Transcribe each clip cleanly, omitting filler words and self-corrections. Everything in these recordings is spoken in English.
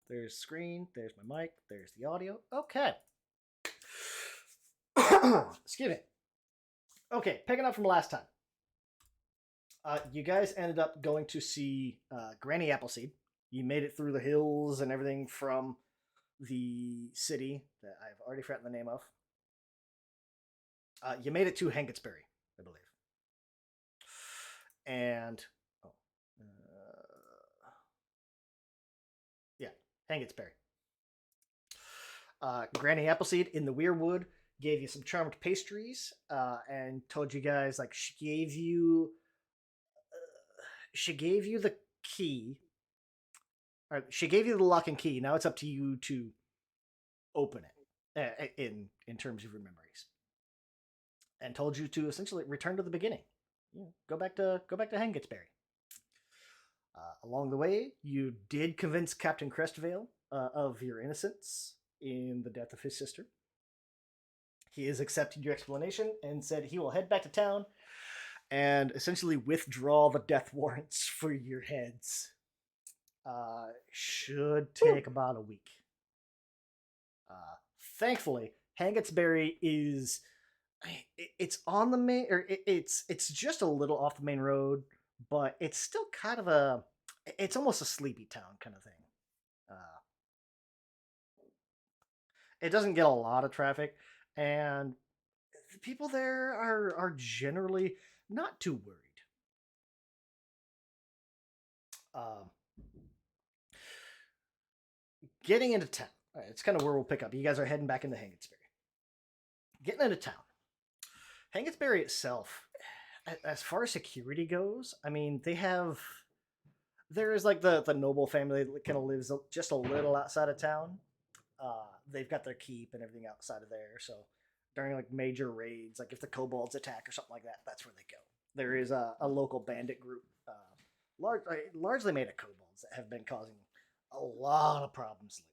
There's screen. There's my mic. There's the audio. Okay. Excuse me. Okay, picking up from last time. You guys ended up going to see Granny Appleseed. You made it through the hills and everything from the city that I've already forgotten the name of. You made it to Hangetsbury, I believe. And oh, yeah, Hangetsbury. Granny Appleseed in the Weirwood gave you some charmed pastries and told you guys like she gave you the key. Or she gave you the lock and key. Now it's up to you to open it in terms of your memories, and told you to essentially return to the beginning. Go back to Hangetsbury. Along the way, you did convince Captain Crestvale of your innocence in the death of his sister. He has accepted your explanation and said he will head back to town and essentially withdraw the death warrants for your heads. Should take about a week. Thankfully, Hangetsbury is it's on the main or it's just a little off the main road, but it's still kind of it's almost a sleepy town kind of thing. Uh, it doesn't get a lot of traffic, and the people there are generally not too worried. Um, Getting into town, it's kind of where we'll pick up. You guys are heading back into Hangetsbury. Getting into town, Hangetsbury itself, as far as security goes, I mean, there is like the noble family that kind of lives just a little outside of town. They've got their keep and everything outside of there. So during like major raids, like if the kobolds attack or something like that, that's where they go. There is a local bandit group, largely made of kobolds that have been causing a lot of problems lately.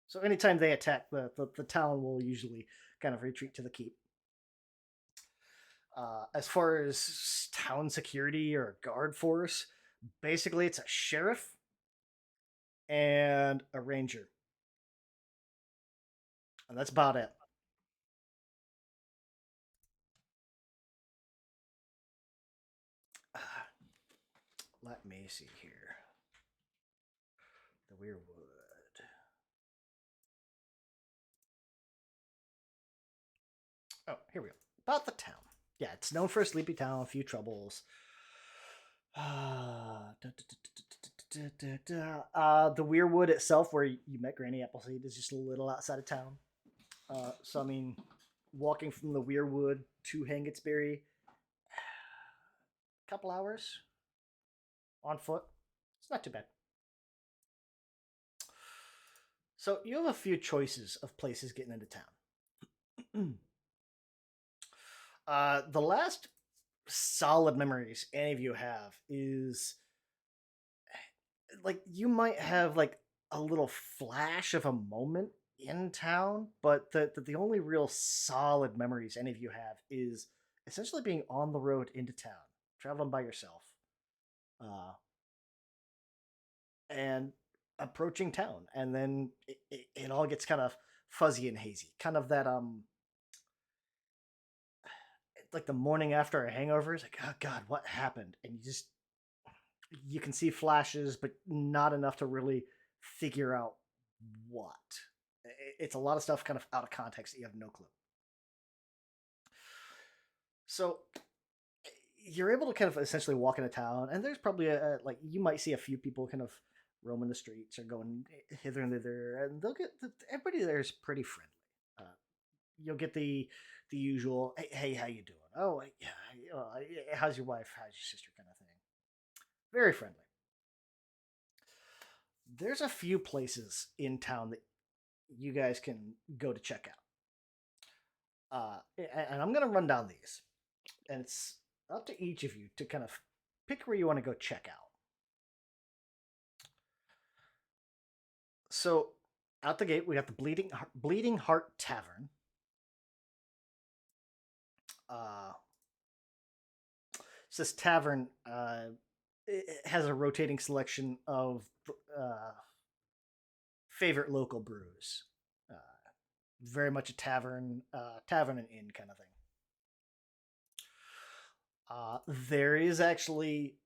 So anytime they attack, the town will usually kind of retreat to the keep. As far as town security or guard force, basically it's a sheriff and a ranger, and that's about it. Uh, Let me see here. The Weirwood. Oh, here we go. About the town. Yeah, it's known for a sleepy town, a few troubles. The Weirwood itself, where you met Granny Appleseed, is just a little outside of town. So I mean, walking from the Weirwood to Hangetsbury, a couple hours on foot. It's not too bad. So you have a few choices of places getting into town. The last solid memories any of you have is like you might have like a little flash of a moment in town, but the only real solid memories any of you have is essentially being on the road into town, traveling by yourself, uh, and approaching town, and then it all gets kind of fuzzy and hazy, kind of that like the morning after a hangover. It's like, oh god, what happened? And you can see flashes, but not enough to really figure out what. It's a lot of stuff kind of out of context that you have no clue. So you're able to kind of essentially walk into town, and there's probably like you might see a few people kind of roaming the streets or going hither and thither, and everybody there is pretty friendly. Uh, you'll get the usual, hey, how you doing? Oh, yeah, how's your wife? How's your sister? Kind of thing. Very friendly. There's a few places in town that you guys can go to check out. And I'm going to run down these. And it's up to each of you to kind of pick where you want to go check out. So, out the gate, we got the Bleeding Heart Tavern. So this tavern it has a rotating selection of favorite local brews. Uh, Very much a tavern and inn kind of thing. There is actually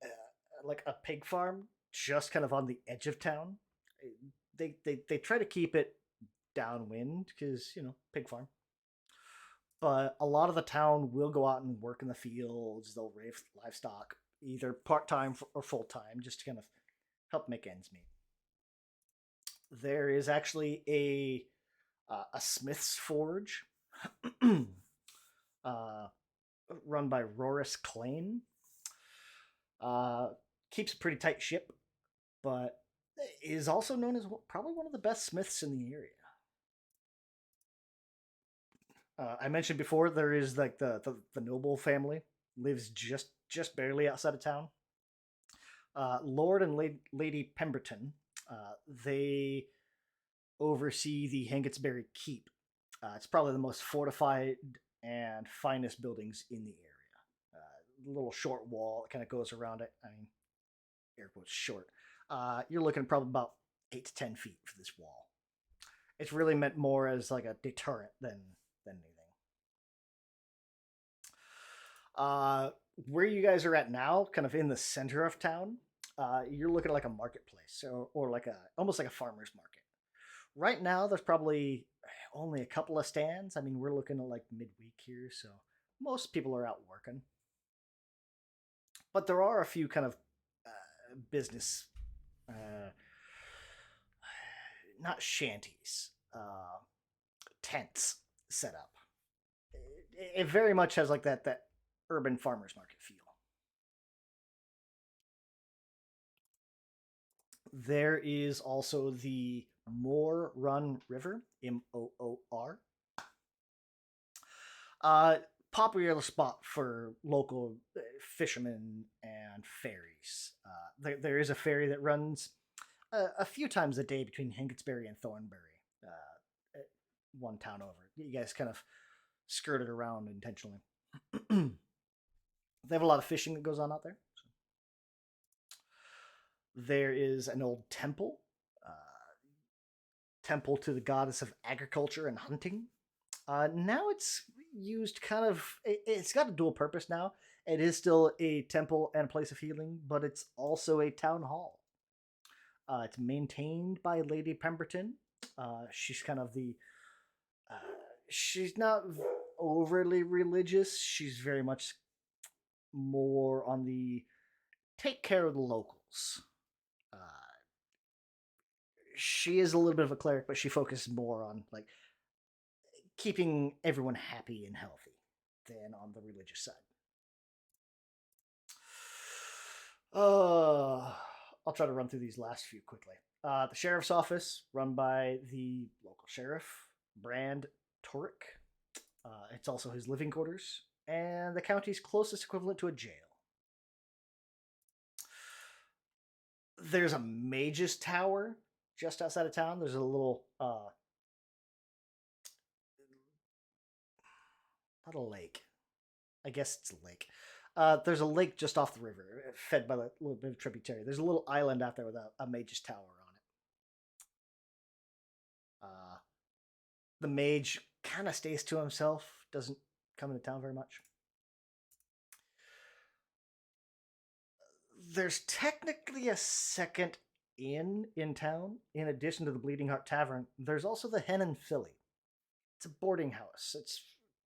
like a pig farm just kind of on the edge of town. They try to keep it downwind because pig farm. But a lot of the town will go out and work in the fields. They'll raise livestock either part time or full time just to kind of help make ends meet. There is actually a smith's forge uh, run by Roris Klain. Uh, Keeps a pretty tight ship, but is also known as probably one of the best smiths in the area. I mentioned before there is like the noble family lives just barely outside of town. Lord and Lady Pemberton, they oversee the Hengitsbury Keep. It's probably the most fortified and finest buildings in the area. Little short wall that kind of goes around it. I mean, air quotes short. You're looking at probably about 8 to 10 feet for this wall. It's really meant more as like a deterrent than anything. Where you guys are at now, kind of in the center of town, you're looking at like a marketplace or like a almost like a farmer's market. Right now, there's probably only a couple of stands. I mean, we're looking at like midweek here, so most people are out working. But there are a few kind of business, uh, not shanties, tents set up. It very much has like that urban farmers market feel. There is also the Moor Run River, Moor. Uh, Popular spot for local fishermen and ferries. There is a ferry that runs a few times a day between Hengitsbury and Thornbury, one town over. You guys kind of skirted around intentionally. They have a lot of fishing that goes on out there. There is an old temple, temple to the goddess of agriculture and hunting. Now it's used kind of, it's got a dual purpose now. It is still a temple and a place of healing, but it's also a town hall. It's maintained by Lady Pemberton. She's kind of uh, she's not overly religious. She's very much more on the take care of the locals. Uh, she is a little bit of a cleric, but she focuses more on like keeping everyone happy and healthy than on the religious side. I'll try to run through these last few quickly. The sheriff's office, run by the local sheriff, Brand Torek. It's also his living quarters, and the county's closest equivalent to a jail. There's a mage's tower just outside of town. There's a little, not a lake. I guess it's a lake. There's a lake just off the river, fed by a little bit of tributary. There's a little island out there with a mage's tower on it. The mage kind of stays to himself, doesn't come into town very much. There's technically a second inn in town, in addition to the Bleeding Heart Tavern. There's also the Hen and Filly. It's a boarding house. It's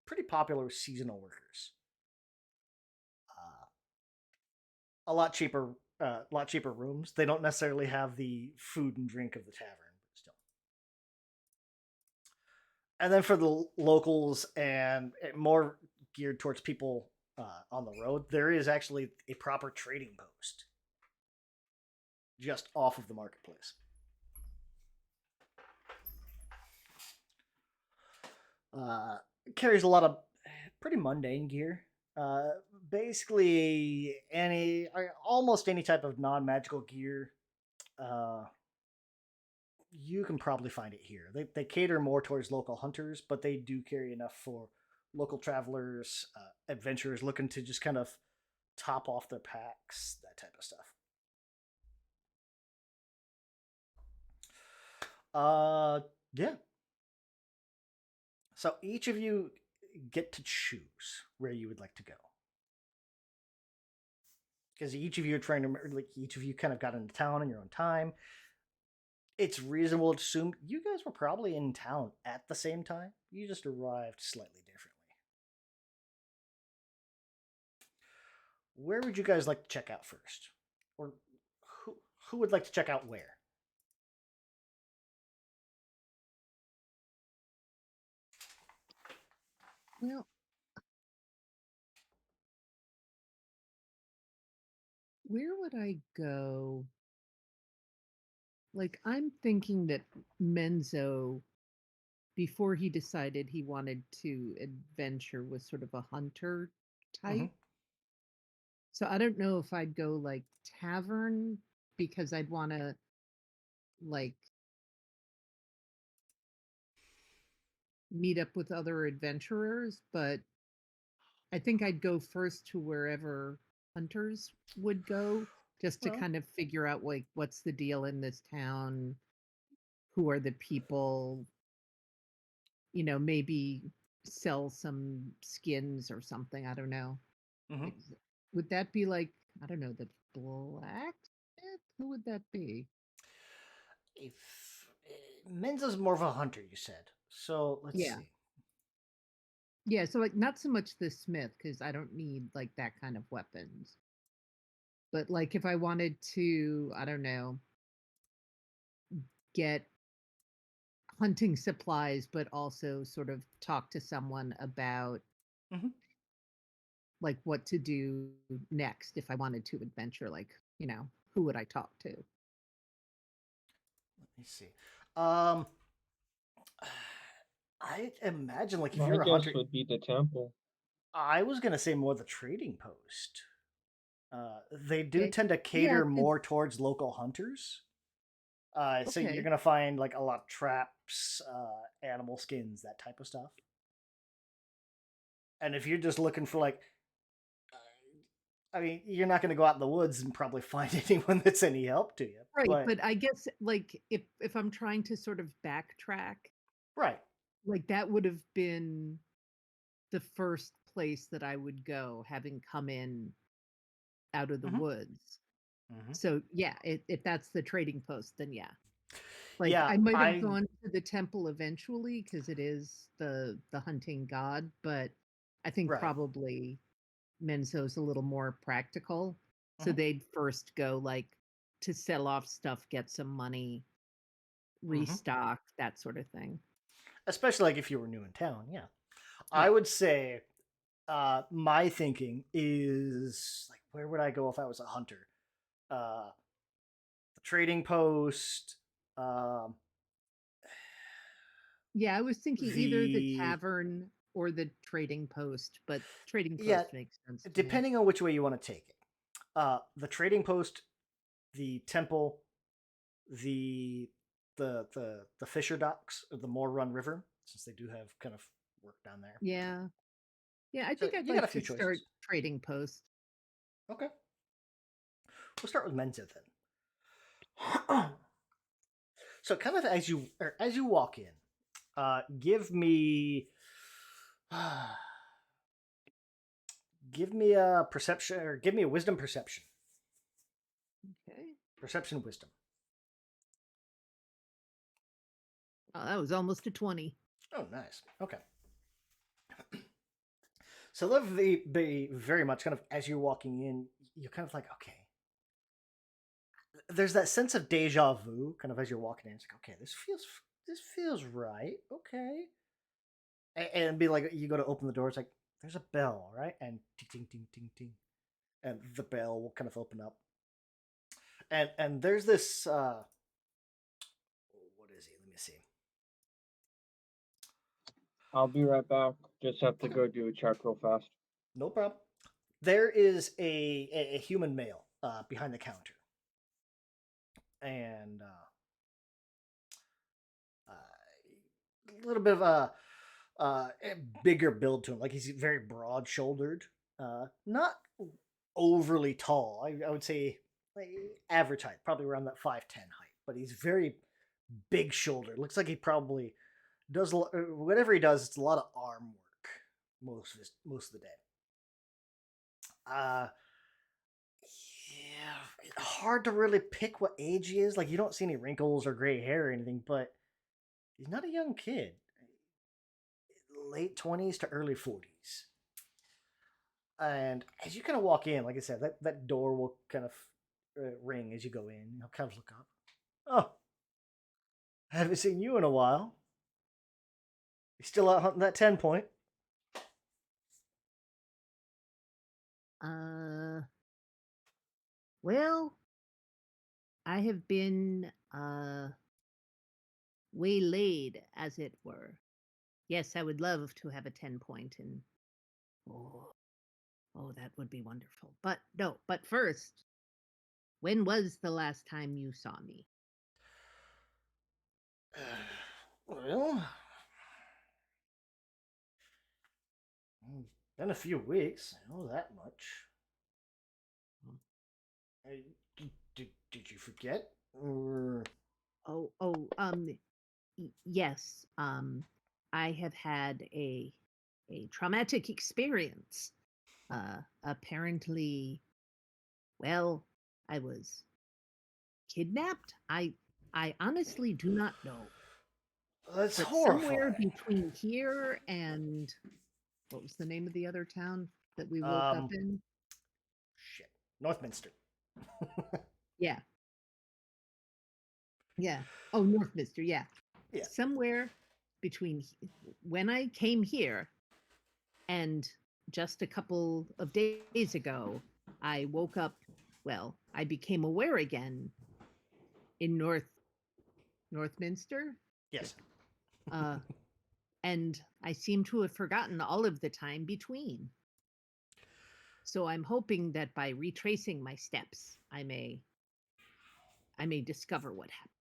pretty popular with seasonal workers. Uh, a lot cheaper rooms. They don't necessarily have the food and drink of the tavern, but still. And then for the locals and more geared towards people on the road, there is actually a proper trading post just off of the marketplace. Carries a lot of pretty mundane gear. Basically, almost any type of non-magical gear, uh, you can probably find it here. They cater more towards local hunters, but they do carry enough for local travelers, adventurers looking to just kind of top off their packs, that type of stuff. Uh, yeah. So each of you get to choose where you would like to go. Because each of you are trying to, like, each of you kind of got into town in your own time. It's reasonable to assume you guys were probably in town at the same time. You just arrived slightly differently. Where would you guys like to check out first? Or who, who would like to check out where? Well, where would I go? Like, I'm thinking that Menzo, before he decided he wanted to adventure, was sort of a hunter Mm-hmm. type. So I don't know if I'd go like tavern because I'd want to like meet up with other adventurers, but I think I'd go first to wherever hunters would go just to Well, kind of figure out like what's the deal in this town, who are the people, maybe sell some skins or something. I don't know. mm-hmm. Ex- Would that be like, I don't know, the blacksmith? Who would that be? If Menza's more of a hunter, you said. So let's Yeah. see. Yeah. So, like, not so much the smith, because I don't need like that kind of weapons. But, like, if I wanted to, I don't know, get hunting supplies, but also sort of talk to someone about Mm-hmm. like what to do next if I wanted to adventure, like, who would I talk to? Let me see. Um, I imagine like if My you're a hunter, guess would be the temple. I was gonna say more the trading post. They do Okay. tend to Yeah. cater more towards local hunters. So you're Okay. gonna find like a lot of traps, animal skins, that type of stuff. And if you're just looking for like, I mean, you're not gonna go out in the woods and probably find anyone that's any help to you. Right, But but I guess, like, if I'm trying to sort of backtrack, right, like, that would have been the first place that I would go, having come in out of the hmm woods. hmm So, yeah, if that's the trading post, then yeah. Like, yeah, I might have gone to the temple eventually because it is the hunting god, but I think right, probably Menzo's a little more practical. So hmm they'd first go, like, to sell off stuff, get some money, hmm restock, that sort of thing. especially like if you were new in town. Yeah, I Yeah. would say my thinking is like, where would I go if I was a hunter? Uh, the trading post, um, Yeah, I was thinking either the the tavern or the trading post, but trading yeah, post makes sense to me. depending on which way you want to take it. The trading post, the temple, the the Fisher docks of the Moor Run River, since they do have kind of work down there. Yeah. Yeah, I So think I'd you got a like few to start choices. trading post. Okay, we'll start with Menza then. So kind of as you walk in, give me give me a perception or give me a wisdom perception. Okay. Perception wisdom. Oh, that was almost a 20. Oh, nice. Okay. So that be very much kind of as you're walking in, you're kind of like, okay. There's that sense of deja vu, kind of as you're walking in. It's like, okay, this feels right. Okay, and be like, you go to open the door. It's like there's a bell, right? And ting ting ting ting ting, and the bell will kind of open up. And there's this. What is he? Let me see. I'll be right back. Just have to Okay, go do a check real fast. no problem. There is a human male behind the counter, and a little bit of a bigger build to him. Like he's very broad shouldered, not overly tall. I would say like average height, probably around that 5'10" height. But he's very big shoulder. Looks like he probably does whatever he does. It's a lot of arm work most of the day. Yeah, hard to really pick what age he is. Like you don't see any wrinkles or gray hair or anything, but he's not a young kid. Late 20s to early 40s. And as you kind of walk in, like I said, that door will kind of ring as you go in. You'll kind of look up. Oh, I haven't seen you in a while. You still out hunting that 10 point? Well, I have been waylaid, as it were. Yes, I would love to have a 10 point, and oh, that would be wonderful. But no, but first, when was the last time you saw me? Well, been a few weeks. I know that much. Did you forget? Or... Yes. I have had a traumatic experience. Apparently, well, I was kidnapped. I honestly do not know. That's But horrifying. somewhere between here and what was the name of the other town that we woke up in? Shit. Northminster. Yeah. Yeah. Oh, Northminster. Yeah. Yeah. Somewhere between when I came here and just a couple of days ago, I woke up. Well, I became aware again in Northminster. Yes. And I seem to have forgotten all of the time between. So I'm hoping that by retracing my steps, I may discover what happened.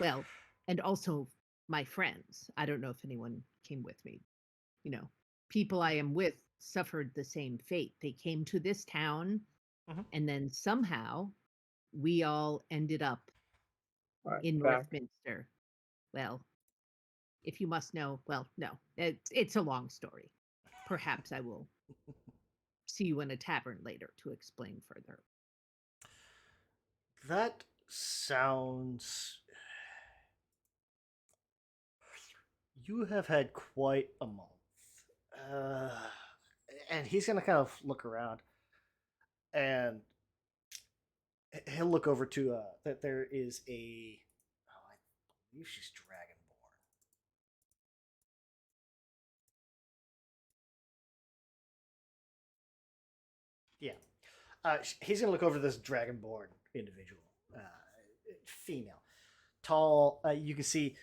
Well, and also my friends. I don't know if anyone came with me. You know, people I am with suffered the same fate. They came to this town, and then somehow we all ended up in Northminster. Well, if you must know, well, no, it's a long story. Perhaps I will see you in a tavern later to explain further. That sounds... You have had quite a month. And he's going to kind of look around. And he'll look over to that there is a... Oh, I believe she's Dragonborn. Yeah. He's going to look over this Dragonborn individual. Female. Tall. You can see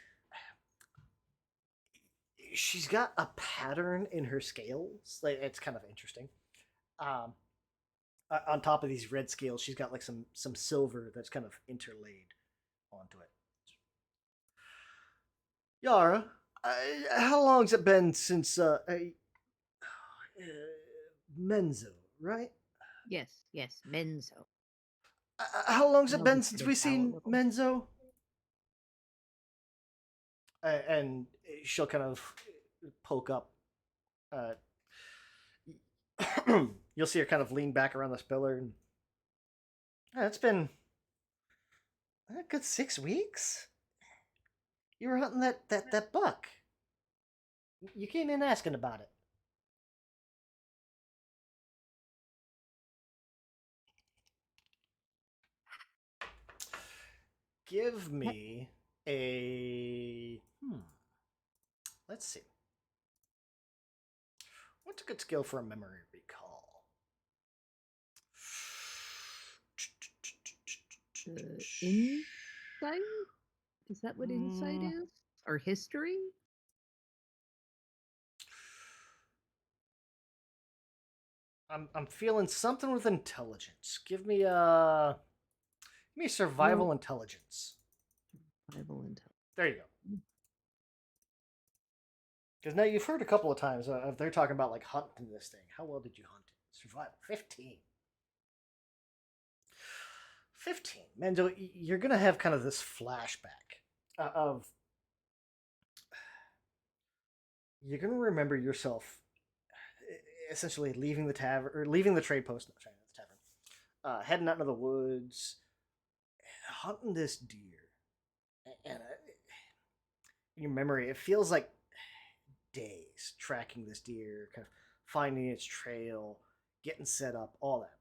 she's got a pattern in her scales. Like, it's kind of interesting. On top of these red scales, she's got like some silver that's kind of interlaid onto it. Yara, how long's it been since Menzo, right? Yes, Menzo. How long's it I'll been just since get we it down a seen little. Menzo? And she'll kind of poke up. You'll see her kind of lean back around this pillar, and it's been a good 6 weeks. You were hunting that buck. You came in asking about it. Give me a let's see. What's a good skill for a memory recall? Insight? Is that what insight is? Or history? I'm feeling something with intelligence. Give me survival intelligence. Survival intelligence. There you go. Because now you've heard a couple of times they're talking about like hunting this thing. How well did you hunt it? Survival 15. 15. Mendo, you're gonna have kind of this flashback of you're gonna remember yourself essentially leaving the tavern or leaving the trade post, not the tavern, heading out into the woods, hunting this deer, and in your memory, it feels like days tracking this deer, kind of finding its trail, getting set up, all that.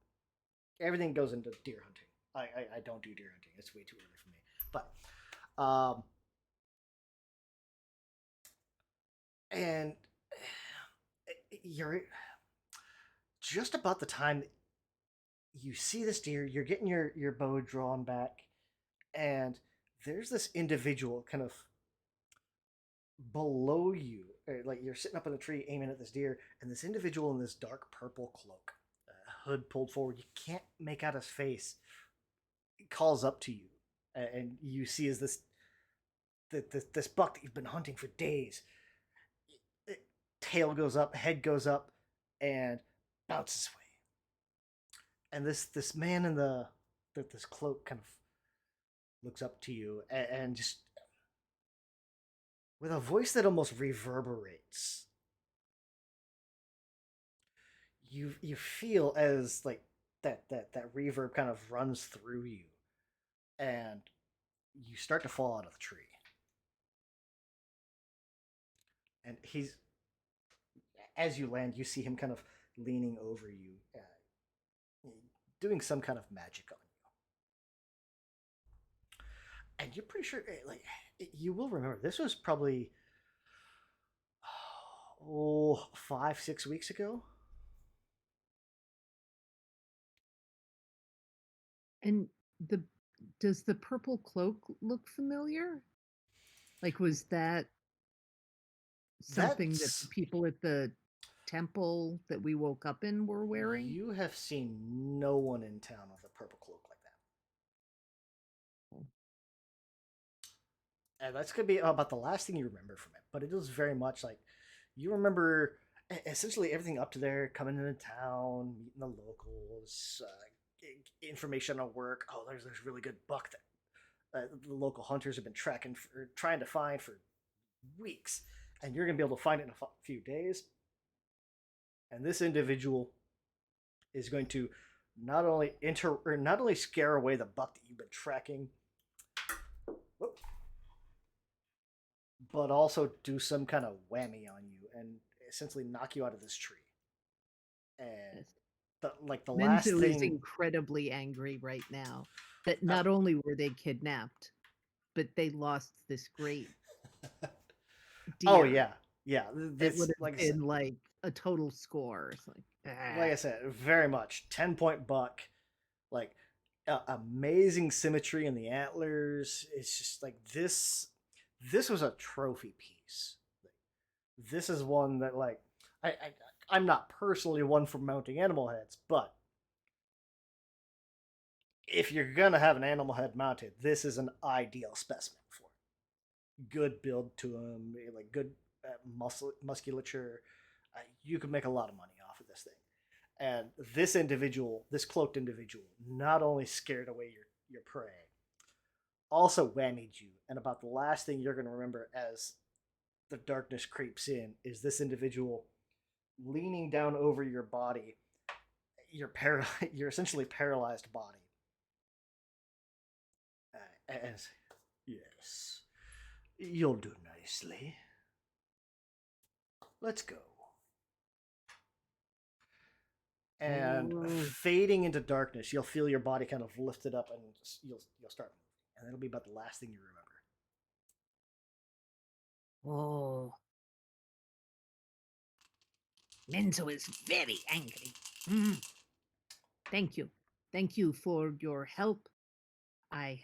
Everything goes into deer hunting. I don't do deer hunting; it's way too early for me. But and you're just about the time that you see this deer, you're getting your bow drawn back, and there's this individual kind of below you, like you're sitting up in a tree aiming at this deer, and this individual in this dark purple cloak, hood pulled forward, you can't make out his face, calls up to you, and you see as this buck that you've been hunting for days, tail goes up, head goes up, and bounces away. And this man in this cloak kind of looks up to you and just with a voice that almost reverberates. You feel as like that reverb kind of runs through you, and you start to fall out of the tree. And he's as you land, you see him kind of leaning over you, doing some kind of magic on you. And you're pretty sure, like, you will remember this was probably 5-6 weeks ago. And the does the purple cloak look familiar? Like, was that something that That's the people at the temple that we woke up in were wearing? You have seen no one in town with a purple cloak like that. And that's gonna be about the last thing you remember from it. But it is very much like you remember essentially everything up to there, coming into town, meeting the locals, information on work. Oh, there's this really good buck that the local hunters have been tracking for, trying to find for weeks, and you're gonna be able to find it in a few days. And this individual is going to not only scare away the buck that you've been tracking, but also do some kind of whammy on you and essentially knock you out of this tree. And the last Menzo is thing, incredibly angry right now that not only were they kidnapped, but they lost this great deer. oh yeah, It this would have like I said, been like a total score. It's like like I said, very much 10-point buck, like amazing symmetry in the antlers. It's just like this. This was a trophy piece. This is one that like I'm not personally one for mounting animal heads, but if you're gonna have an animal head mounted, this is an ideal specimen for it. Good build to them, like good musculature. You could make a lot of money off of this thing. And this individual, this cloaked individual, not only scared away your prey, also whammied you. And about the last thing you're going to remember as the darkness creeps in is this individual leaning down over your body, your essentially paralyzed body. As yes, you'll do nicely. Let's go. And fading into darkness, you'll feel your body kind of lifted up, and you'll start moving, and it'll be about the last thing you remember. Oh, Menzo is very angry. Thank you for your help. I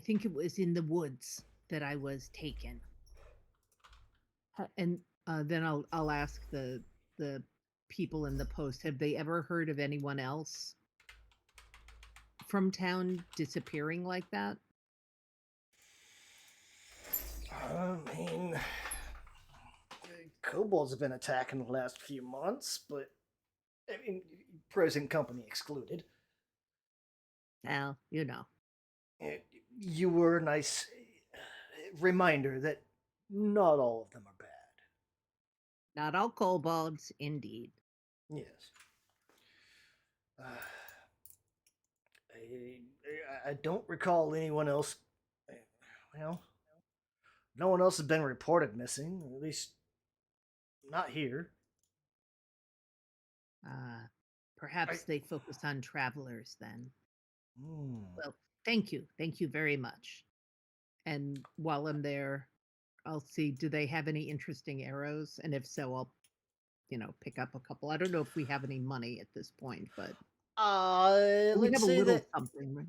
think it was in the woods that I was taken. And then I'll ask the people in the post, have they ever heard of anyone else from town disappearing like that? I mean, kobolds have been attacking the last few months, but I mean, present company excluded. Well, you know. you were a nice reminder that not all of them are bad. Not all kobolds, indeed. Yes. Uh, I don't recall anyone else. Well, no one else has been reported missing, at least not here. Uh, I, Perhaps they focus on travelers then. hmm. Well, thank you. Thank you very much. And while I'm there, I'll see, do they have any interesting arrows? And if so, I'll, pick up a couple. I don't know if we have any money at this point, but we Let's have a say little that, something, right?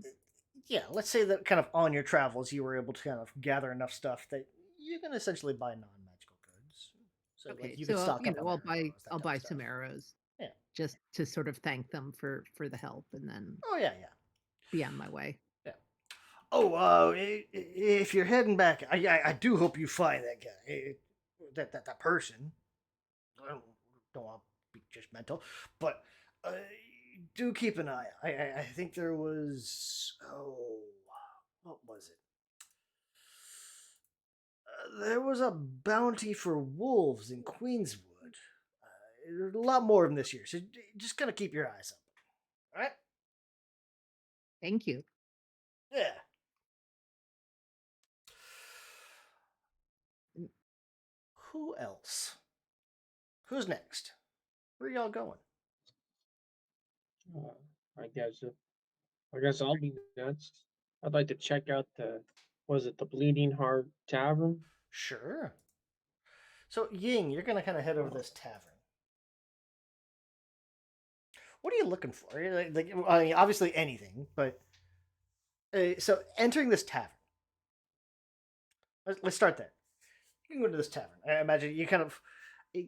yeah, let's say that kind of on your travels, you were able to kind of gather enough stuff that you can essentially buy non-magical goods. So, like, Okay, you could so stock up on I'll buy arrows, that kind of some stuff. arrows Yeah. just to sort of thank them for the help and then Oh, yeah, yeah. be on my way. Yeah. Oh, if you're heading back, I do hope you find that guy, that person. I don't want to be judgmental, but uh, do keep an eye. I think there was, what was it? There was a bounty for wolves in Queenswood. There's a lot more of them this year, so just kind of keep your eyes open. All right? Thank you. Yeah. Mm, Who else? Who's next? Where y'all going? Uh, I guess I guess I'll be next. I'd like to check out was it the Bleeding Heart Tavern? Sure. So Ying, you're gonna kind of head over Uh, this tavern. What are you looking for? I mean, obviously anything, but so entering this tavern. Let's start there. You can go to this tavern. I imagine you kind of you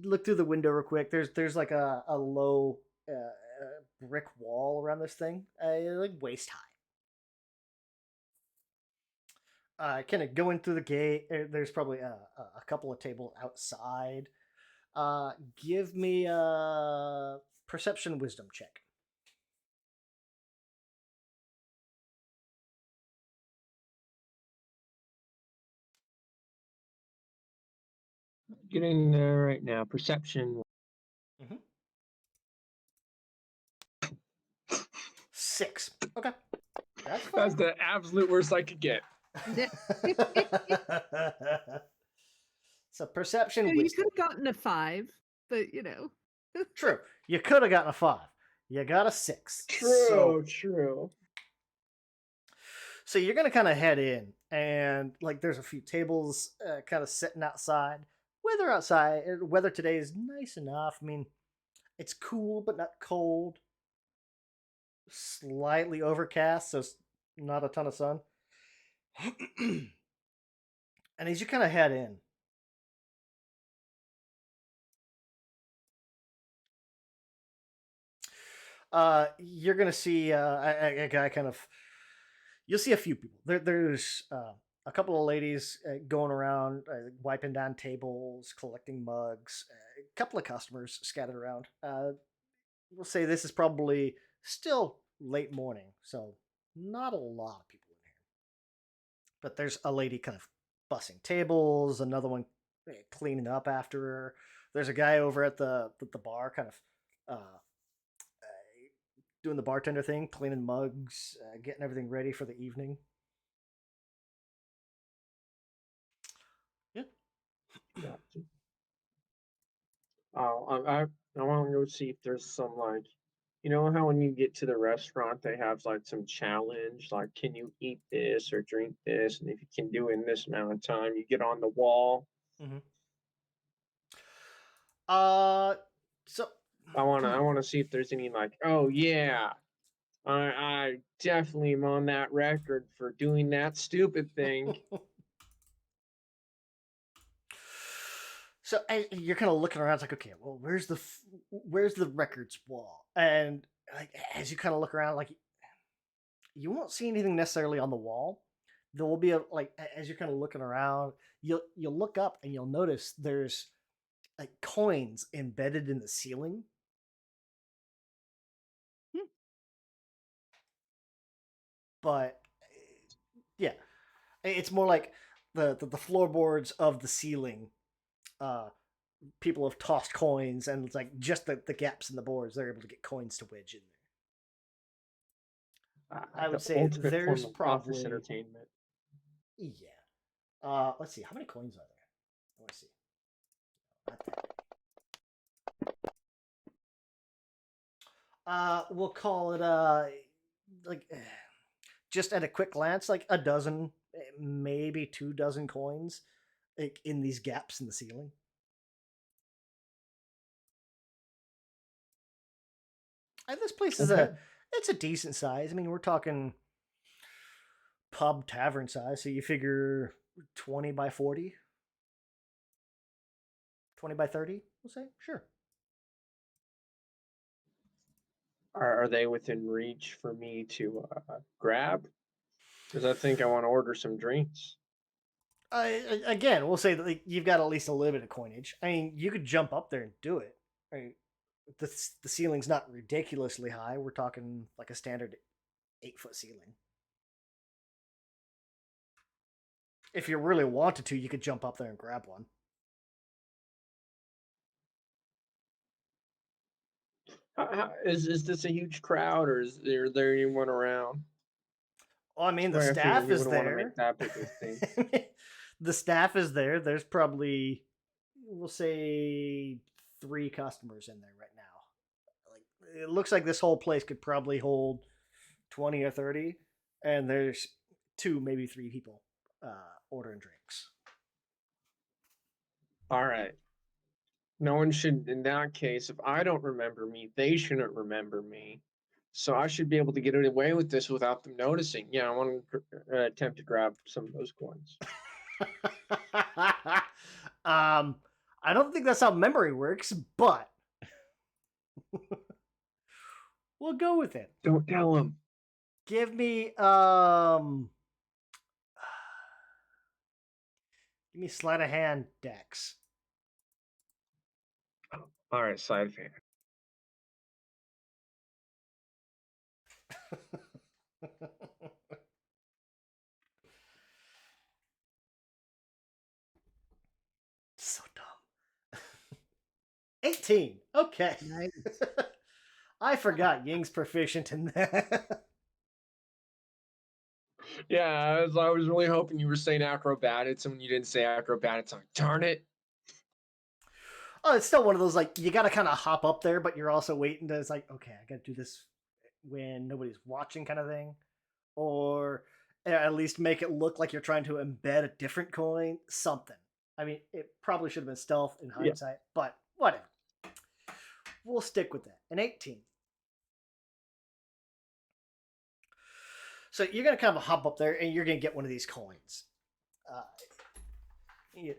look through the window real quick. There's like a low brick wall around this thing, like waist high. Kind of going through the gate. There's probably a couple of tables outside. Give me a perception wisdom check. Getting there right now. Perception. Mm-hmm. 6. Okay, that's That's fine. the absolute worst I could get. So perception You wisdom. could have gotten a 5, but True. You could have gotten a 5. You got a 6. True, true. So you're gonna kind of head in, and like there's a few tables kind of sitting outside. Weather today is nice enough. I mean, it's cool but not cold. Slightly overcast, so it's not a ton of sun. And as you kind of head in, you're gonna see a guy kind of. You'll see a few people. There's a couple of ladies going around, wiping down tables, collecting mugs. A couple of customers scattered around. We'll say this is probably still late morning, so not a lot of people in here. But there's a lady kind of bussing tables, another one cleaning up after her. There's a guy over at the bar, kind of doing the bartender thing, cleaning mugs, getting everything ready for the evening. Yeah. Gotcha. I want to go see if there's some like, you know how when you get to the restaurant they have like some challenge, like can you eat this or drink this, and if you can do it in this amount of time, you get on the wall. Mm-hmm. Uh, so. I wanna see if there's any like, oh yeah, I definitely am on that record for doing that stupid thing. So you're kind of looking around, it's like, okay, well, where's the records wall? And like as you kind of look around, like you won't see anything necessarily on the wall. There will be as you're kind of looking around, you'll look up and you'll notice there's like coins embedded in the ceiling. Hmm. But It's more like the floorboards of the ceiling. People have tossed coins, and it's like just the gaps in the boards. They're able to get coins to wedge in there. I The would say ultimate there's form of office probably entertainment. yeah. Let's see, how many coins are there? I want to see. Not that. We'll call it like just at a quick glance, like a dozen, maybe 2 dozen coins, like in these gaps in the ceiling. And this place is Okay. it's a decent size. I mean, we're talking pub tavern size, so you figure 20 by 40, 20 by 30, we'll say. Sure. Are they within reach for me to grab? Because I think I want to order some drinks. Again, we'll say that like, you've got at least a little bit of coinage. I mean, you could jump up there and do it. Right? The ceiling's not ridiculously high. We're talking like a standard 8 foot ceiling. If you really wanted to, you could jump up there and grab one. Is this a huge crowd, or is there anyone around? Well, I mean, the Where I figure staff you is wouldn't want to make there. that big of a scene. The staff is there. There's probably, we'll say, 3 customers in there right now. Like it looks like this whole place could probably hold 20 or 30, and there's 2, maybe 3 people ordering drinks. All right. No one should, in that case, if I don't remember me, they shouldn't remember me. So I should be able to get away with this without them noticing. Yeah, I want to attempt to grab some of those coins. I don't think that's how memory works, but we'll go with it. Don't tell them. Give me give me sleight of hand Dex. All right, side of hand. So dumb. 18. Okay. Nice. I forgot Ying's proficient in that. Yeah, I was really hoping you were saying acrobatics, and when you didn't say acrobatics, I'm like, darn it. Oh, it's still one of those like you got to kind of hop up there, but you're also waiting to. It's like okay, I got to do this when nobody's watching, kind of thing, or at least make it look like you're trying to embed a different coin. Something. I mean, it probably should have been stealth in Yeah. hindsight, but whatever. We'll stick with that. An 18. So you're gonna kind of hop up there, and you're gonna get one of these coins. Uh, you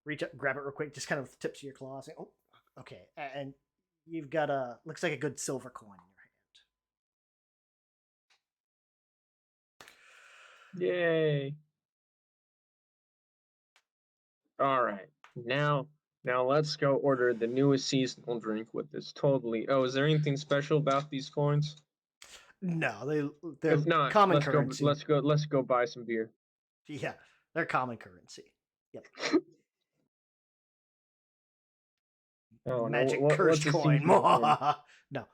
reach up, grab it real quick, just kind of tips of your claws. And, oh, okay, and you've got a looks like a good silver coin in your hand. Yay. All right. Now let's go order the newest seasonal drink with this totally. Oh, is there anything special about these coins? No, they're If not, common currency. let's go buy some beer. Yeah, they're common currency. Yep. Oh no, Magic what's cursed a coin. seasonal coin? No.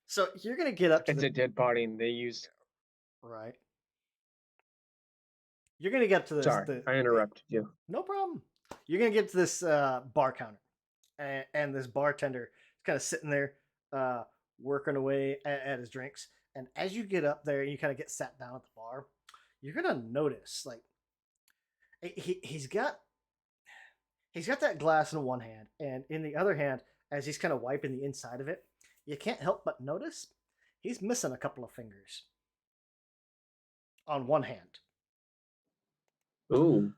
So you're gonna get up to It's a dead body and they used. right. You're gonna get to this. Sorry, I interrupted you. No problem. You're gonna get to this bar counter, and this bartender is kind of sitting there, working away at his drinks. And as you get up there, and you kind of get sat down at the bar, you're gonna notice like he's got that glass in one hand, and in the other hand, as he's kind of wiping the inside of it, you can't help but notice he's missing a couple of fingers on one hand. Ooh.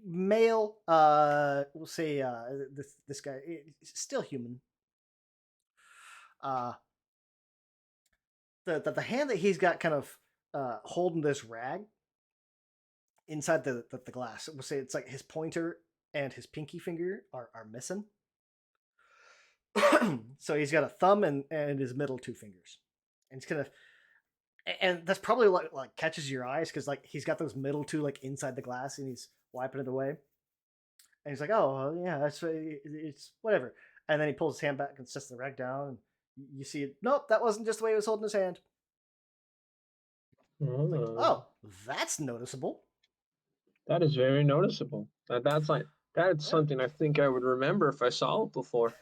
Male, we'll say this guy is still human. The hand that he's got kind of holding this rag inside the glass. We'll say it's like his pointer and his pinky finger are missing. So he's got a thumb and his middle 2 fingers, and he's kind of And that's probably like catches your eyes because like he's got those middle two like inside the glass and he's wiping it away. And he's like, "Oh yeah, that's it's whatever." And then he pulls his hand back and sets the rag down. And you see it. Nope, that wasn't just the way he was holding his hand. It's like, Oh, oh, that's noticeable. that is very noticeable. That's Yeah. something I think I would remember if I saw it before.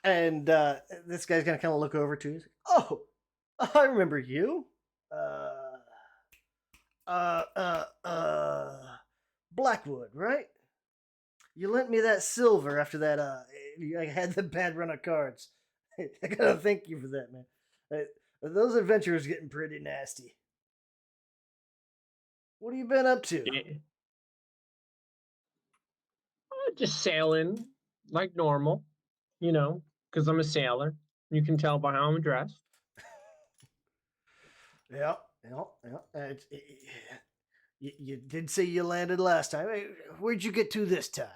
And this guy's gonna kind of look over to you. Oh, I remember you. Uh, uh, uh, uh, Blackwood, right? You lent me that silver after that. I had the bad run of cards. I gotta thank you for that, man. Those adventures getting pretty nasty. What have you been up to? Yeah, just sailing like normal, because I'm a sailor. You can tell by how I'm dressed. Yeah, yeah, yeah. You did say you landed last time. Hey, where'd you get to this time?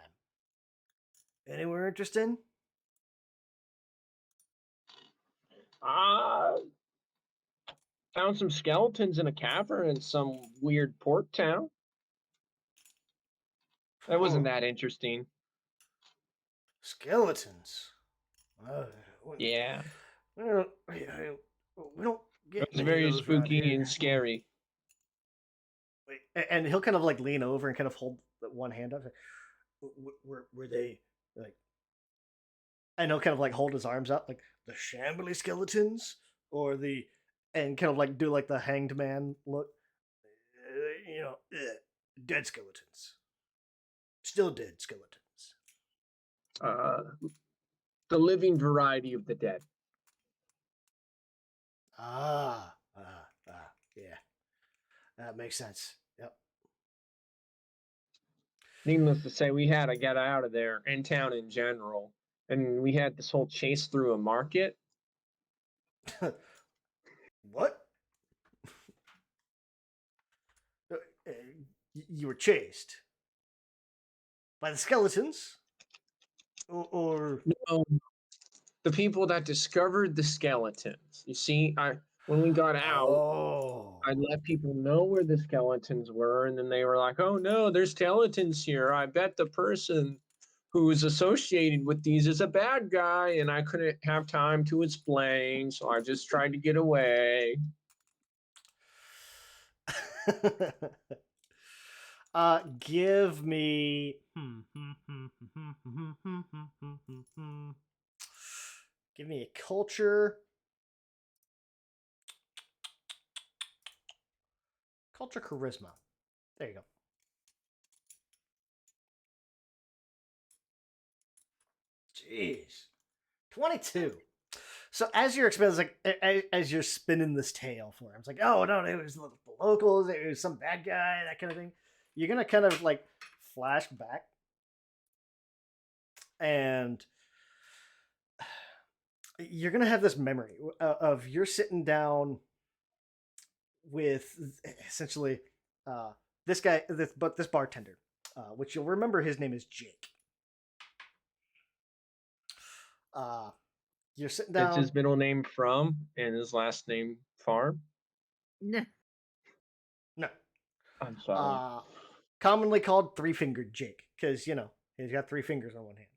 Anywhere interesting? Uh, Found some skeletons in a cavern in some weird port town. That wasn't Oh, that interesting. skeletons. Uh, Yeah, we don't it get was many of very those around spooky here. and scary. And he'll kind of like lean over and kind of hold one hand up. Were they like? And he'll kind of like hold his arms up, like the shambly skeletons, or the, and kind of like do like the hanged man look. Dead skeletons, still dead skeletons. Uh, the living variety of the dead. Yeah, that makes sense. Yep. Needless to say, we had to get out of there in town in general. And we had this whole chase through a market. What? Uh, uh, you were chased by the skeletons, or No, the people that discovered the skeletons. You see, I when we got out, oh. I let people know where the skeletons were, and then they were like, "Oh no, there's skeletons here. I bet the person who is associated with these is a bad guy," and I couldn't have time to explain, so I just tried to get away. Give me. Give me a culture charisma. There you go. Jeez, 22. So as you're explaining, like as you're spinning this tale for him, it's like, oh no, it was the locals, it was some bad guy, that kind of thing. You're gonna kind of like flash back, and you're gonna have this memory of you're sitting down with essentially uh, this guy, this bartender, which you'll remember his name is Jake. Uh, you're sitting It's down. his middle name from and his last name farm. Nah. No, I'm sorry. uh, commonly called Three Fingered Jake because he's got three fingers on one hand.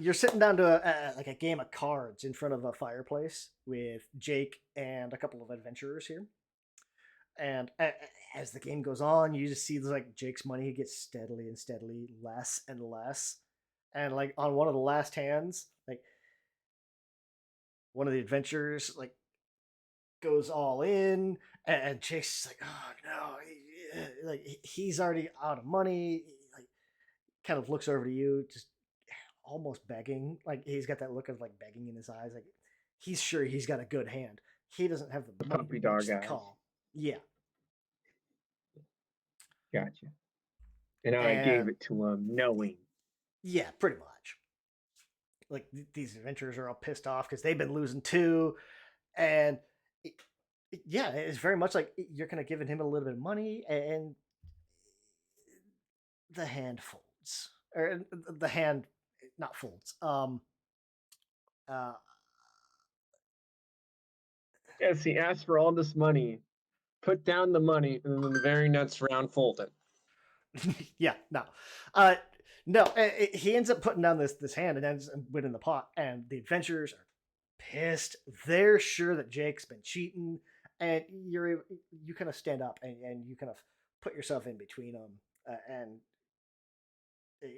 You're sitting down to like a game of cards in front of a fireplace with Jake and a couple of adventurers here. And as the game goes on, you just see like Jake's money gets steadily and steadily less and less. And like on one of the last hands, like one of the adventurers like goes all in, and Jake's like, "Oh no!" Like he's already out of money. Like kind of looks over to you, just almost begging. Like he's got that look of like begging in his eyes. Like he's sure he's got a good hand. He doesn't have the The money to puppy reach dog the eyes. call. Yeah, Gotcha. And I gave and it to him knowing. yeah, pretty much. Like these adventurers are all pissed off because they've been losing too, and yeah, it's very much like you're kind of giving him a little bit of money, and the hand folds, or the hand not folds. Uh, Yes, he asked for all this money. Put down the money, and then the very next round fold it. Yeah, no. Uh, no, he ends up putting down this hand and ends up winning the pot, and the adventurers are pissed. They're sure that Jake's been cheating, and you kind of stand up and you kind of put yourself in between them and uh,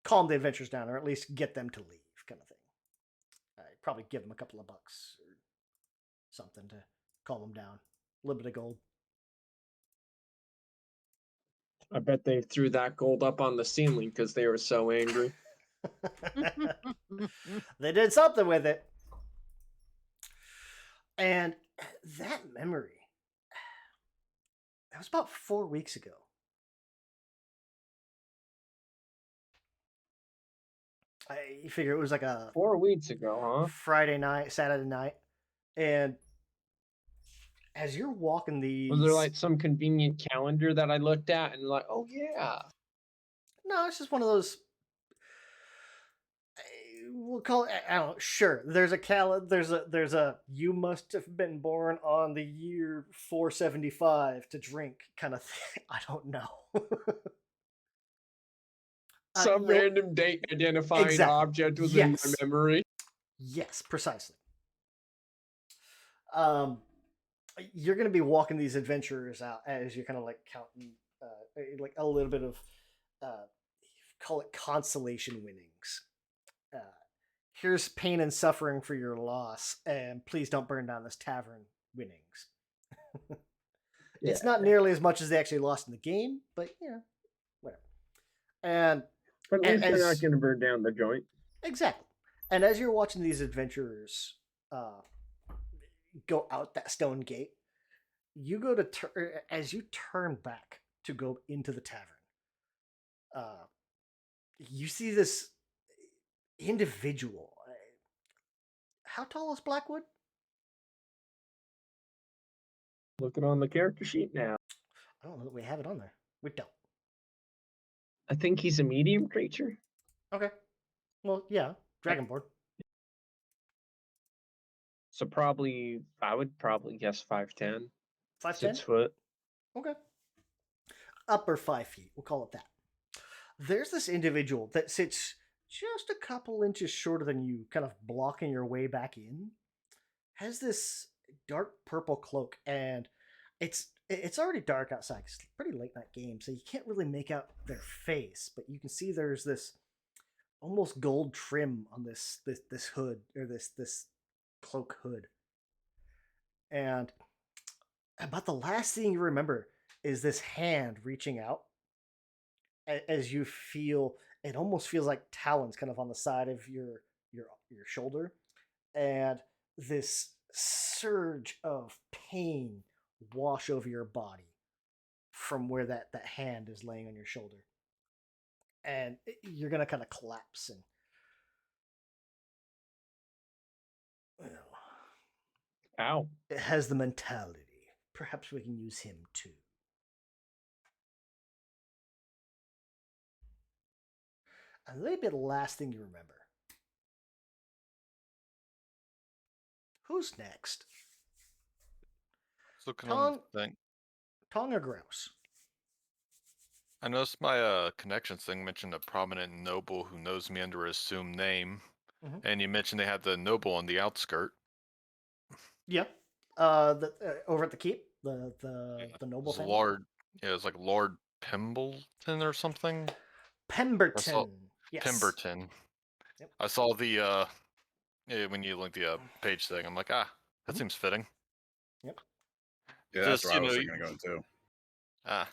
calm the adventurers down, or at least get them to leave, kind of thing. Probably give them a couple of bucks or something to calm them down. A little bit of gold. I bet they threw that gold up on the ceiling because they were so angry. They did something with it. And that memory, that was about 4 weeks ago. You figure it was like a 4 weeks ago, huh? Friday night, Saturday night. And as you're walking Was there these. like some convenient calendar that I looked at and like, oh yeah? No, it's just one of those. We'll call it. I don't know. Sure, there's a there's a you must have been born on the year 475 to drink kind of thing. I don't know. Some random date identifying exactly. object was in my memory. Yes, precisely. You're going to be walking these adventurers out as you're kind of like counting, like a little bit of, call it consolation winnings. Here's pain and suffering for your loss, and please don't burn down this tavern winnings. It's not nearly as much as they actually lost in the game, but yeah, whatever. And but at least they're not going to burn down the joint. Exactly. And as you're watching these adventurers go out that stone gate, you go to as you turn back to go into the tavern. You see this individual. How tall is Blackwood? Looking on the character sheet now. I don't know that we have it on there. We don't. I think he's a medium creature. Okay. Well, yeah, Dragonborn. So I would probably guess 5'10". 5'10"? 6 foot. Okay. Upper 5 feet. We'll call it that. There's this individual that sits just a couple inches shorter than you, kind of blocking your way back in. Has this dark purple cloak, and it's already dark outside. It's a pretty late night game, so you can't really make out their face, but you can see there's this almost gold trim on this hood, or this cloak hood. And about the last thing you remember is this hand reaching out as you feel, it almost feels like talons kind of on the side of your shoulder, and this surge of pain wash over your body from where that hand is laying on your shoulder, and you're gonna kind of collapse. And ow, it has the mentality. Perhaps we can use him too. And maybe the last thing you remember. Who's next? Looking on the thing. Tong or Grouse? I noticed my connections thing mentioned a prominent noble who knows me under an assumed name, and you mentioned they had the noble on the outskirt. Yeah, over at the keep, the noble family. Lord, yeah, it's like Lord Pemberton or something. Pemberton. Yes. Pemberton. Yep. I saw the when you link the page thing, I'm like, that seems fitting. Yep. Yeah, that's where I was thinking of going too. Yeah,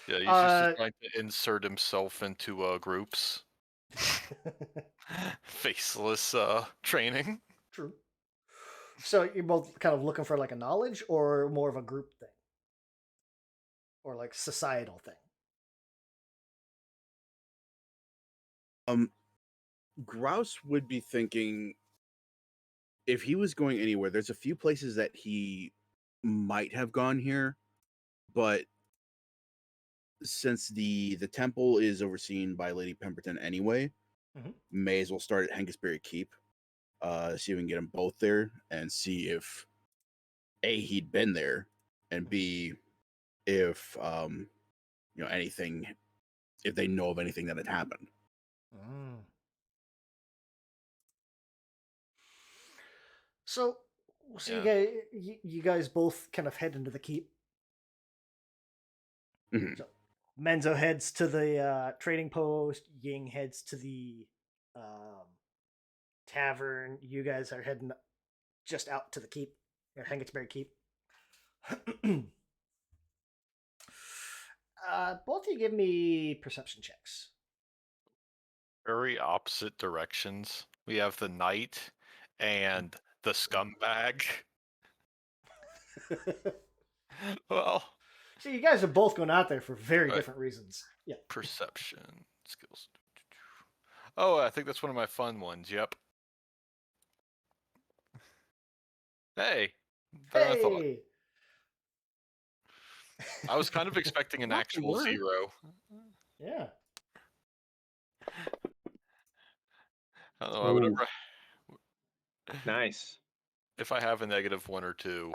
he's just trying to insert himself into groups. Faceless training. True. So you're both kind of looking for like a knowledge or more of a group thing? Or like societal thing? Grouse would be thinking, if he was going anywhere, there's a few places that he might have gone here, but since the temple is overseen by Lady Pemberton anyway, may as well start at Hengistbury Keep. see if we can get them both there and see if A, he'd been there, and B, if anything, if they know of anything that had happened. Mm. So Yeah. you guys both kind of head into the keep. Mhm. So Menzo heads to the trading post. Ying heads to the um, tavern. You guys are heading just out to the keep, Hengitsbury Keep. Both of you give me perception checks. Very opposite directions. We have the knight and the scumbag. Well, So you guys are both going out there for very Right. different reasons. Yeah. perception skills. Oh, I think that's one of my fun ones. Yep. Hey, better than I thought. Hey. I was kind of expecting an Lots of actual work. 0. Yeah. I don't know. I would Ooh, have, nice. if I have a -1 or 2,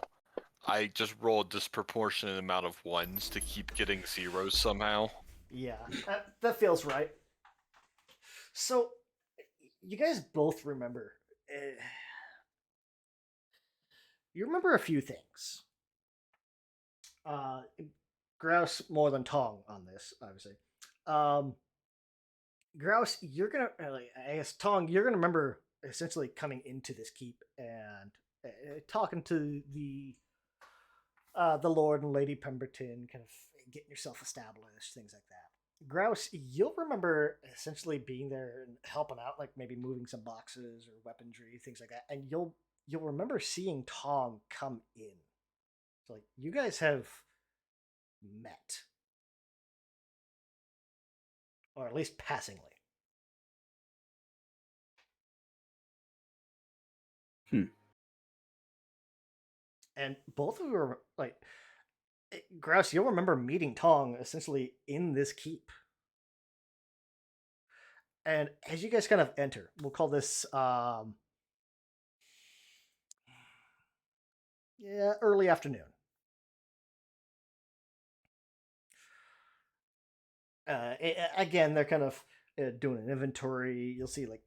I just roll a disproportionate amount of 1s to keep getting 0s somehow. Yeah. That feels right. So you guys both remember. You remember a few things. Uh, Grouse more than Tong on this, obviously. Grouse, you're gonna. I guess Tong, you're gonna remember essentially coming into this keep and talking to the Lord and Lady Pemberton, kind of getting yourself established, things like that. Grouse, you'll remember essentially being there and helping out, like maybe moving some boxes or weaponry, things like that, and you'll remember seeing Tong come in. So like you guys have met, or at least passingly. Hmm. And both of you are like Grouse. You'll remember meeting Tong essentially in this keep. And as you guys kind of enter, we'll call this early afternoon. Again, they're kind of doing an inventory. You'll see like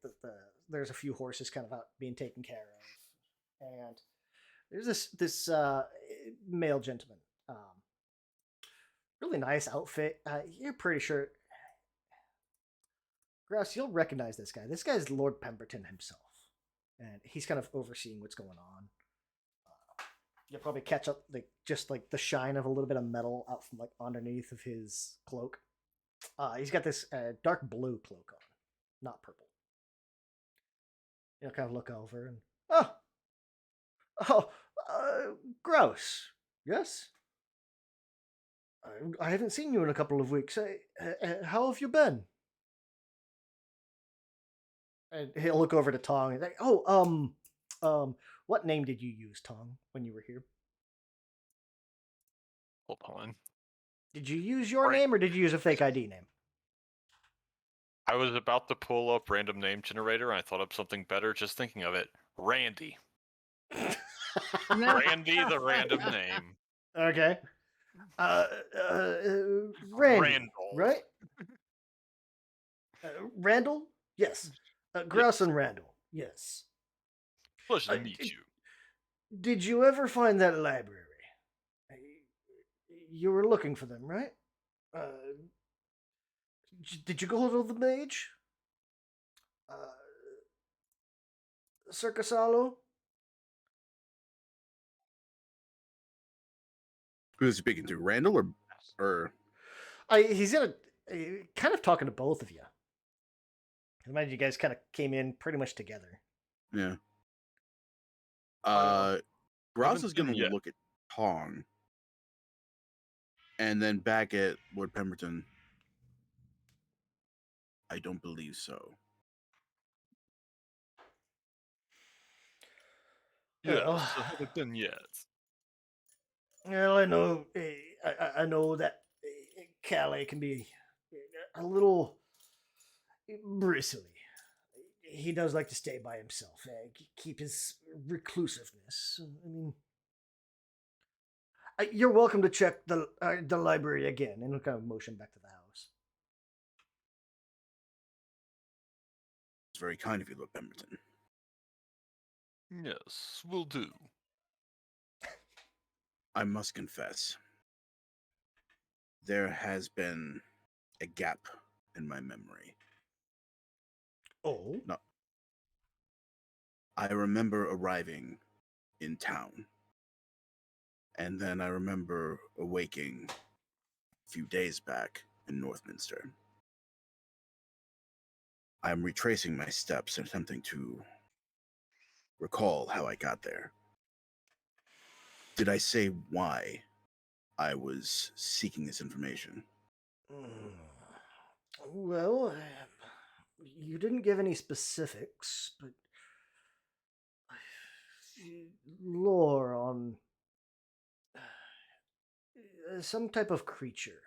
there's a few horses kind of out being taken care of, and there's this male gentleman, really nice outfit. You're pretty sure, Grouse, you'll recognize this guy. This guy's Lord Pemberton himself, and he's kind of overseeing what's going on. You'll probably catch up like the shine of a little bit of metal out from like underneath of his cloak. He's got this dark blue cloak on, not purple. You'll kind of look over and oh, Grouse. Yes, I haven't seen you in a couple of weeks. How have you been? And he'll look over to Tong and like, what name did you use, Tong, when you were here? Hold on. Did you use your Right. name or did you use a fake ID name? I was about to pull up random name generator and I thought up something better just thinking of it. Randy. Randy, the random name. Okay. Randy, Randall. right? Randall? Yes. Grouse and Randall. Yes. Pleasure to Uh, meet did, you. did you ever find that library? You were looking for them, right? Did you go to the mage? Circus Alo? Who's speaking to Randall or He's gonna kind of talking to both of you. Imagine you guys kind of came in pretty much together. yeah? I Grouse haven't is gonna seen yet. look at Tong, and then back at Lord Pemberton. I don't believe so. Yes, Well, I haven't done yet. well, I know. I know that Calais can be a little bristly. he does like to stay by himself, keep his reclusiveness. I mean, you're welcome to check the library again, and he'll kind of motion back to the house. It's very kind of you, Lord Pemberton. Yes, will do. I must confess, there has been a gap in my memory. Oh? No. I remember arriving in town, and then I remember awaking a few days back in Northminster. I am retracing my steps and attempting to recall how I got there. Did I say why I was seeking this information? Well, you didn't give any specifics, but lore on some type of creature.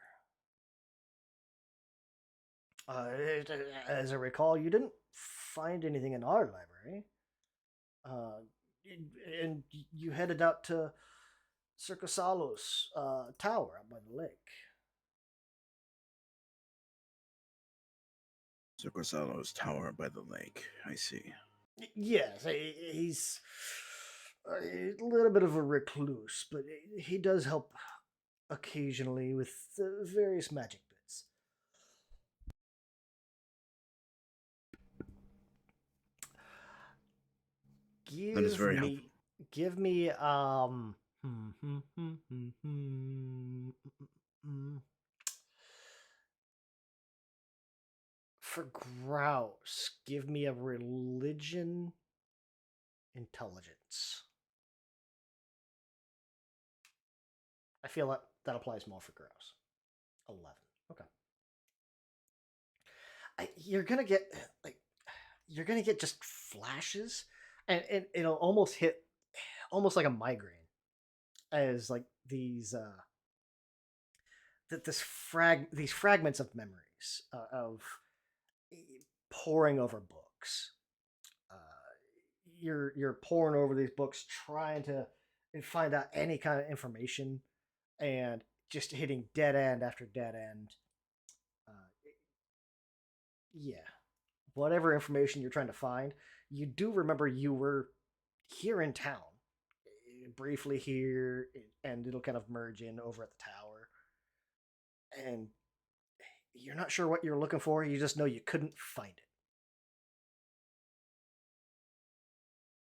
As I recall, you didn't find anything in our library. And you headed out to Circusalo's tower up by the lake. Circusalo's tower by the lake. I see. Yes, he's a little bit of a recluse, but he does help occasionally with various magic bits. That is very helpful. Give me for grouse, give me a religion intelligence. I feel that applies more for grouse. 11. Okay. You're gonna get just flashes, and it'll almost hit almost like a migraine, as like these these fragments of memories of poring over books. You're poring over these books, trying to find out any kind of information, and just hitting dead end after dead end. Yeah, whatever information you're trying to find, you do remember you were here in town, briefly here, and it'll kind of merge in over at the tower. And you're not sure what you're looking for, you just know you couldn't find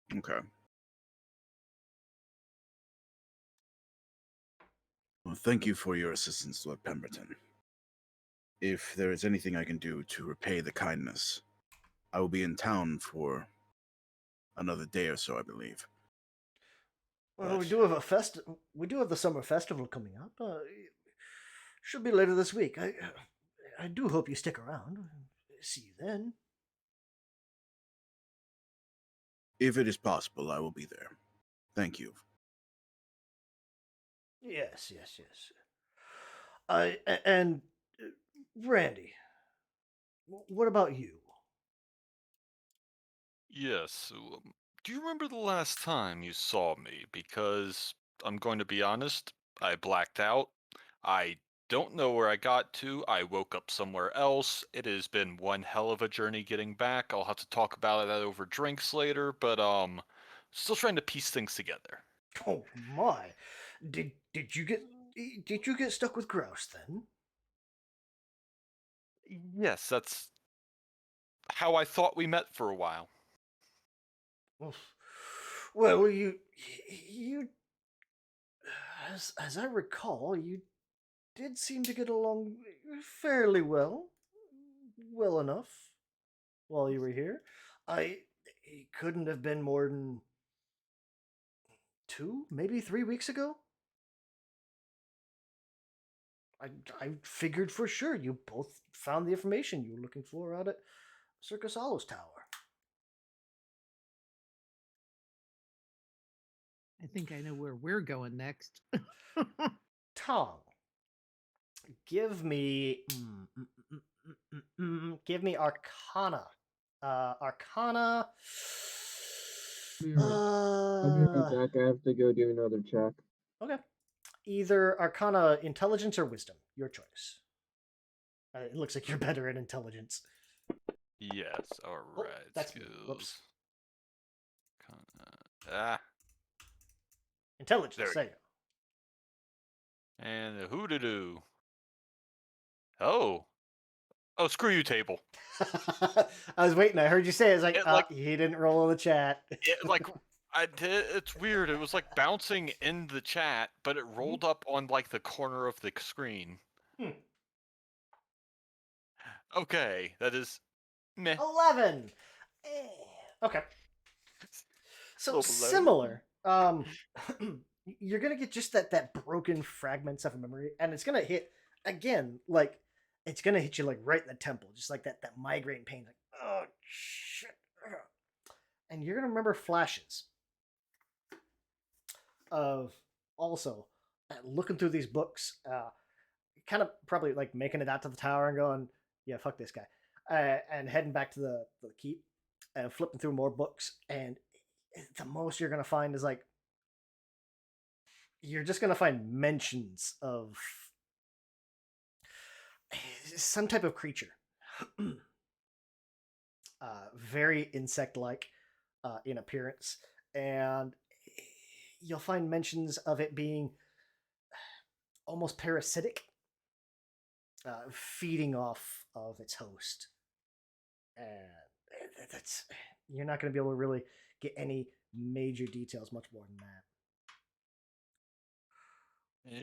it. Okay. Well, thank you for your assistance, Lord Pemberton. If there is anything I can do to repay the kindness, I will be in town for another day or so, I believe. Well, we do have we do have the summer festival coming up. Should be later this week. I do hope you stick around. See you then. If it is possible, I will be there. Thank you. Yes. And Randy, what about you? Yes. Do you remember the last time you saw me? Because I'm going to be honest, I blacked out. I don't know where I got to. I woke up somewhere else. It has been one hell of a journey getting back. I'll have to talk about that over drinks later, but still trying to piece things together. Oh my! Did you get stuck with grouse then? Yes, that's how I thought we met for a while. Well, you as I recall, you did seem to get along fairly well enough while you were here. It couldn't have been more than 2, maybe 3 weeks ago. I figured for sure you both found the information you were looking for out at Circus Hollow's tower. I think I know where we're going next. Tom, give me give me Arcana Arcana. I'll be right back. I have to go do another check. Okay. Either Arcana, Intelligence, or Wisdom. Your choice. It looks like you're better at Intelligence. Yes. All Oh, right. that's me. Whoops. Skills. Ah. Intelligence. There we There you And the hoodoo. Oh. Oh, screw you, table. go. I was waiting. I heard you say it. I was like, It, like- he didn't roll in the chat. I did. It's weird. It was like bouncing in the chat, but it rolled up on like the corner of the screen. Hmm. Okay, that is meh. 11. Okay. So Little below. similar. You're gonna get just that broken fragments of a memory, and it's gonna hit again. Like it's gonna hit you like right in the temple, just like that migraine pain. Like oh shit. And you're gonna remember flashes of also looking through these books, kind of probably like making it out to the tower and going, yeah, fuck this guy, and heading back to the keep and flipping through more books. And the most you're gonna find is like you're just gonna find mentions of some type of creature, very insect-like in appearance, and you'll find mentions of it being almost parasitic, feeding off of its host. And that's you're not going to be able to really get any major details much more than that.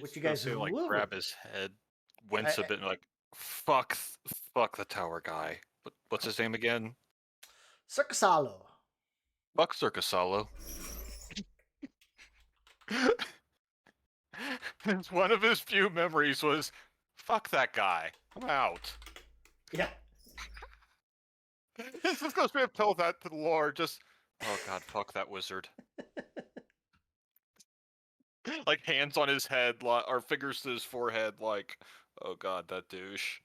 What you guys like will grab remember- his head, wince a bit, and like fuck the tower guy. What's his name again? Circusalo. Fuck Circus Solo. One of his few memories was, fuck that guy. I'm out. Yeah. He's just supposed to tell that to the Lord. Just, oh god, fuck that wizard. Like hands on his head, or fingers to his forehead, like, oh god, that douche.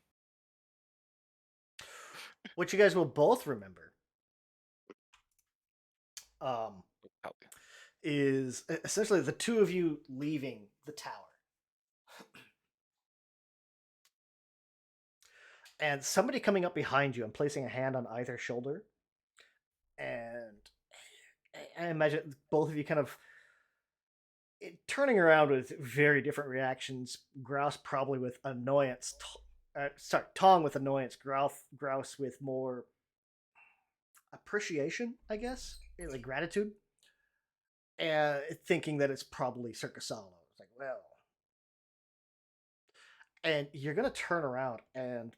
What you guys will both remember is essentially the two of you leaving the tower. And somebody coming up behind you and placing a hand on either shoulder. And I imagine both of you kind of turning around with very different reactions. Grouse probably with annoyance. Tong with annoyance. Grouse with more appreciation, I guess, like gratitude, and thinking that it's probably Circusalo. It's like, well, and you're gonna turn around, and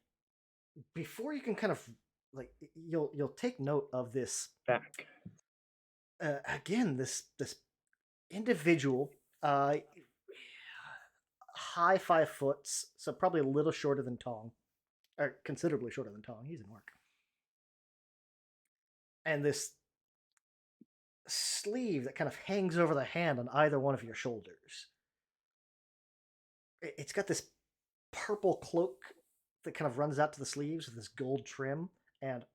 before you can kind of like, you'll take note of this Back. again. This individual, high 5 foot, so probably a little shorter than Tong, or considerably shorter than Tong. He's in work, and this sleeve that kind of hangs over the hand on either one of your shoulders. It's got this purple cloak that kind of runs out to the sleeves with this gold trim, and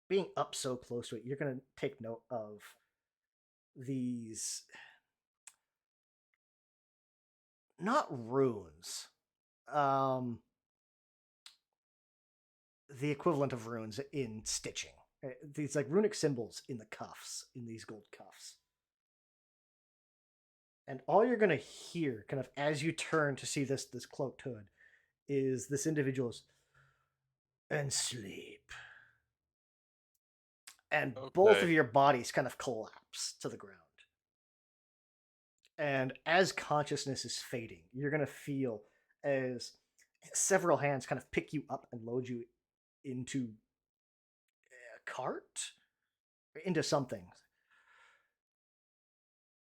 being up so close to it, you're going to take note of these not runes, the equivalent of runes in stitching. These like runic symbols in the cuffs, in these gold cuffs. And all you're going to hear, kind of as you turn to see this cloaked hood, is this individual's and sleep. And both of your bodies kind of collapse to the ground. And as consciousness is fading, you're going to feel as several hands kind of pick you up and load you into a cart, into something.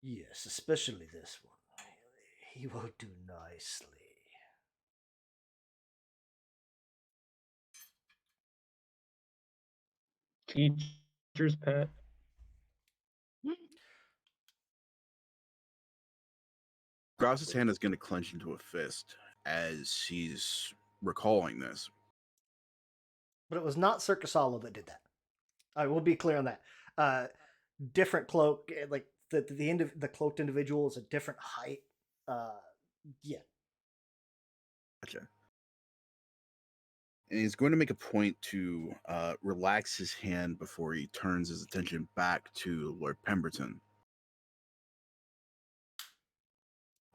Yes, especially this one. He will do nicely. Teacher's pet. Grouse's hand is going to clench into a fist as he's recalling this. But it was not Circusalo that did that. I will be clear on that. Uh, different cloak, like the cloaked individual is a different height. Yeah. Gotcha. And he's going to make a point to relax his hand before he turns his attention back to Lord Pemberton.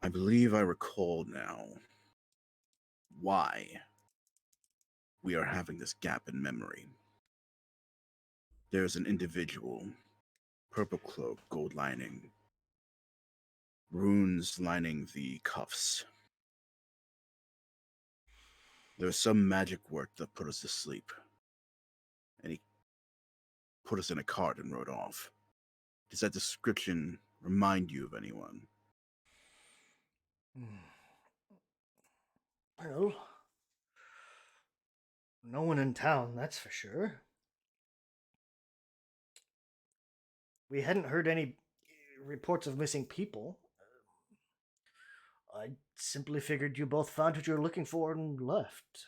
I believe I recall now why we are having this gap in memory. There's an individual, purple cloak, gold lining, runes lining the cuffs. There was some magic work that put us to sleep, and he put us in a cart and rode off. Does that description remind you of anyone? Well, no one in town, that's for sure. We hadn't heard any reports of missing people. I simply figured you both found what you were looking for and left.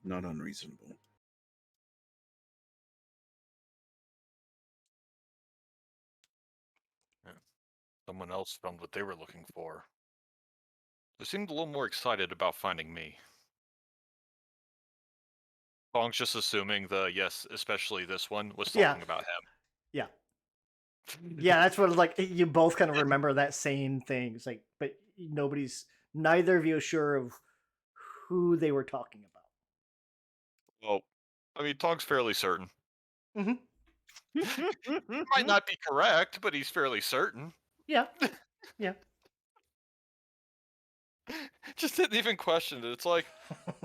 Not unreasonable. Someone else found what they were looking for. They seemed a little more excited about finding me. Bong's just assuming the yes, especially this one, was Yeah. talking about Yeah. him. Yeah, that's what like you both kind of remember that same thing. It's like, but neither of you is sure of who they were talking about. Well, I mean, Tong's fairly certain. Mm-hmm. Might not be correct, but he's fairly certain. Yeah. Yeah. Just didn't even question it. It's like,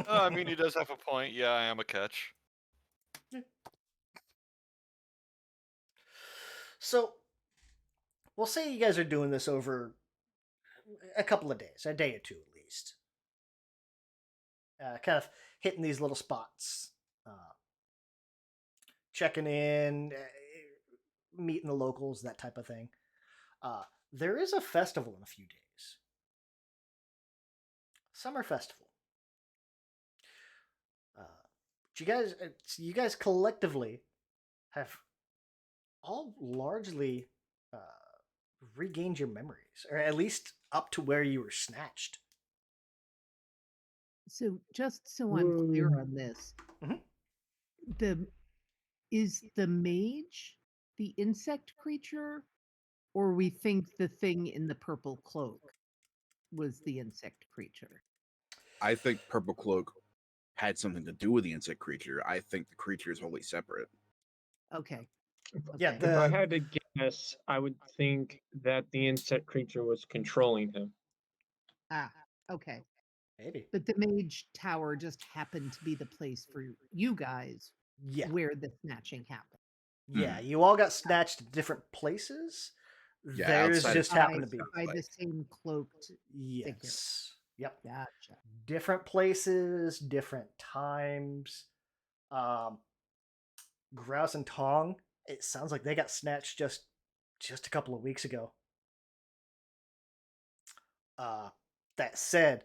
oh, I mean, he does have a point. Yeah, I am a catch. So, we'll say you guys are doing this over a couple of days, a day or two at least. Kind of hitting these little spots, checking in, meeting the locals, that type of thing. There is a festival in a few days. Summer festival. You guys collectively have all largely regained your memories, or at least up to where you were snatched. So just so I'm clear Whoa. on this, Mhm. is the mage the insect creature, or we think the thing in the purple cloak was the insect creature? I think Purple Cloak had something to do with the insect creature. I think the creature is wholly separate. Okay. Yeah, Okay. If I had to guess, I would think that the insect creature was controlling him. Ah, okay. maybe. But the mage tower just happened to be the place for you guys Yeah, where the snatching happened. yeah. You all got snatched at different places. Yeah, Theirs outside of just town, happened to be. By like- the same cloaked figure. Yes. Yep. Gotcha. Different places, different times. Grouse and Tong. It sounds like they got snatched just a couple of weeks ago. That said,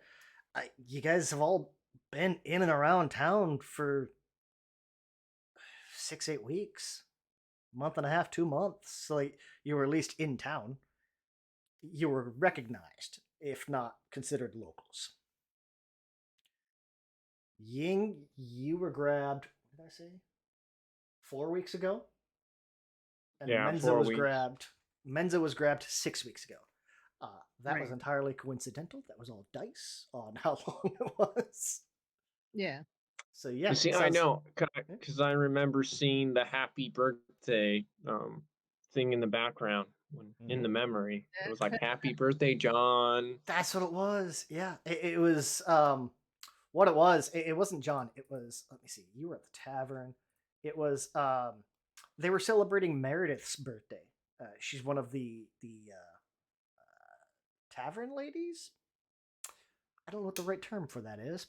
you guys have all been in and around town for 6-8 weeks, month and a half, 2 months. So like, you were at least in town. You were recognized, if not considered locals. Ying, you were grabbed. What did I say? 4 weeks ago, and Yeah, Menza 4 was weeks. grabbed. Menza was grabbed 6 weeks ago. That was Right. entirely coincidental. That was all dice on how long it was. Yeah. So yeah, You see, it I sounds- know because I remember seeing the happy birthday thing in the background in the memory. It was like "Happy Birthday, John." That's what it was. Yeah, it was. What it was. It wasn't John. It was. Let me see. You were at the tavern. It was. They were celebrating Meredith's birthday. She's one of the tavern ladies. I don't know what the right term for that is.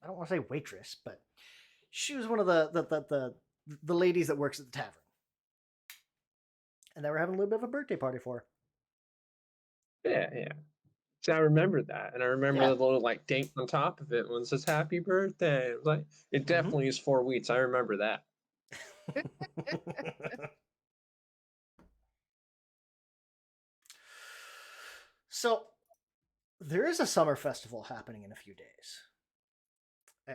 I don't want to say waitress, but she was one of the ladies that works at the tavern, and they were having a little bit of a birthday party for her. Yeah, yeah. See, I remember that, and I remember Yeah. the little like date on top of it when it says "Happy Birthday." It was like it definitely is 4 weeks. I remember that. So there is a summer festival happening in a few days,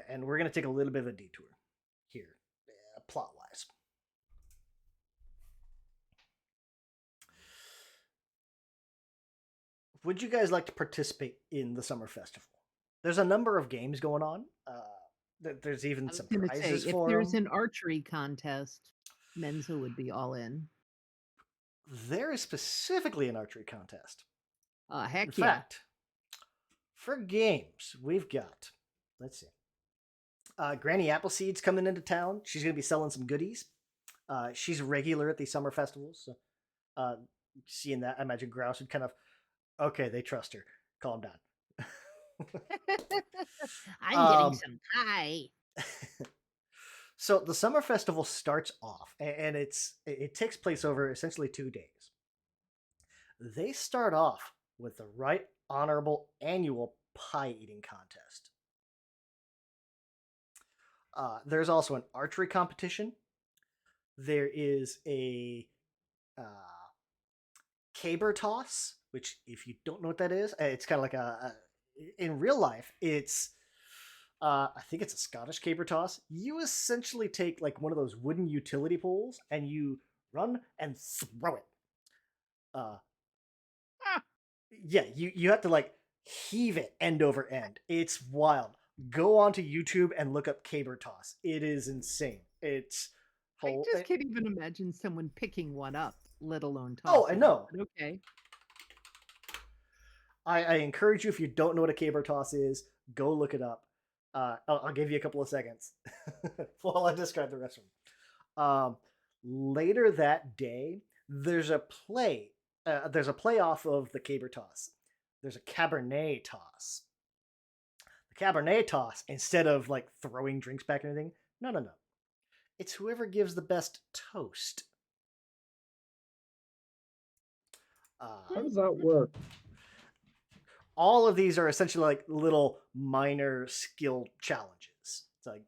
and we're going to take a little bit of a detour here, plot wise. Would you guys like to participate in the summer festival? There's a number of games going on. There's even I was some going to say, prizes if for there's them. an archery contest, Menza would be all in. There is specifically an archery contest. In Heck yeah. fact, for games, we've got, let's see, Granny Appleseed's coming into town. She's going to be selling some goodies. She's a regular at these summer festivals. So, seeing that, I imagine Grouse would kind of, okay, they trust her. Calm down. I'm getting Um, some pie. So the summer festival starts off, and it takes place over essentially 2 days. They start off with the Right Honorable Annual Pie Eating Contest. There's also an archery competition. There is a uh, caber toss, which, if you don't know what that is, it's kind of like in real life, it's I think it's a Scottish caber toss. You essentially take like one of those wooden utility poles and you run and throw it. Uh, Ah, yeah, you have to like heave it end over end. It's wild. Go onto YouTube and look up caber toss. It is insane. It's I whole. just can't even imagine someone picking one up, let alone Oh, tossing I it. know. But okay. I encourage you, if you don't know what a caber toss is, go look it up. I'll give you a couple of seconds while I describe the rest of them. Later that day, there's a play. There's a play off of the caber toss. There's a cabernet toss. The cabernet toss, instead of like throwing drinks back and everything, no. It's whoever gives the best toast. How does that work? All of these are essentially like little minor skill challenges. It's like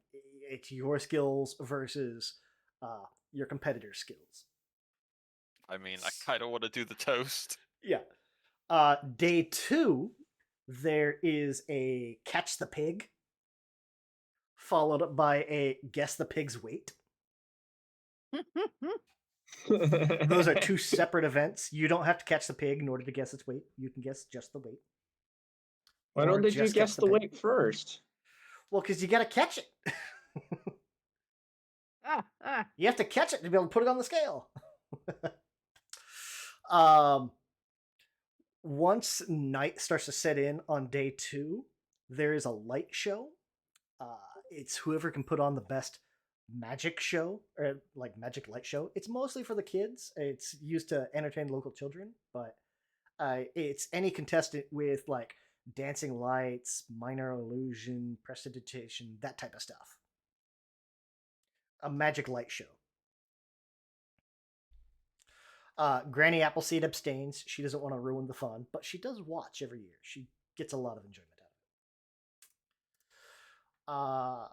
it's your skills versus your competitor's skills. I mean, I kind of want to do the toast. Yeah. Day 2, there is a catch the pig, followed up by a guess the pig's weight. Those are 2 separate events. You don't have to catch the pig in order to guess its weight. You can guess just the weight. Why Or don't they just do guess the pig. weight first? Well, because you got to catch it. Ah. You have to catch it to be able to put it on the scale. Once night starts to set in on day 2, there is a light show. It's whoever can put on the best magic show, or like magic light show. It's mostly for the kids. It's used to entertain local children, but it's any contestant with like dancing lights, minor illusion, prestidigitation, that type of stuff. A magic light show. Granny Appleseed abstains. She doesn't want to ruin the fun, but she does watch every year. She gets a lot of enjoyment out of it.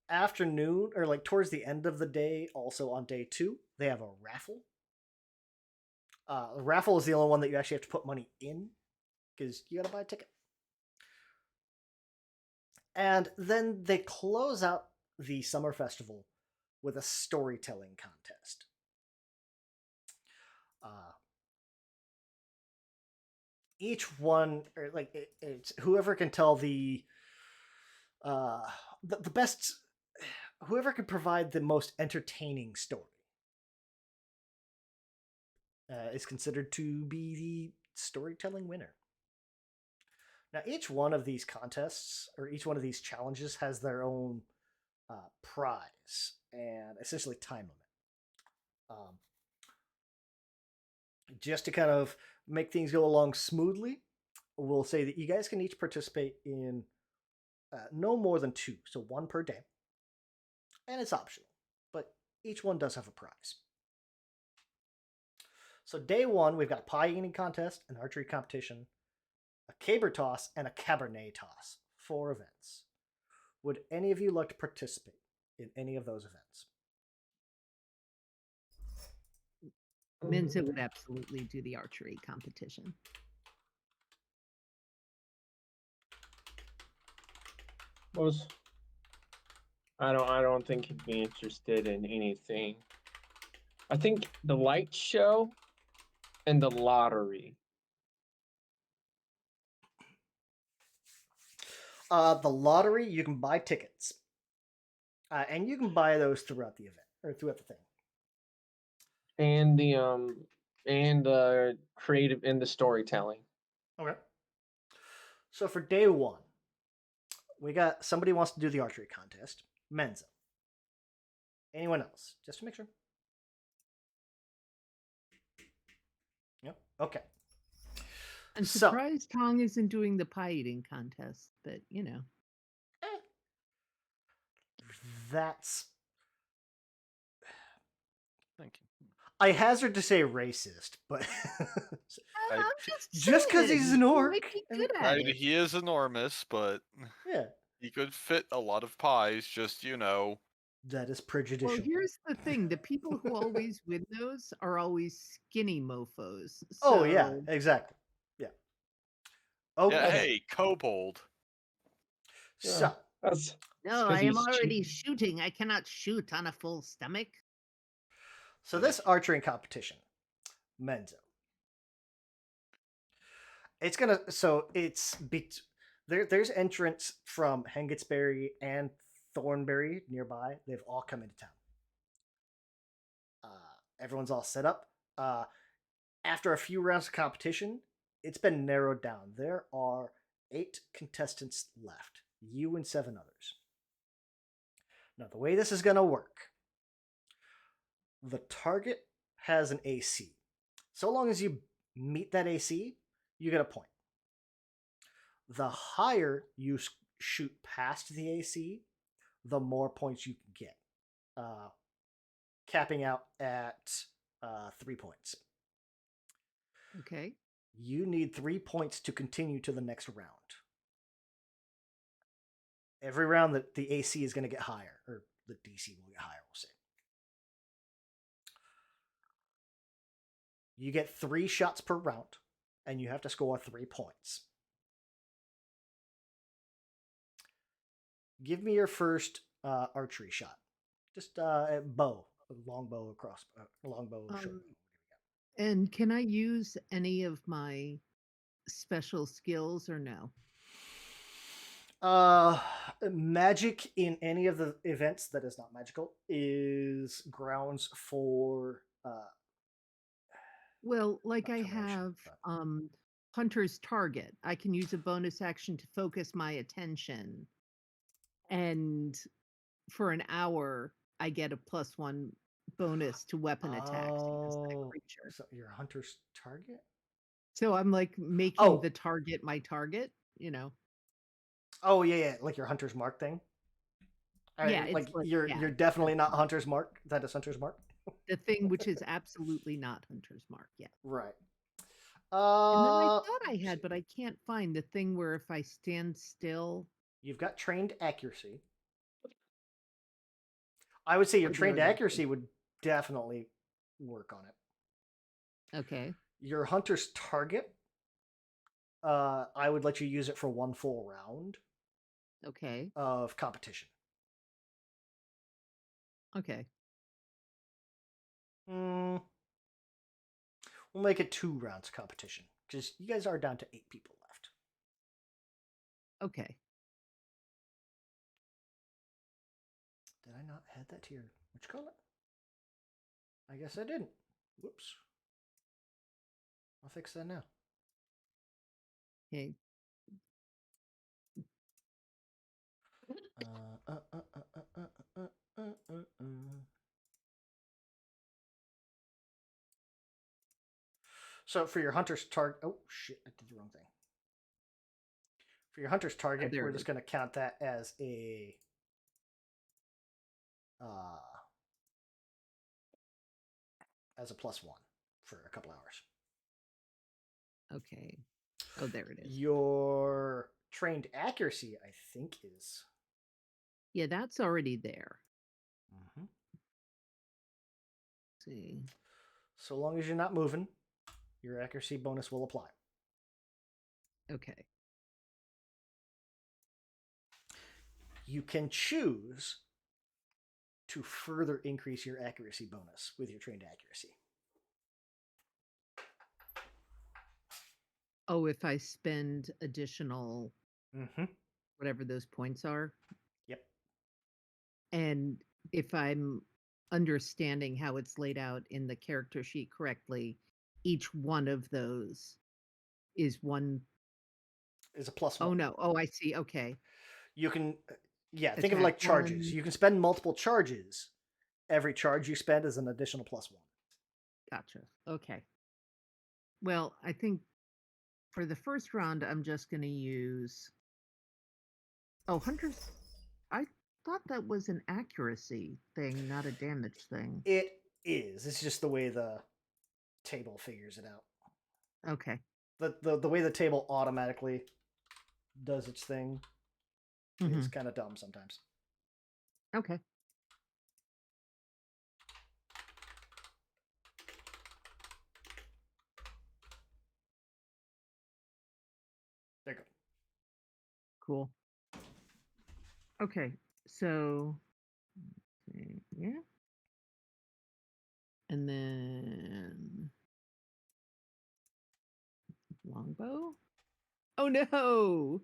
Afternoon, or like towards the end of the day, also on day 2, they have a raffle. The raffle is the only one that you actually have to put money in, because you gotta buy a ticket. And then they close out the summer festival with a storytelling contest. Each one, or like it's whoever can tell the best, whoever can provide the most entertaining story is considered to be the storytelling winner. Now, each one of these contests, or each one of these challenges, has their own prize and essentially time limit. Just to kind of make things go along smoothly, we'll say that you guys can each participate in no more than 2, so 1 per day. And it's optional, but each one does have a prize. So day 1, we've got a pie eating contest, an archery competition, a caber toss, and a cabernet toss. 4 events. Would any of you like to participate in any of those events? Minza would absolutely do the archery competition. Was I don't think he'd be interested in anything. I think the light show and the lottery. The lottery, you can buy tickets. And you can buy those throughout the event, or throughout the thing. And the creative and the storytelling. Okay. So for day 1, we got somebody wants to do the archery contest. Menza. Anyone else? Just to make sure. Yep. Okay. I'm So- surprised Tong isn't doing the pie eating contest, but you know. That's. Thank you. I hazard to say racist, but I- I'm just because saying, he's an he orc. might be I mean, good at it. He is enormous, but yeah, he could fit a lot of pies. Just that is Well, prejudicial. here's the thing: the people who always win those are always skinny mofo's. Oh yeah, so- exactly. Yeah. Oh, Yeah, okay. hey, kobold. So That's No, 'cause I am he's already cheap. shooting. I cannot shoot on a full stomach. So this archery competition, Menzo. It's gonna there's entrants from Hengitsbury and Thornbury nearby. They've all come into town. Everyone's all set up. After a few rounds of competition, it's been narrowed down. There are 8 contestants left. You and 7 others. Now the way this is gonna work, the target has an AC. So long as you meet that AC, you get a point. The higher you shoot past the AC, the more points you can get, capping out at 3 points. Okay. You need 3 points to continue to the next round. Every round that the AC is going to get higher, or the DC will get higher, we'll say. You get 3 shots per round, and you have to score 3 points. Give me your first archery shot. Just a bow, a longbow, longbow, short bow. And can I use any of my special skills or no? Magic in any of the events that is not magical is grounds for Well, like Not I promotion, have but- Hunter's Target. I can use a bonus action to focus my attention. And for an hour, I get a +1 bonus to weapon attacks against that Oh, creature. so your hunter's target? So I'm like making Oh. the target my target, you know. Oh yeah, like your hunter's mark thing. Yeah, it's like like- you're yeah, you're definitely that's not hunter's mark. That is hunter's mark. The thing which is absolutely not Hunter's Mark yet. Right. And then I thought I had, but I can't find the thing where if I stand still. You've got trained accuracy. I would say your Oh, trained there it is. accuracy would definitely work on it. Okay. Your hunter's target, I would let you use it for 1 full round Okay. of competition. Okay. We'll make it 2 rounds of competition because you guys are down to 8 people left. Okay. Did I not add that to your what you call it? I guess I didn't. Whoops. I'll fix that now. Okay. So for your hunter's target, oh shit, I did the wrong thing. For your hunter's target, there we're it just is. going to count that as a +1 for a couple hours. Okay. Oh, there it is. Your trained accuracy, I think, is. Yeah, that's already there. Mm-hmm. Let's see. So long as you're not moving, your accuracy bonus will apply. Okay. You can choose to further increase your accuracy bonus with your trained accuracy. Oh, if I spend additional Mm-hmm. whatever those points are, Yep. and if I'm understanding how it's laid out in the character sheet correctly, each one of those is one. Is a plus Oh one. no. Oh, I see. Okay. You can, think of it Attack like charges. one. You can spend multiple charges. Every charge you spend is an additional plus one. Gotcha. Okay. Well, I think for the first round, I'm just going to use. Oh, Hunters. I thought that was an accuracy thing, not a damage thing. It is. It's just the way the table figures it out. Okay. The way the table automatically does its thing is kind of dumb sometimes. Okay. There you go. Cool. Okay. So, yeah. And then longbow. Oh no!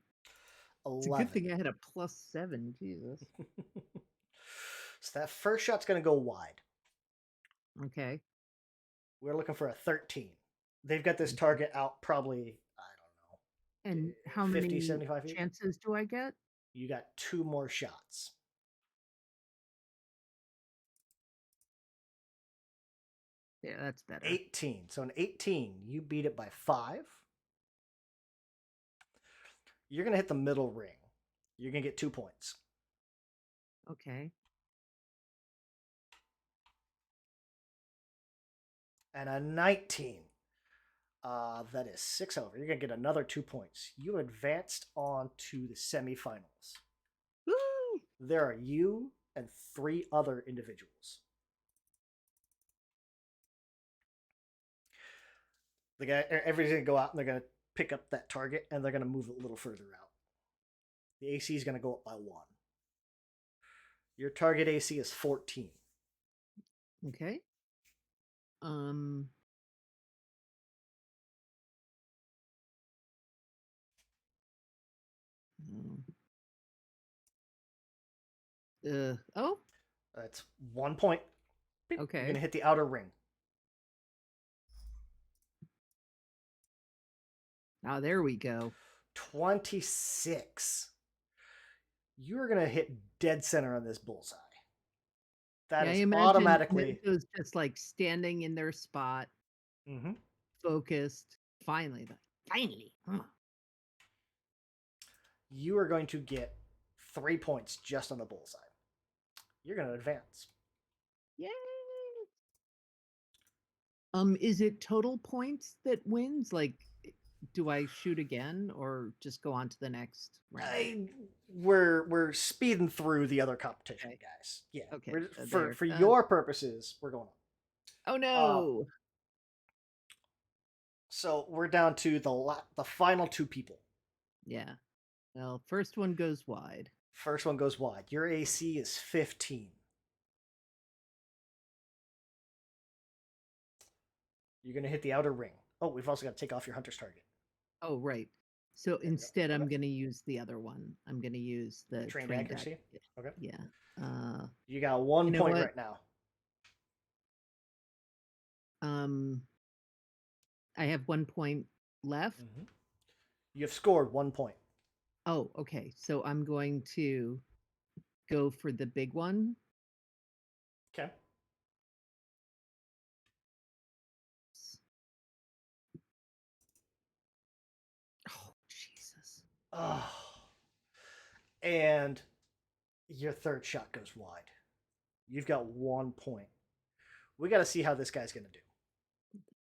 It's a 11. good thing I had a +7. Jesus. So that first shot's going to go wide. Okay. We're looking for a 13. They've got this target out probably, I don't know, And how 50, many 75 feet. chances do I get? You got 2 more shots. Yeah, that's better. 18. So an 18, you beat it by 5. You're going to hit the middle ring. You're going to get 2 points. Okay. And a 19. That is 6 over. You're going to get another 2 points. You advanced on to the semifinals. Woo! There are you and 3 other individuals. The guy, everybody's going to go out and they're going to pick up that target and they're going to move it a little further out. The AC is going to go up by 1. Your target AC is 14. Okay. Oh, That's 1 point. Beep. You're okay. going to hit the outer ring. Now there we go. 26. You're going to hit dead center on this bullseye. That Yeah, I is imagine automatically. Menzo's just like standing in their spot, Mhm. focused. Finally. Huh. You are going to get 3 points just on the bullseye. You're going to advance. Yay! Is it total points that wins? Like, do I shoot again or just go on to the next round? We're speeding through the other competition, Okay. guys. Yeah. Okay, so For there. your purposes, we're going on. Oh no! So we're down to the final 2 people. Yeah. Well, first one goes wide. First one goes wide. Your AC is 15. You're going to hit the outer ring. Oh, we've also got to take off your hunter's target. Oh, right. So There we go. instead, I'm Okay. going to use the other one. I'm going to use the Trained accuracy? Okay. Yeah. You got 1 You know point what? right now. I have 1 point left. Mm-hmm. You've scored 1 point. Oh, okay. So I'm going to go for the big one. Okay. Oh, Jesus. Oh. And your third shot goes wide. You've got 1 point. We got to see how this guy's going to do.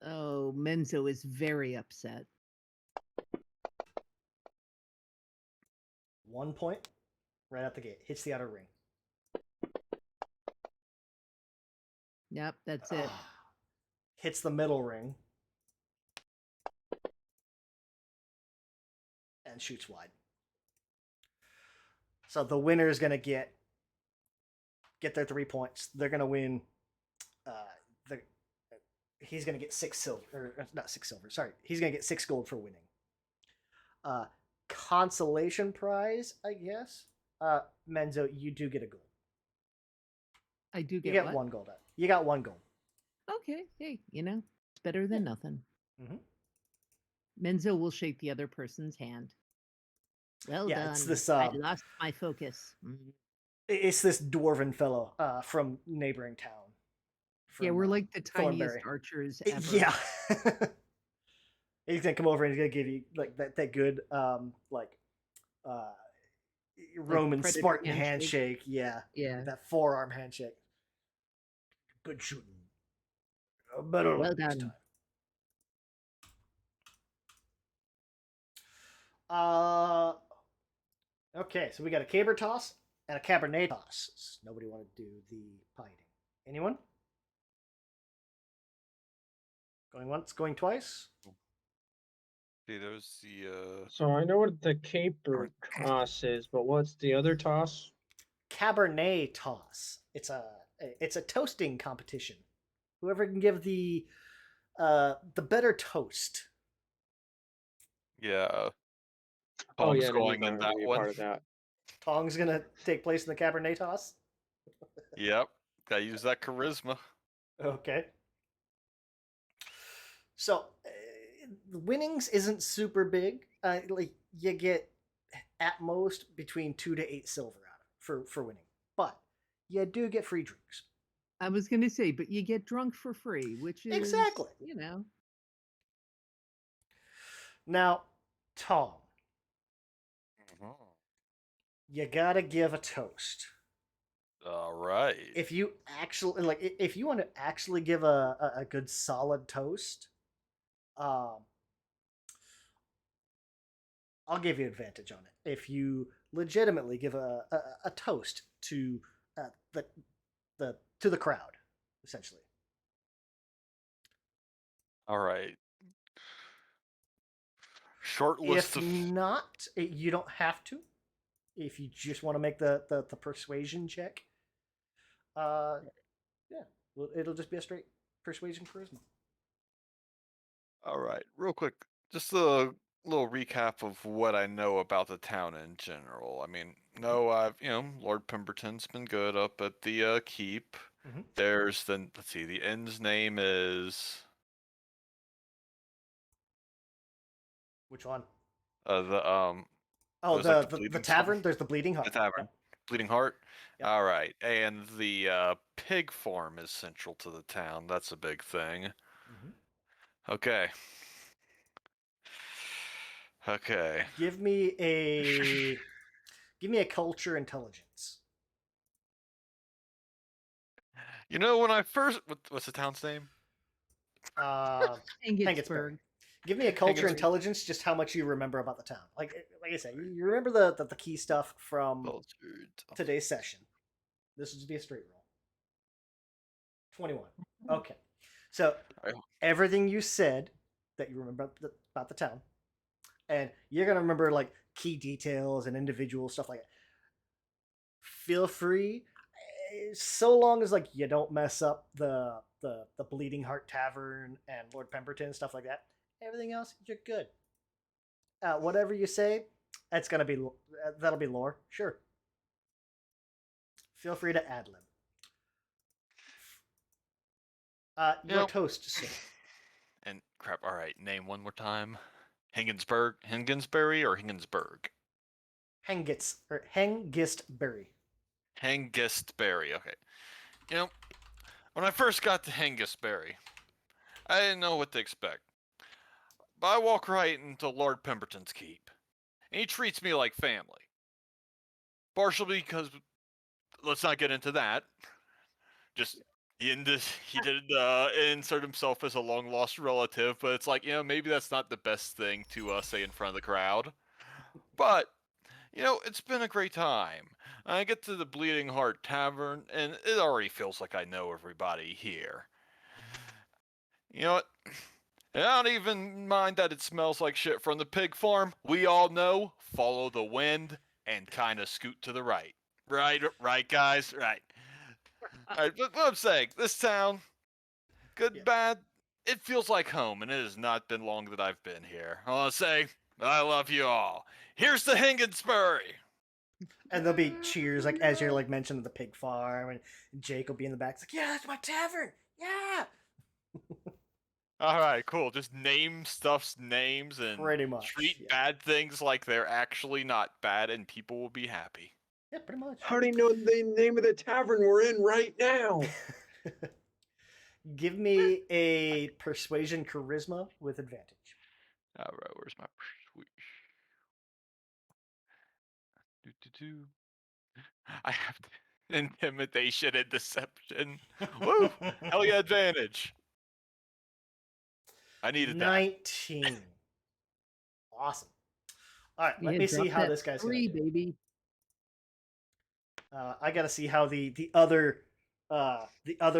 Oh, Menzo is very upset. 1 point right out the gate. Hits the outer ring. Yep, that's it. Hits the middle ring. And shoots wide. So the winner is going to get their 3 points. They're going to win. He's going to get 6 silver, or not 6 silver. Sorry, he's going to get 6 gold for winning. Consolation prize, I guess. Menzo, you do get a gold. I do You get, get what? 1 gold. You got 1 gold. Okay, hey, it's better than nothing. Mhm. Menzo will shake the other person's hand. Well Yeah, done. it's this, I lost my focus. It's this dwarven fellow from neighboring town. Yeah, from, we're like the tiniest Thornberry. archers ever. Yeah. He's gonna come over and he's gonna give you like that good Roman Predator Spartan handshake. handshake. Yeah. Yeah. That forearm handshake. Good shooting. Better Well luck next done. time. Okay, so we got a caber toss and a cabernet toss. Nobody want to do the pie eating. Anyone? Going once, going twice. See, there's the So I know what the caper toss is, but what's the other toss? Cabernet toss. It's a toasting competition. Whoever can give the better toast. yeah. Oh Tom's yeah, then he's going not in gonna that be a one. part of that. Tong's gonna take place in the Cabernet toss. Yep. Gotta use that charisma. Okay. So, winnings isn't super big. Like you get at most between 2 to 8 silver out of it for winning, but you do get free drinks. I was going to say, but you get drunk for free, which is Exactly. Now, Tong, you gotta give a toast. All right. If you actually if you want to actually give a good solid toast, I'll give you advantage on it. If you legitimately give a toast to the crowd, essentially. All right. Short list If of not, you don't have to. If you just want to make the persuasion check, yeah, well, it'll just be a straight persuasion charisma. All right, real quick, just a little recap of what I know about the town in general. I mean, Lord Pemberton's been good up at the keep. Mhm. There's let's see, the inn's name is Which one? the Oh, there's like the Bleeding tavern. There's the Bleeding Heart. the tavern, Yep. Bleeding Heart. Yep. All right, and the pig farm is central to the town. That's a big thing. Okay. Okay. Give me a culture intelligence. You know, when I first what's the town's name? Hengitsbury. Give me a culture intelligence, just how much you remember about the town. Like I said, you remember the key stuff from today's session. This would just be a straight roll. 21. Okay. So everything you said that you remember about the town, and you're gonna remember like key details and individual stuff like that. Feel free, so long as like you don't mess up the Bleeding Heart Tavern and Lord Pemberton and stuff like that. Everything else, you're good. Whatever you say, that'll be lore. Sure. Feel free to ad lib. Your toast, sir. And crap. All right, name one more time. Hengensbury or Hengensburg? Hengistbury. Hengistbury. Okay. You know, when I first got to Hengistbury, I didn't know what to expect. But I walk right into Lord Pemberton's keep, and he treats me like family. Partially because, let's not get into that. Just he did insert himself as a long lost relative, but it's like, maybe that's not the best thing to say in front of the crowd. But It's been a great time. I get to the Bleeding Heart Tavern, and it already feels like I know everybody here. You know what? I don't even mind that it smells like shit from the pig farm. We all know, follow the wind and kind of scoot to the right. Right, guys? Right. Alright, but what I'm saying, this town, good, Yeah. bad, it feels like home, and it has not been long that I've been here. I want to say, I love you all. Here's to Hingensbury! And there'll be cheers like as you're like mentioning the pig farm, and Jake will be in the back. It's like, yeah, that's my tavern. Yeah, Alright, cool. Just name stuff's names and pretty much. treat Yeah, bad things like they're actually not bad, and people will be happy. yeah, pretty much. How do you know the name of the tavern we're in right now? Give me a persuasion charisma with advantage. Alright, where's my persuasion? Do. I have intimidation and deception. Woo! Hell yeah, advantage. I needed that. 19. Awesome. All right, let Yeah, me see drop how that this guy's three, gonna do. baby. I gotta see how the other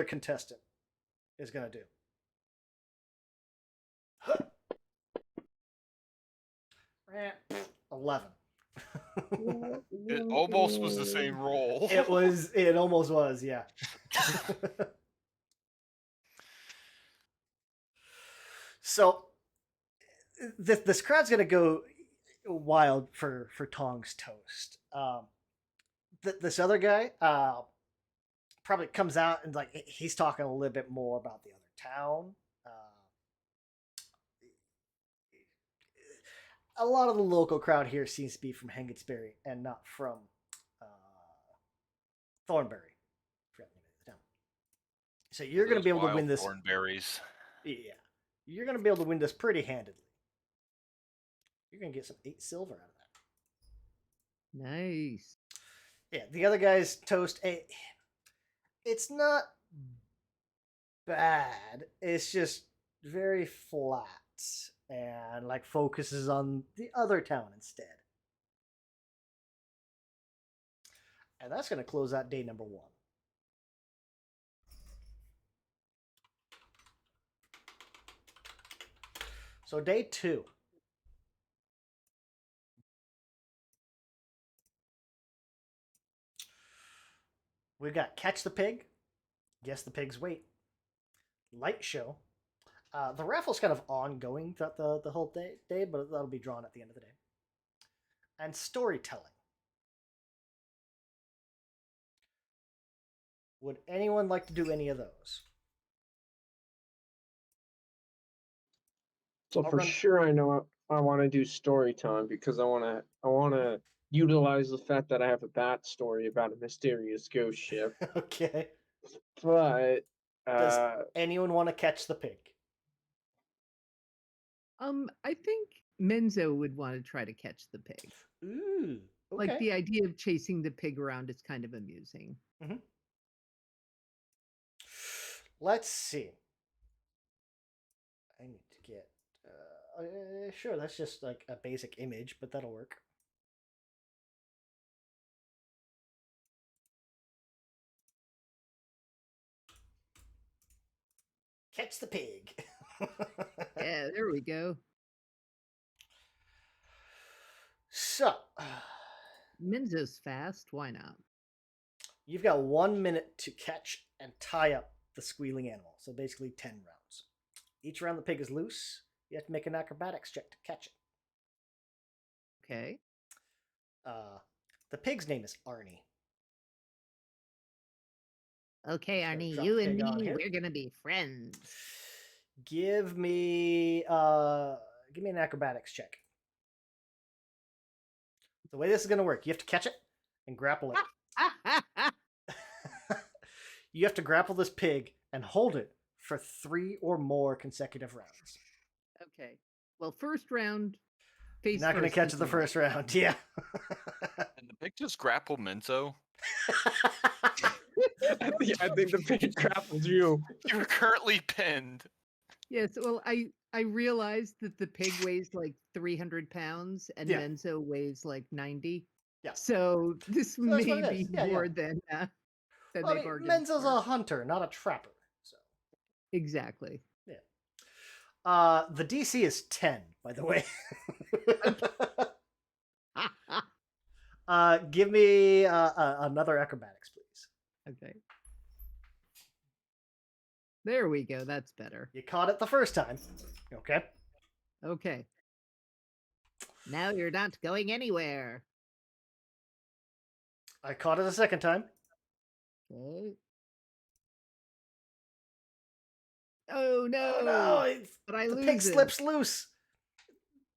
contestant is gonna do. 11. It almost was the same roll. It was. It almost was. Yeah. So this crowd's gonna go wild for Tong's toast. This other guy probably comes out and like he's talking a little bit more about the other town. A lot of the local crowd here seems to be from Hengetsbury and not from uh, Thornbury. Forgot the name of the town. So you're going to Those be able to wild win this. thornberries. Yeah, you're going to be able to win this pretty handedly. You're going to get some 8 silver out of that. Nice. Yeah, the other guy's toast. It's not bad. It's just very flat and like focuses on the other town instead. And that's going to close out day number 1. So day 2. We've got Catch the Pig, Guess the Pig's Weight, Light Show. The raffle's kind of ongoing throughout the whole day, but that'll be drawn at the end of the day. And storytelling. Would anyone like to do any of those? So I'll for run- sure, I know I want to do story time because I want to utilize the fact that I have a bat story about a mysterious ghost ship. Okay. But Does anyone want to catch the pig? I think Menzo would want to try to catch the pig. Ooh. Okay. Like the idea of chasing the pig around is kind of amusing. Let's see. I need to get. Sure, that's just like a basic image, but that'll work. Catch the pig. Yeah, there we go. So, Menzo's fast. Why not? you've got 1 minute to catch and tie up the squealing animal. So basically 10 rounds. Each round the pig is loose. You have to make an acrobatics check to catch it. Okay. The pig's name is Arnie. Okay, So Arnie, drop you and pig on me, here. we're gonna be friends. Give me an acrobatics check. The way this is gonna work, you have to catch it and grapple it. You have to grapple this pig and hold it for 3 or more consecutive rounds. Okay. Well, first round. Face Not gonna first catch it is the the first right. round. Yeah. And the pig just grapple Menzo. I think the pig grapples you. You're currently pinned. Yes. Well, I realized that the pig weighs like 300 pounds and Yeah. Menzo weighs like 90. Yeah. So this So that's may what it be is. Yeah, more yeah. than Well, I they mean, bargained Menzo's for. a hunter, not a trapper. So Exactly. yeah. The DC is 10, by the way. Give me another acrobatics, please. Okay. There we go. That's better. You caught it the first time. Okay. Okay. Now you're not going anywhere. I caught it a second time. Okay. Oh no! Oh no! But I The lose pig it. slips loose.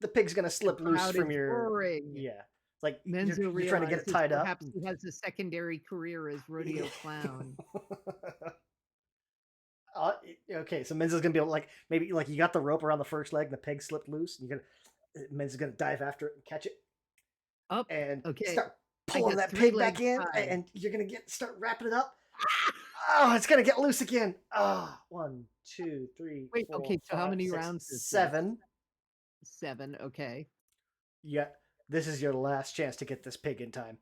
The pig's gonna slip The loose crowd from is your. roaring. Yeah. It's like Menzo you're trying to get it realizes tied up. perhaps he has a secondary career as rodeo clown. Okay, so Menzo's gonna be able to, like, maybe like you got the rope around the first leg and the pig slipped loose. And Menzo's gonna dive after it and catch it Up. and Okay. start I pulling got that 3 pig back legs in, tied. and you're gonna start wrapping it up. Oh, it's gonna get loose again. Ah, 1, 2, 3, Wait, 4, okay, so how 5, many 6, rounds is this? 7. 7, okay. Yeah, this is your last chance to get this pig in time.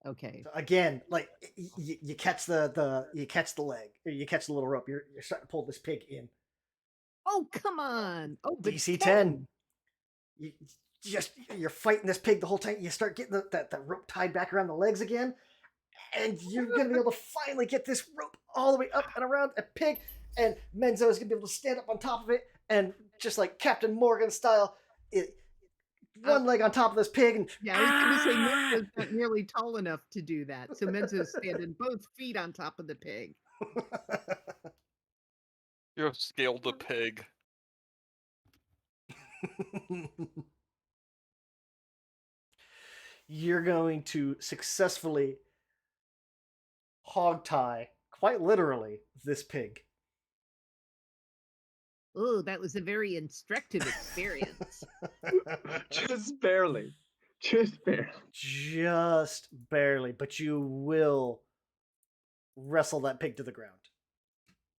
Okay. So again, like you catch the you catch the leg, or you catch the little rope. You're starting to pull this pig in. Oh, come on. Oh, but DC 10. You you're fighting this pig the whole time. You start getting that rope tied back around the legs again, and you're gonna be able to finally get this rope all the way up and around a pig. And Menzo is gonna be able to stand up on top of it, and just like Captain Morgan style, one leg on top of this pig, and Yeah, I was going to say Menzo's not nearly tall enough to do that. So Menzo's standing both feet on top of the pig. You have scaled the pig. You're going to successfully hog tie, quite literally, this pig. Oh, that was a very instructive experience. Just barely. Just barely. Just barely, but you will wrestle that pig to the ground.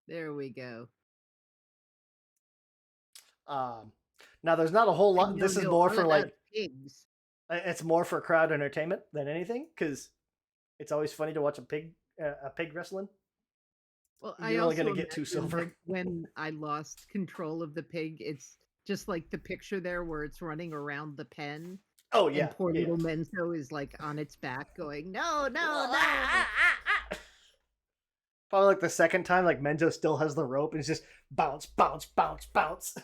There we go. Now there's not a whole I lot. now This is know more all for about like pigs. it's more for crowd entertainment than anything, because it's always funny to watch a pig wrestling. Well, You're I only also gonna get 2 imagine silver. that when I lost control of the pig, it's just like the picture there where it's running around the pen. Oh yeah, And poor yeah. little Menzo is like on its back going, no, no, no. Probably like the second time, like Menzo still has the rope and it's just bounce, bounce, bounce, bounce.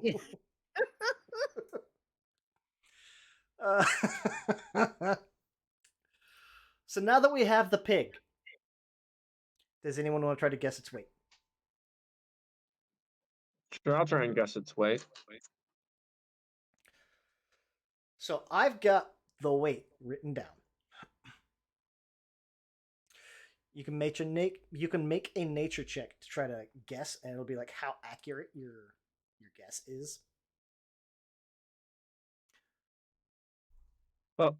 Yeah. So now that we have the pig, does anyone want to try to guess its weight? Sure, I'll try and guess its weight. So I've got the weight written down. You can make a nature check to try to guess, and it'll be like how accurate your guess is. Well,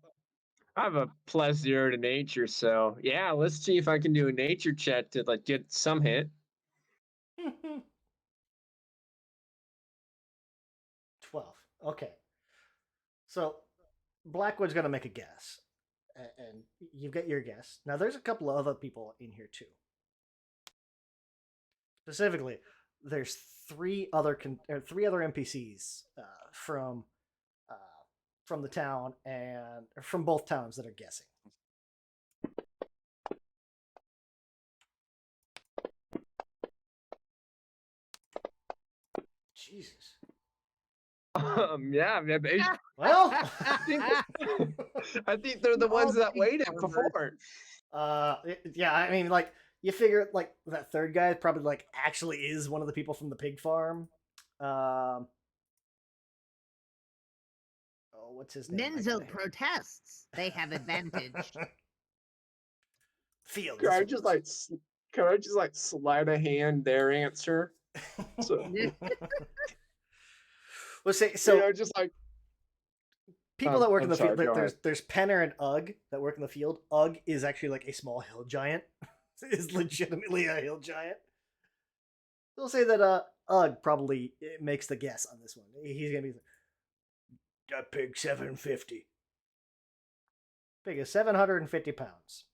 I have a +0 to nature, so yeah, let's see if I can do a nature check to like get some hit. 12. Okay. So Blackwood's gonna make a guess, and you've got your guess. Now there's a couple of other people in here too. Specifically, there's three other NPCs from the town and from both towns that are guessing. Jesus. Yeah, Well, I think they're the We're all ones that big waited farmers. before. yeah, I mean, like, you figure, like, that third guy probably, like, actually is one of the people from the pig farm. Oh, what's his name? Menzo protests. They have advantage. Field. Can I just like slide a hand their answer? So Well, say so. just like People that work in I'm the sorry, field, go ahead. there's Penner and Ugg that work in the field. Ugg is actually like a small hill giant. Is legitimately a hill giant. We'll say that Ugg probably makes the guess on this one. He's gonna be That pig 750. Pig is 750 pounds.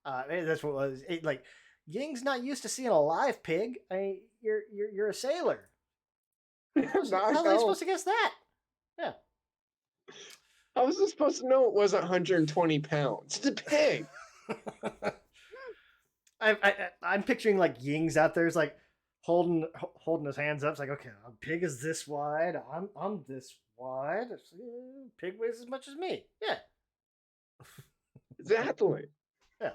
That's what it was. Like Ying's not used to seeing a live pig. I mean, you're a sailor. Not How are they how. supposed to guess that? Yeah. How was I supposed to know it wasn't 120 pounds? It's a pig. I'm picturing like Ying's out there is like holding his hands up. It's like, okay, a pig is this wide. I'm this wide. Pig weighs as much as me. Yeah. Exactly. Yeah.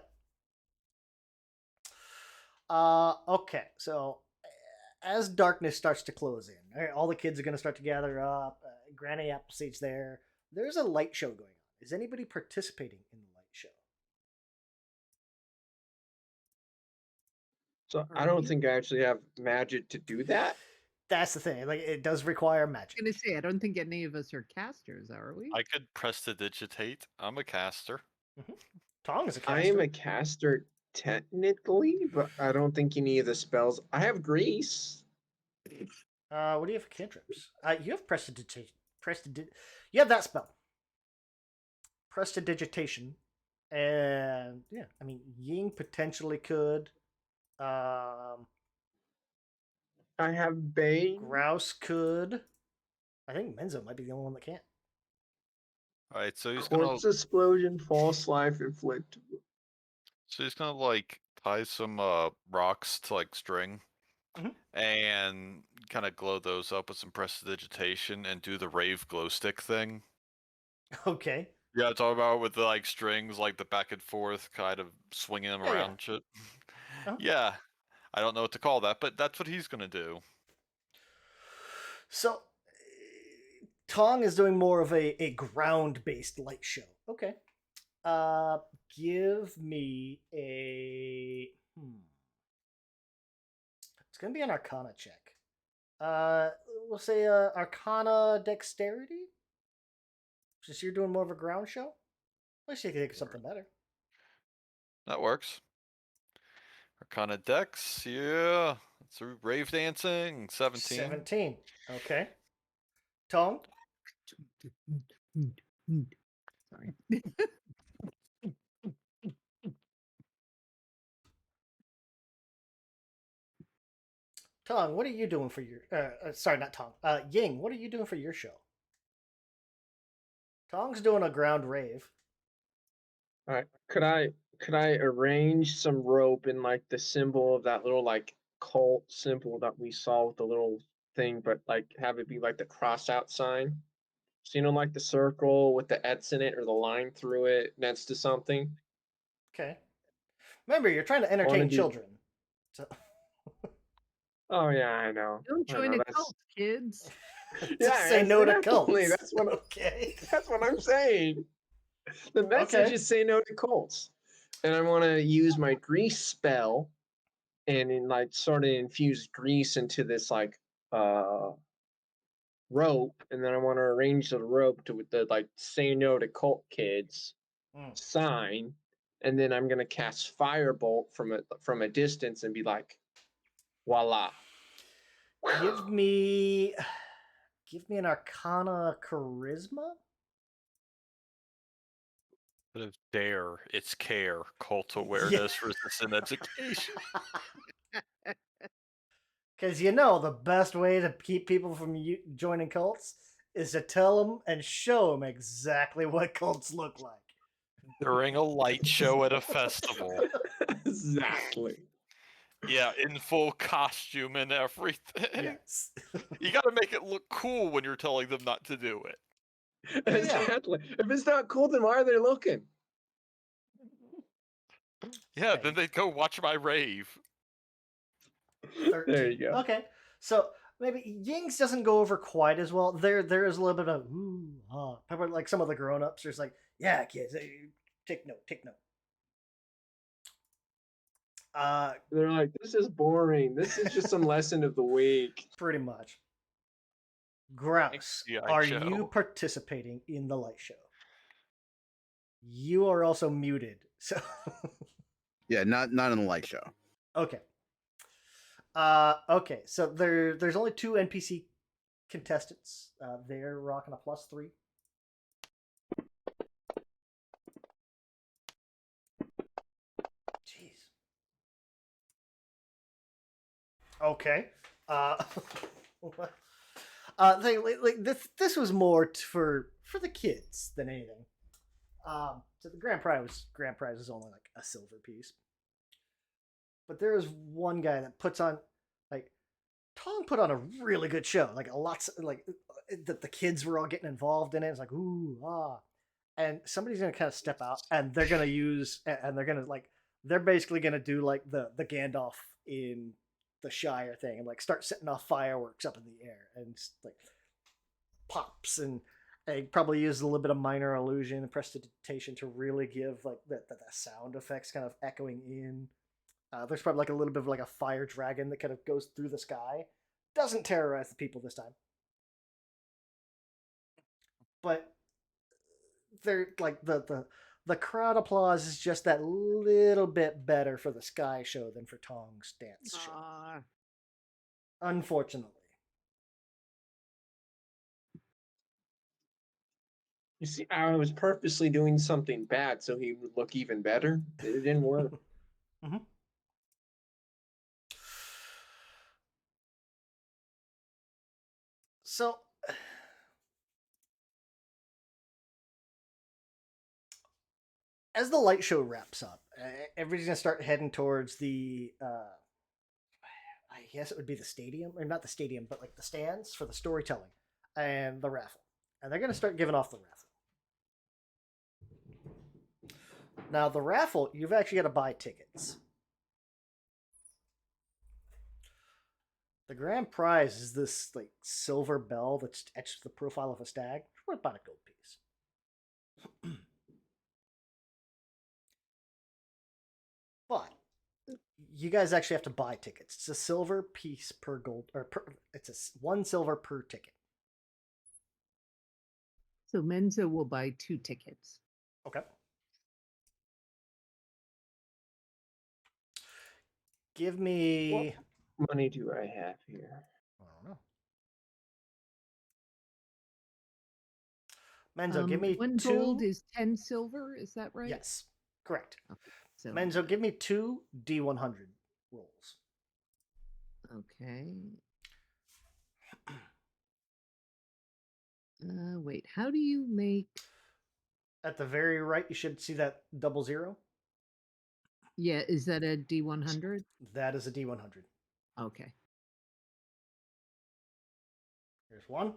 Okay. So as darkness starts to close in, all the kids are going to start to gather up. Granny Appleseed's there. There's a light show going on. Is anybody participating in the light show? So I don't think I actually have magic to do that. That's the thing. Like it does require magic. I was gonna say, I don't think any of us are casters, are we? I could prestidigitate. I'm a caster. Tong is a caster. I am a caster technically, but I don't think any of the spells. I have grease. What do you have for cantrips? You have prestidigitation. You have that spell. Prestidigitation. And yeah, I mean Ying potentially could. I have Bane. Grouse could. I think Menzo might be the only one that can't. All right, so he's gonna Corpse explosion, false life inflict. like tie some rocks to like string, Mhm. and kind of glow those up with some prestidigitation and do the rave glow stick thing. Okay. Yeah, talk about with the like strings, like the back and forth, kind of swinging them Yeah, around yeah. and shit. Uh-huh. Yeah, I don't know what to call that, but that's what he's gonna do. So Tong is doing more of a ground-based light show. Okay. Give me a It's gonna be an Arcana check. We'll say Arcana Dexterity. Since you're doing more of a ground show, let's see if you think of something better. That works. Arcana Dex, yeah. It's a rave dancing. 17. 17. Okay. Tong. Sorry. Tong, what are you doing for your? Sorry, not Tong. Ying, what are you doing for your show? Tong's doing a ground rave. All right. Could I arrange some rope in like the symbol of that little like cult symbol that we saw with the little thing, but like have it be like the cross out sign? So like the circle with the X in it or the line through it next to something. Okay. Remember, you're trying to I wanna entertain do- children. So Oh yeah, I know. Don't I join know, a that's- cult, kids. just say no to cults. exactly, That's what Okay. that's what I'm saying. The message Okay. is say no to cults. And I want to use my grease spell and in like sort of infuse grease into this like rope, and then I want to arrange the rope to with the like say no to cult kids sign, and then I'm gonna cast firebolt from a distance and be like, voila. Give me an Arcana Charisma. Instead of dare, it's care. Cult awareness, resistant education. Because the best way to keep people from joining cults is to tell them and show them exactly what cults look like. During a light show at a festival. Exactly. Yeah, in full costume and everything. Yes. You gotta make it look cool when you're telling them not to do it. Exactly. If it's not cool, then why are they looking? Yeah, then they'd go watch my rave. 13. There you go. Okay. So maybe Ying's doesn't go over quite as well. There is a little bit of probably like some of the grown-ups. There's like, yeah, kids, take note. They're like, this is boring. This is just some lesson of the week. Pretty much. Grouse, GI are Joe. you participating in the light show? You are also muted. So Yeah, not in the light show. okay. Okay, so there's only 2 NPC contestants. They're rocking a +3. Jeez. Okay. This was more for the kids than anything. So the grand prize was only like a silver piece. But there was one guy that puts on like Tong put on a really good show. Like a lot like that the kids were all getting involved in it. It's like ooh ah, and somebody's gonna kind of step out and they're gonna use and they're gonna like they're basically gonna do like the Gandalf in the Shire thing and like start setting off fireworks up in the air and like pops and they probably use a little bit of minor illusion and prestidigitation to really give like the sound effects kind of echoing in. There's probably like a little bit of like a fire dragon that kind of goes through the sky. Doesn't terrorize the people this time. But they're like the crowd applause is just that little bit better for the Sky show than for Tong's dance show. Unfortunately. You see, I was purposely doing something bad so he would look even better. It didn't work. Mm-hmm. So, as the light show wraps up, everybody's gonna start heading towards the. I guess it would be the stadium, or not the stadium, but like the stands for the storytelling and the raffle, and they're gonna start giving off the raffle. Now, the raffle, you've actually got to buy tickets. The grand prize is this like silver bell that's etched to the profile of a stag. It's worth about a gold piece. But you guys actually have to buy tickets. It's a silver piece per gold, or it's a 1 silver per ticket. So Menzo will buy 2 tickets. Okay. Give me. What money do I have here? I don't know. Menzo, give me 1 2 gold is 10 silver. Is that right? Yes, correct. Okay. So Menzo, give me 2 D100 rolls. Okay. Wait. How do you make? At the very right, you should see that 00. Yeah. Is that a D100? That is a D100. Okay. Here's 1.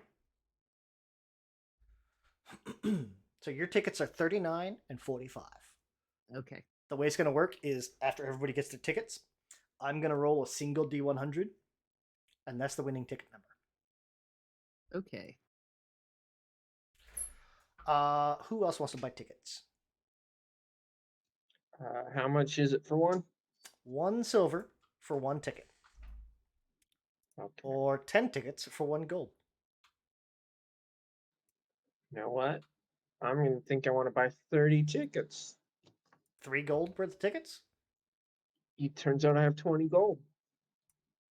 So your tickets are 39 and 45. Okay. The way it's going to work is after everybody gets their tickets, I'm going to roll a single D100, and that's the winning ticket number. Okay. Who else wants to buy tickets? How much is it for one? 1 silver for 1 ticket, Okay. or 10 tickets for 1 gold. You know what? I'm gonna think I want to buy 30 tickets. 3 gold worth of tickets? It turns out I have 20 gold.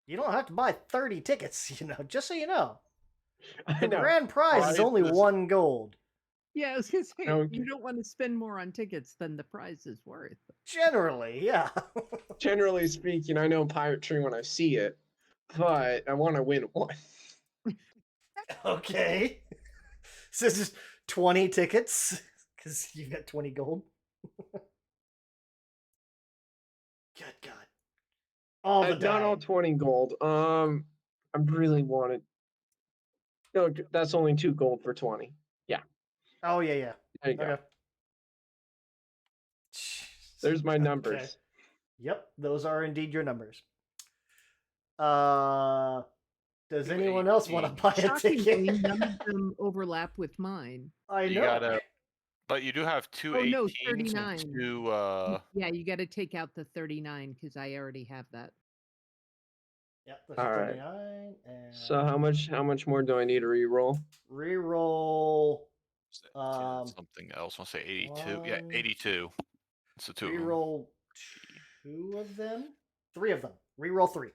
You don't have to buy 30 tickets, just so you know. I The know. grand prize is Prize only is- 1 gold. Yeah, I was gonna say Okay. you don't want to spend more on tickets than the prize is worth. Generally, yeah. Generally speaking, I know Pirate when I see it, but I want to win one. Okay. So it's just 20 tickets because you've got 20 gold. Good God. All the Not all die. 20 gold. I really wanted. No, that's only 2 gold for 20. Oh, yeah. There you go. Okay. There's my Okay. numbers. Yep, those are indeed your numbers. Does anyone else want to buy a Shockingly, ticket? none of them overlap with mine. I You know. gotta, but you do have 2 Oh, no, 18s 39. and 2. Yeah, you got to take out the 39 because I already have that. Yep, that's All right. 39. And So how much more do I need to re-roll? reroll. Something else. I'll say 82. Yeah, 1, 82. So 2 of them. Reroll 2 of them. 3 of them. Reroll 3.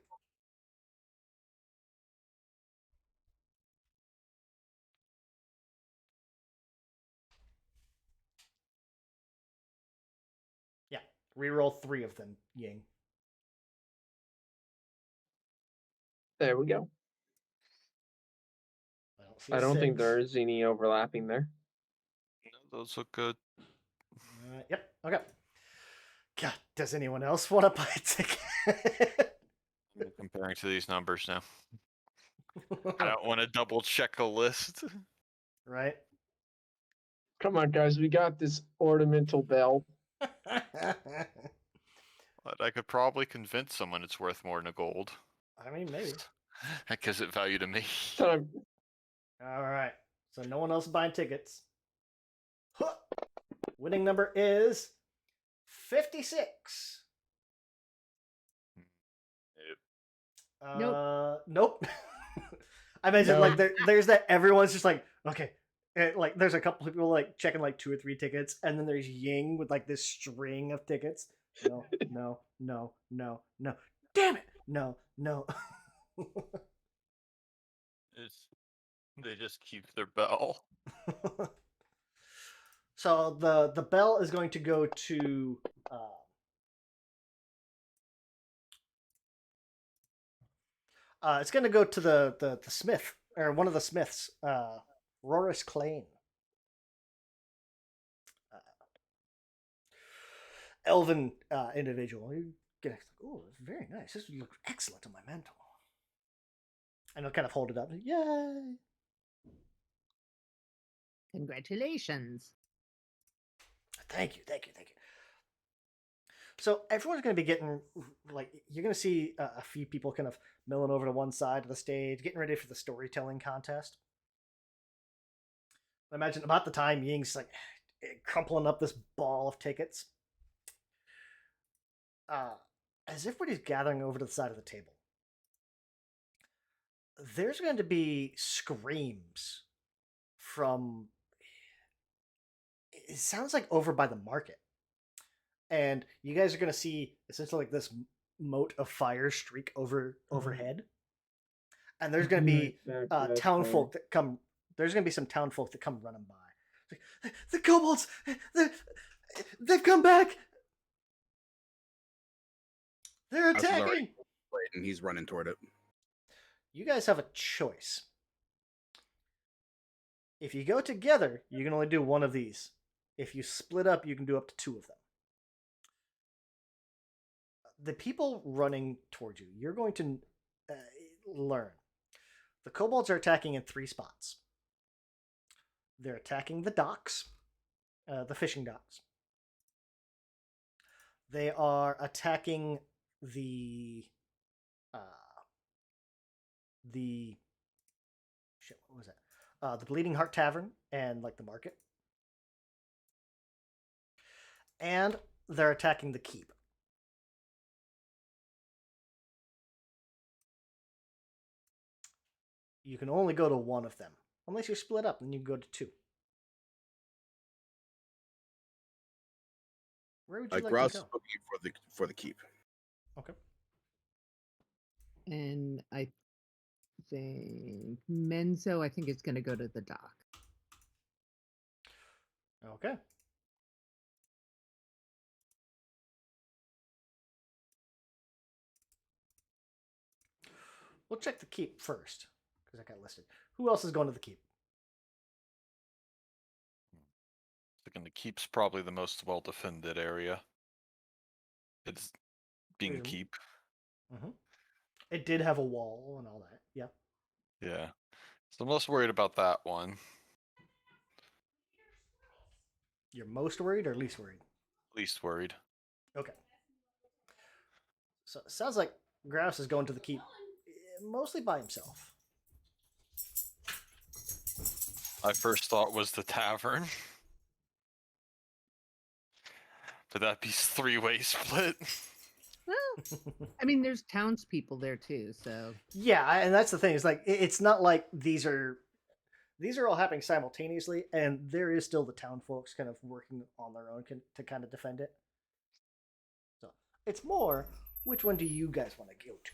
Reroll 3 of them, Ying. There we go. I don't see I a don't think 6. there's any overlapping there. No, those look good. Yep. Okay. God, does anyone else want to buy a ticket? I'm comparing to these numbers now. I don't want to double check a list. Right. Come on, guys, we got this ornamental bell. But I could probably convince someone it's worth more than a gold. I mean, maybe. That gives it value to me. Time. All right. So no one else buying tickets. Huh. Winning number is 56. Nope. I imagine No. like there's that everyone's just like, okay. And, like there's a couple people like checking like 2 or 3 tickets, and then there's Ying with like this string of tickets. No. Damn it. No. They just keep their bell. So the bell is going to go to it's going to go to the smith, or one of the smiths, Roris Klain. Elven individual. You get oh, very nice. This looks excellent on my mantle. And he'll kind of hold it up. Yay! Congratulations. Thank you. So everyone's going to be getting, like, you're going to see a few people kind of milling over to one side of the stage, getting ready for the storytelling contest. I imagine about the time Ying's like crumpling up this ball of tickets. As everybody's gathering over to the side of the table, there's going to be screams from, it sounds like over by the market. And you guys are going to see essentially like this moat of fire streak overhead. And there's going to be townfolk that come. There's going to be some townfolk that come running by. Like, the kobolds, they've come back. They're attacking. And he's running toward it. You guys have a choice. If you go together, you can only do one of these. If you split up, you can do up to 2 of them. The people running towards you, you're going to learn. The kobolds are attacking in 3 spots. They're attacking the docks, the fishing docks. They are attacking the shit, what was that? The Bleeding Heart Tavern and like the market. And they're attacking the keep. You can only go to 1 of them. Unless you're split up, then you can go to 2. Where would you like Grouse to is go? looking for the keep. Okay. And I think Menzo, I think it's going to go to the dock. Okay. We'll check the keep first, because I got listed. Who else is going to the keep? Thinking the keep's probably the most well defended area. It's being keep. Mm-hmm. It did have a wall and all that. Yeah. Yeah. So I'm less worried about that one. You're most worried or least worried? Least worried. Okay. So it sounds like Grouse is going to the keep mostly by himself. My first thought was the tavern. But that'd be 3-way split. Well, I mean, there's townspeople there too, so Yeah, and that's the thing. It's like it's not like these are all happening simultaneously, and there is still the town folks kind of working on their own to kind of defend it. So it's more, which one do you guys want to go to?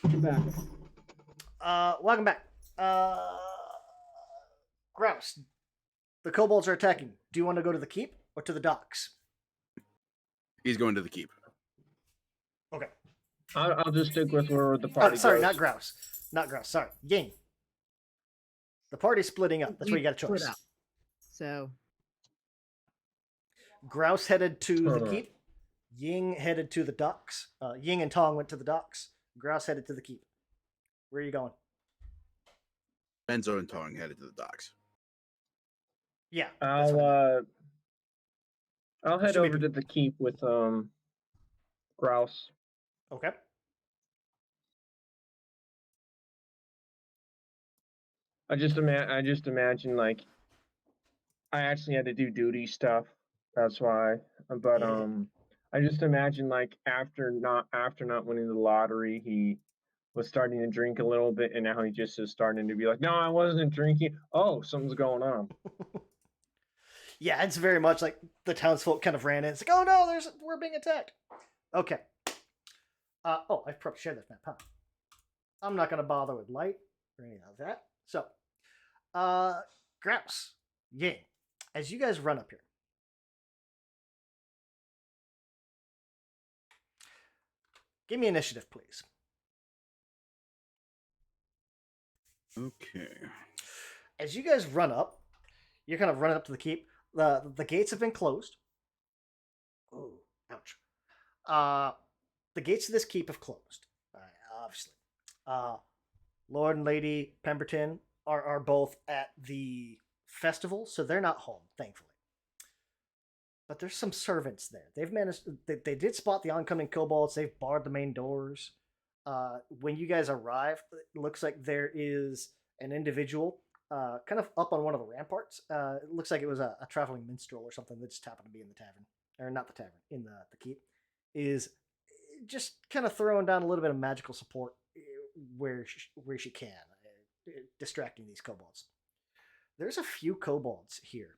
Come back. Welcome back. Grouse. The kobolds are attacking. Do you want to go to the keep or to the docks? He's going to the keep. Okay. I'll just stick with where the party Sorry, goes. not grouse. Not grouse. Sorry, Ying. The party's splitting up. That's where you got a split choice. up. So Grouse headed to the Hold on. keep. Ying headed to the docks. Ying and Tong went to the docks. Grouse headed to the keep. Where are you going? Benzo and Tong headed to the docks. Yeah, that's what I meant. I'll head Should we over be- to the keep with Grouse. Okay. I just imagine like I actually had to do duty stuff. That's why. But I just imagine like after not winning the lottery, he was starting to drink a little bit, and now he just is starting to be like, no, I wasn't drinking. Oh, something's going on. Yeah, it's very much like the townsfolk kind of ran in. It's like, oh no, we're being attacked. Okay. I probably shared this map, huh? I'm not gonna bother with light or any of that. So, Grouse, Ying, as you guys run up here, give me initiative, please. Okay. As you guys run up, you're kind of running up to the keep. The gates have been closed. Oh, ouch. The gates to this keep have closed. Obviously. Lord and Lady Pemberton are both at the festival, so they're not home, thankfully. But there's some servants there. They've managed. They did spot the oncoming kobolds. They've barred the main doors. When you guys arrive, it looks like there is an individual kind of up on one of the ramparts. It looks like it was a traveling minstrel or something that just happened to be in the tavern. Or not the tavern, in the keep. Is just kind of throwing down a little bit of magical support where she can, distracting these kobolds. There's a few kobolds here.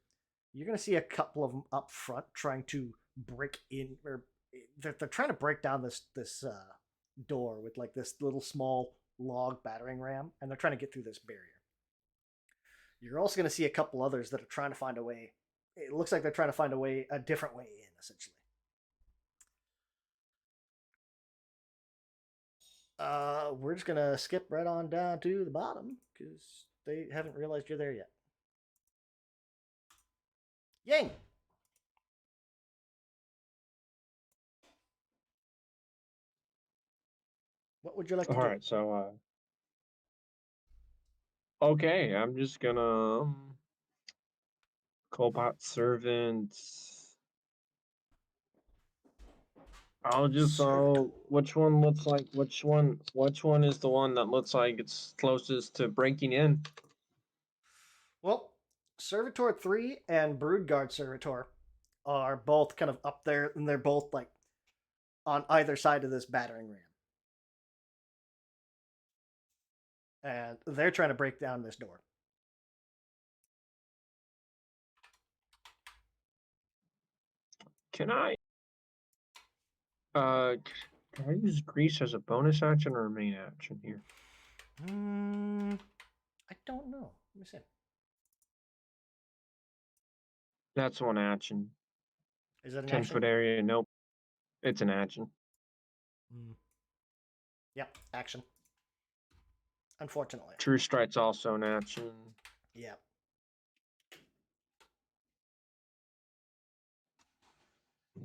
You're going to see a couple of them up front trying to break in, or they're trying to break down this door with like this little small log battering ram, and they're trying to get through this barrier. You're also going to see a couple others that are trying to find a way. It looks like they're trying to find a different way in, essentially. We're just gonna skip right on down to the bottom because they haven't realized you're there yet. Ying! What would you like to All do? right, so okay, I'm just gonna Cobot servants. I'll just Servitor. which one looks like which one is the one that looks like it's closest to breaking in? Well, Servitor 3 and Broodguard Servitor are both kind of up there, and they're both like on either side of this battering ram. And they're trying to break down this door. Can I can I use grease as a bonus action or a main action here? I don't know. Let me see. That's one action. Is that an 10 action? foot area, nope. It's an action. Yep, action. Unfortunately. True Strike's also an action. Yeah.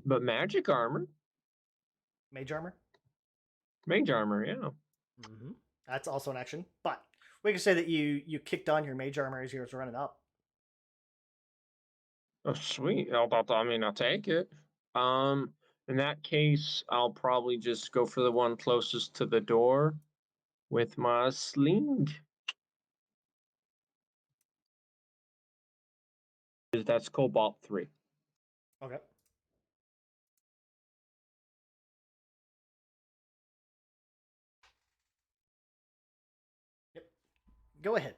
But magic armor? Mage armor? Mage armor, yeah. Mm-hmm. That's also an action. But we can say that you kicked on your mage armor as you were running up. Oh, sweet. I'll take it. In that case, I'll probably just go for the one closest to the door with my sling. That's Cobalt 3. Okay. Yep. Go ahead.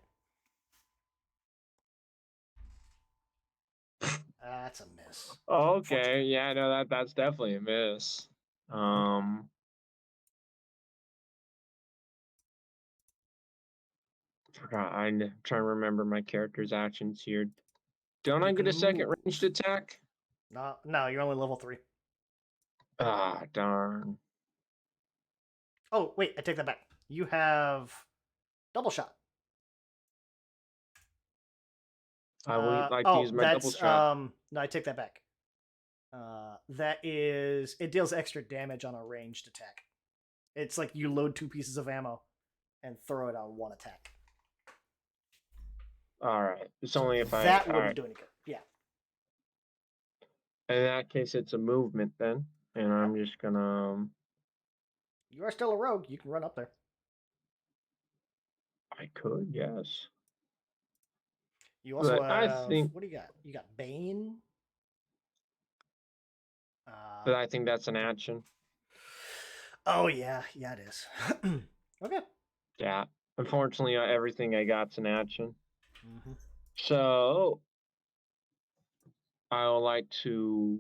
That's a miss. Okay, yeah, no, that's definitely a miss. Forgot. I'm trying to remember my character's actions here. Don't I get a second ranged attack? No, you're only level 3. Ah, darn. Oh, wait, I take that back. You have double shot. I would like to use my double shot. No, I take that back. That is, it deals extra damage on a ranged attack. It's like you load 2 pieces of ammo and throw it on 1 attack. All right. It's So only if I. that All wouldn't right. do any good. Yeah. In that case, it's a movement then, and I'm just gonna. You are still a rogue. You can run up there. I could, yes. You also But I have, think what do you got? You got Bane. but I think that's an action. Oh yeah, it is. Okay. Yeah. Unfortunately, everything I got's an action. Mm-hmm. So I would like to.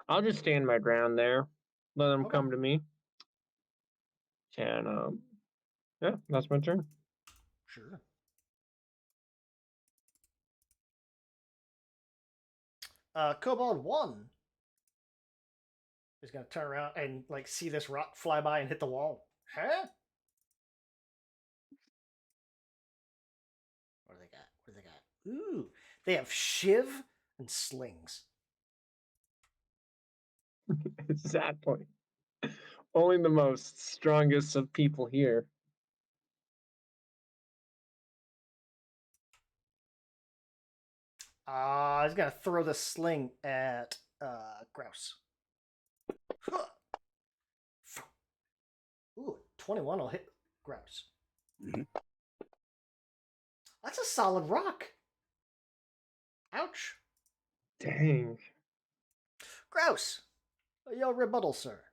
I'll just stand my ground there. Let them Okay. come to me. And yeah, that's my turn. Sure. Kobold 1 is gonna turn around and like see this rock fly by and hit the wall. Huh? What do they got? What do they got? Ooh, they have shiv and slings. Exactly. Only the most strongest of people here. He's gonna throw the sling at Grouse. Ooh, 21 will hit Grouse. Mhm. That's a solid rock. Ouch. Dang. Grouse. Your rebuttal, sir.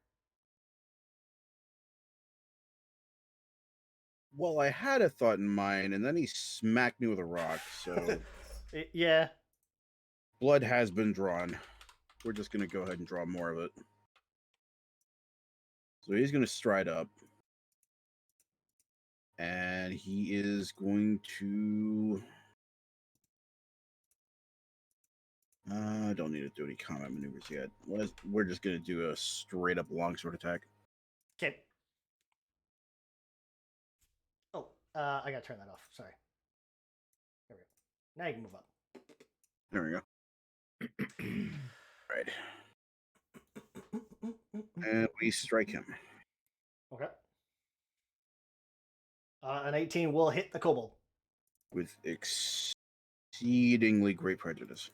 Well, I had a thought in mind, and then he smacked me with a rock. So Yeah. blood has been drawn. We're just gonna go ahead and draw more of it. So he's gonna stride up, and he is going to. I don't need to do any combat maneuvers yet. We're just gonna do a straight up longsword attack. Okay. Oh, I gotta turn that off. Sorry. There we go. Now you can move up. There we go. Right. And we strike him. Okay. An 18 will hit the kobold. With exceedingly great prejudice.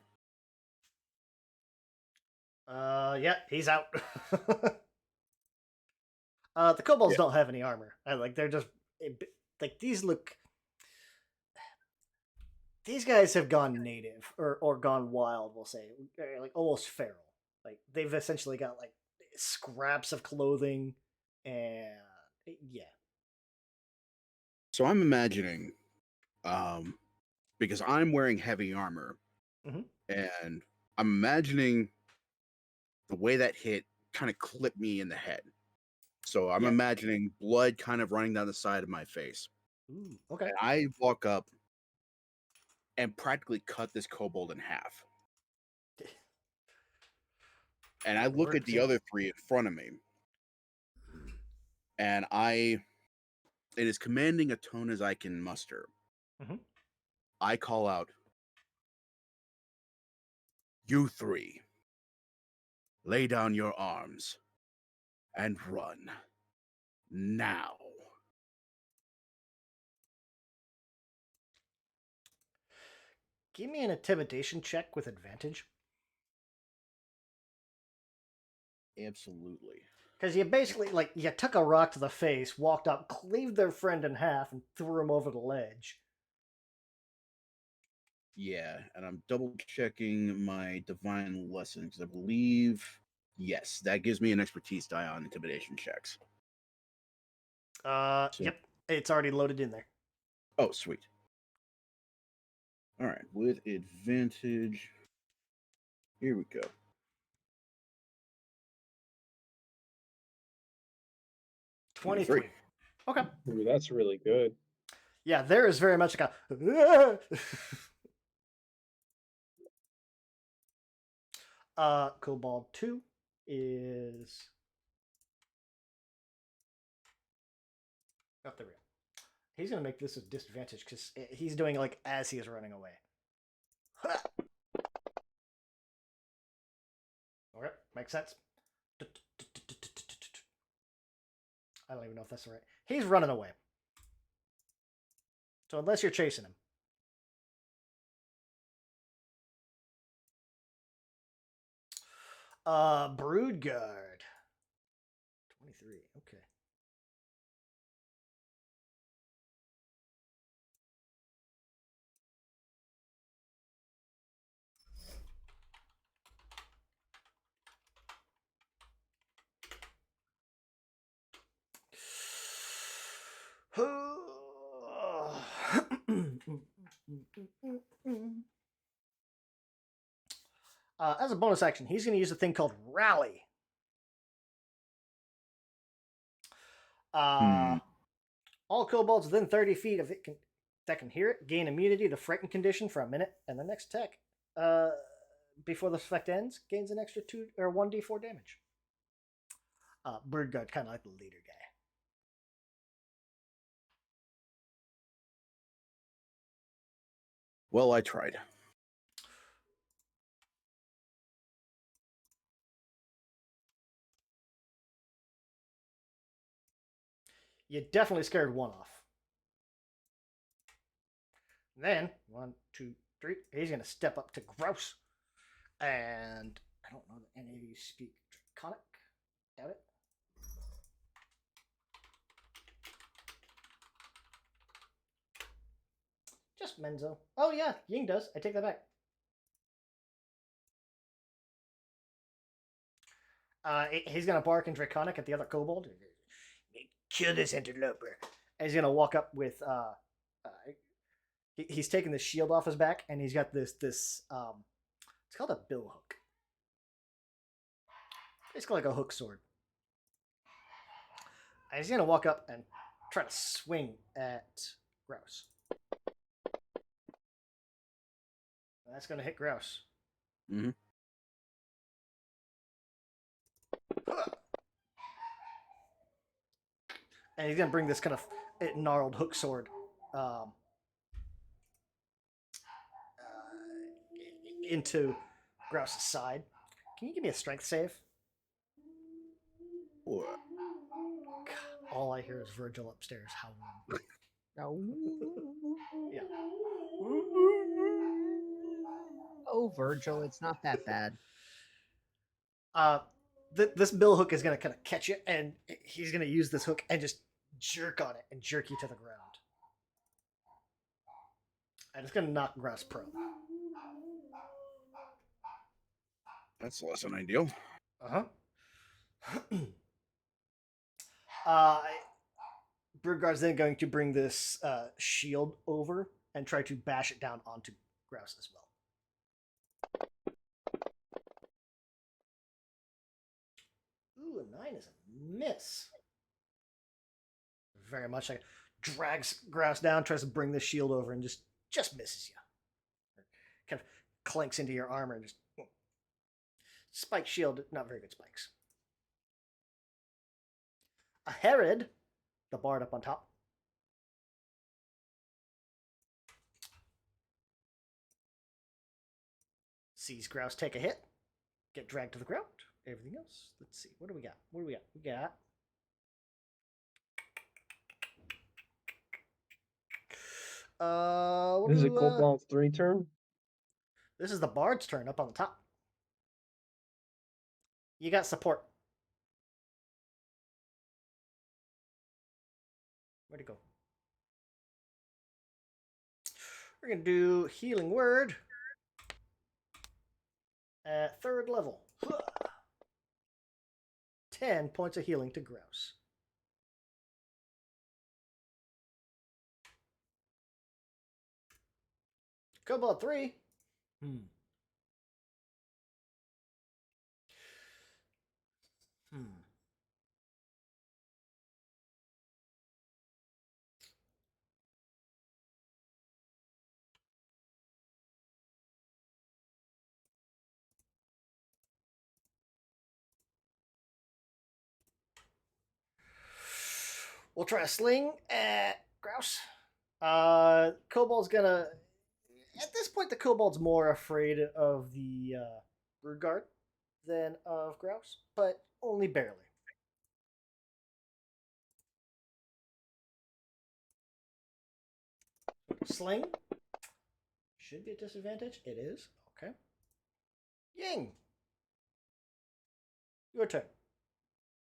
Yeah, he's out. The kobolds Yeah. don't have any armor. Like they're just like these look. These guys have gone native or gone wild. We'll say like almost feral. Like they've essentially got like scraps of clothing, and yeah. So I'm imagining, because I'm wearing heavy armor, Mhm. and I'm imagining the way that hit kind of clipped me in the head. So I'm Yeah. imagining blood kind of running down the side of my face. Ooh, okay. And I walk up and practically cut this kobold in half. And I look at Works, the yeah. other 3 in front of me, and in as commanding a tone as I can muster, Mhm. I call out, "You 3, lay down your arms and run now." Give me an intimidation check with advantage. Absolutely. Because you basically like you took a rock to the face, walked up, cleaved their friend in half, and threw him over the ledge. Yeah, and I'm double checking my divine lesson because I believe, yes, that gives me an expertise die on intimidation checks. So, Yep, it's already loaded in there. oh, sweet. All right, with advantage. Here we go. 23. Okay. Ooh, that's really good. Yeah, there is very much like a. Cobalt 2 is. Oh, there we go. He's going to make this a disadvantage because he's doing like as he is running away. Okay, makes sense. I don't even know if that's right. He's running away. So unless you're chasing him. Broodguard. 23. Okay. As a bonus action, he's going to use a thing called Rally. All kobolds within 30 feet of it that can hear it gain immunity to frightened condition for a minute, and the next attack, before the effect ends, gains an extra 2 or 1d4 damage. Birdguard, kind of like the leader guy. Well, I tried. You definitely scared one off. Then 1, 2, 3. He's going to step up to Grouse, and I don't know that any of you speak Draconic. Doubt it. Just Menzo. Oh yeah, Ying does. I take that back. He's gonna bark in Draconic at the other kobold. Kill this interloper. And he's gonna walk up with. He's taking the shield off his back, and he's got this. It's called a bill hook. It's like a hook sword. And he's gonna walk up and try to swing at Grouse. That's gonna hit Grouse. Mm-hmm. And he's gonna bring this kind of gnarled hook sword into Grouse's side. Can you give me a strength save? What? All I hear is Virgil upstairs howling. Yeah. Oh, Virgil, it's not that bad. This bill hook is going to kind of catch it, and he's going to use this hook and just jerk on it and jerk you to the ground. And it's going to knock Grouse prone. That's less than ideal. Birdguard's then going to bring this shield over and try to bash it down onto Grouse as well. Ooh, a 9 is a miss. Very much like drags Grouse down, tries to bring the shield over, and just misses you. Kind of clanks into your armor and just spike shield, not very good spikes. A Herod, the bard up on top. Sees Grouse take a hit, get dragged to the ground. Everything else, let's see. What do we got? We got. This is a Cobalt 3 turn? This is the bard's turn up on the top. You got support. Where'd it go? We're going to do Healing Word at 3rd level. 10 points of healing to Grouse. Cobalt 3. We'll try a sling at Grouse. Kobold's gonna. At this point, the Kobold's more afraid of the Brood Guard than of Grouse, but only barely. Sling should be a disadvantage. It is. Okay. Ying. Your turn.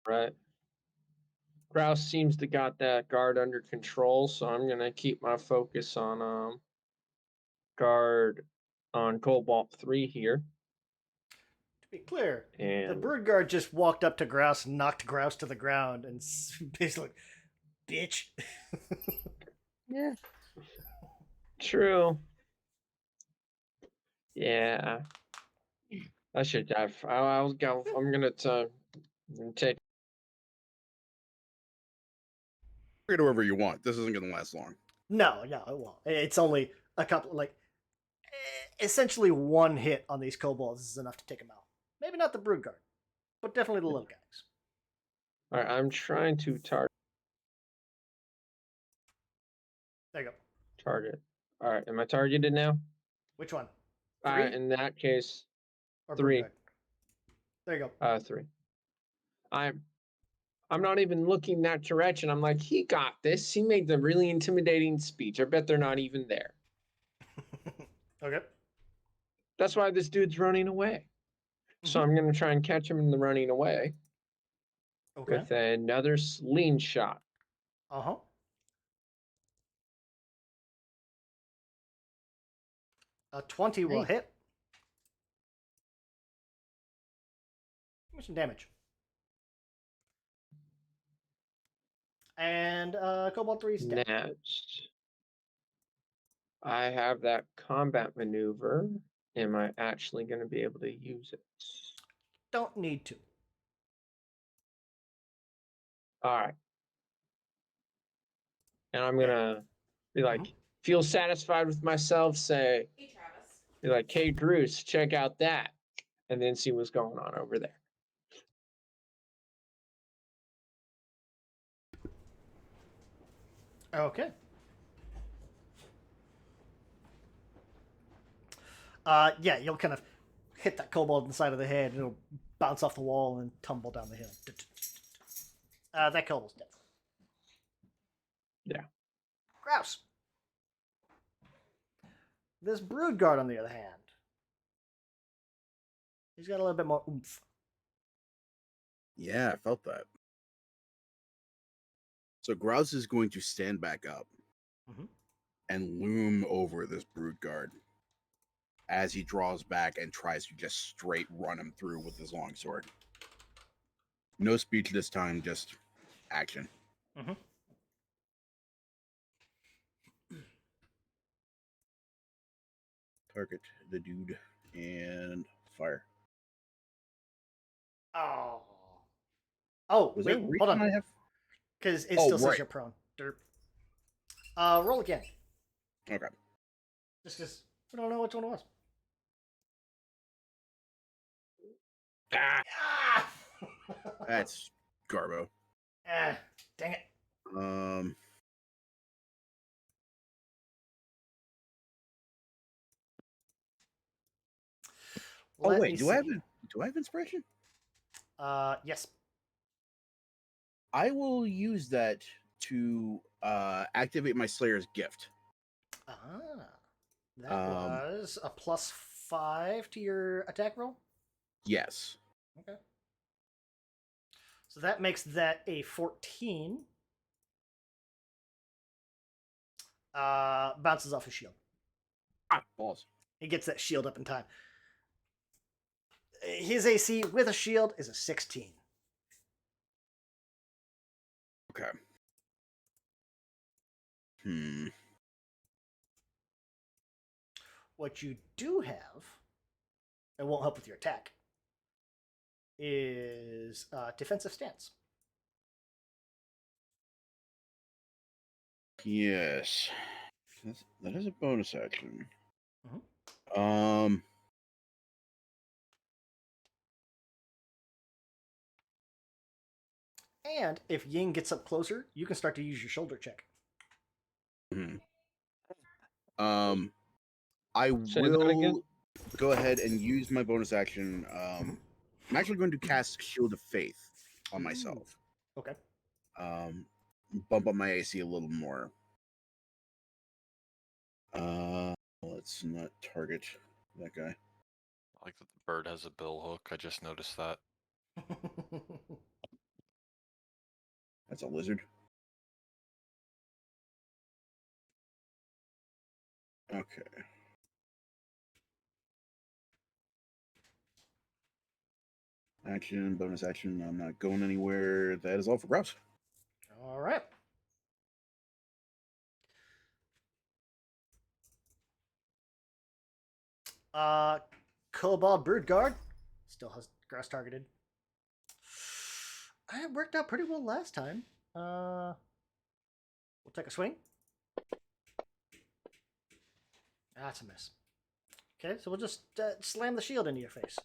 Right. Grouse seems to got that guard under control, so I'm gonna keep my focus on guard on Cobalt 3 here. To be clear, the And Brood Guard just walked up to Grouse, knocked Grouse to the ground, and basically, bitch. Yeah. true. Yeah. I should have. I'll go. I'm gonna take. Get wherever you want. This isn't going to last long. No, it won't. It's only a couple, essentially one hit on these kobolds is enough to take them out. Maybe not the Brood Guard, but definitely the little guys. All right, I'm trying to target. There you go. Target. All right, am I targeted now? Which one? All right, Three? in that case, Or three. Brood Guard? There you go. 3. I'm not even looking that direction. I'm like, he got this. He made the really intimidating speech. I bet they're not even there. Okay. That's why this dude's running away. So I'm gonna try and catch him in the running away Okay. with another sling shot. Uh huh. A 20 will Nice. hit. Give me some damage. And Cobalt 3's dead. Next, I have that combat maneuver. Am I actually going to be able to use it? Don't need to. All right. And I'm going to be like, feel satisfied with myself, say, Hey, Travis. be like, hey, Bruce, check out that. And then see what's going on over there. Okay. Yeah, you'll kind of hit that kobold in the side of the head, and it'll bounce off the wall and tumble down the hill. That kobold's dead. Yeah. Grouse. This Brood Guard, on the other hand, he's got a little bit more oomph. Yeah, I felt that. So Grouse is going to stand back up and loom over this Brood Guard as he draws back and tries to just straight run him through with his longsword. No speech this time, just action. Target the dude and fire. Oh, Was wait, there a reason hold on. I have? Because it Oh, still says right. you're prone. Derp. Roll again. Okay. Just because we don't know which one it was. Ah, That's Garbo. Dang it. Oh Let wait, me do I see. have inspiration? Yes. I will use that to activate my Slayer's gift. That was a +5 to your attack roll. Yes. Okay. So that makes that a 14. Bounces off his shield. Balls. He gets that shield up in time. His AC with a shield is a 16. Okay. What you do have, it won't help with your attack, is defensive stance. Yes. That is a bonus action. Mhm. And if Ying gets up closer, you can start to use your shoulder check. Mhm. I Say that again? will go ahead and use my bonus action. I'm actually going to cast Shield of Faith on Ooh. myself. Okay. Bump up my AC a little more. Let's not target that guy. I like that the bird has a bill hook. I just noticed that. That's a lizard. Okay. Action, bonus action. I'm not going anywhere. That is all for Grouse. All right. Cobalt Broodguard still has grass targeted. It worked out pretty well last time. We'll take a swing. That's a miss. Okay, so we'll just slam the shield into your face.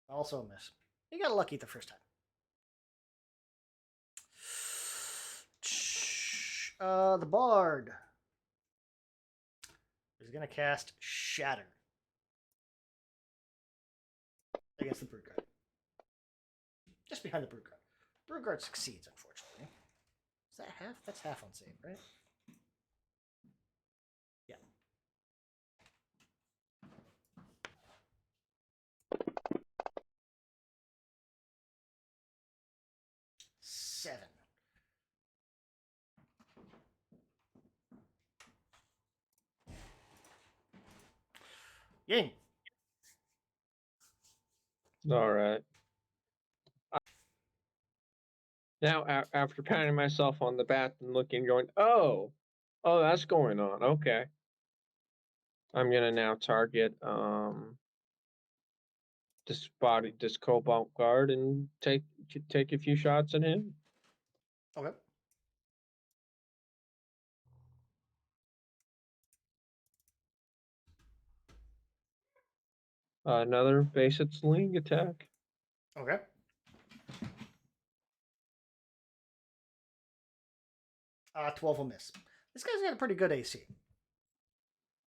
Also a miss. You got lucky the first time. The Bard is going to cast Shatter against the Broodguard. Just behind the Broodguard. Broodguard succeeds, unfortunately. Is that half? That's half on save, right? Yeah. Seven. Ying. All right. Now, after patting myself on the back and looking, going, oh, that's going on. Okay. I'm gonna now target this Cobalt Guard and take a few shots at him. Okay. Another basic sling attack. Okay. 12 will miss. This guy's got a pretty good AC.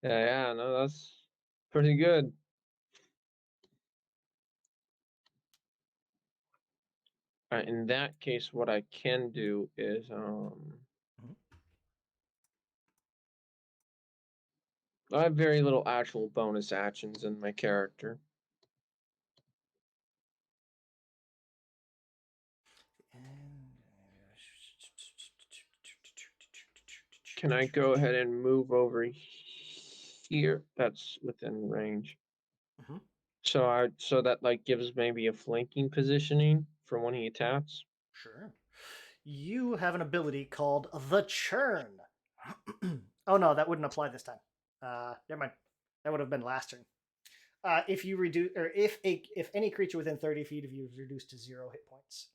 Yeah, no, that's pretty good. In that case, what I can do is I have very little actual bonus actions in my character. Can I go ahead and move over here? That's within range. Mhm. So that like gives maybe a flanking positioning for when he attacks. Sure. You have an ability called the Churn. Oh no, that wouldn't apply this time. Never mind. That would have been last turn. If you reduce, or if any creature within 30 feet of you is reduced to 0 hit points,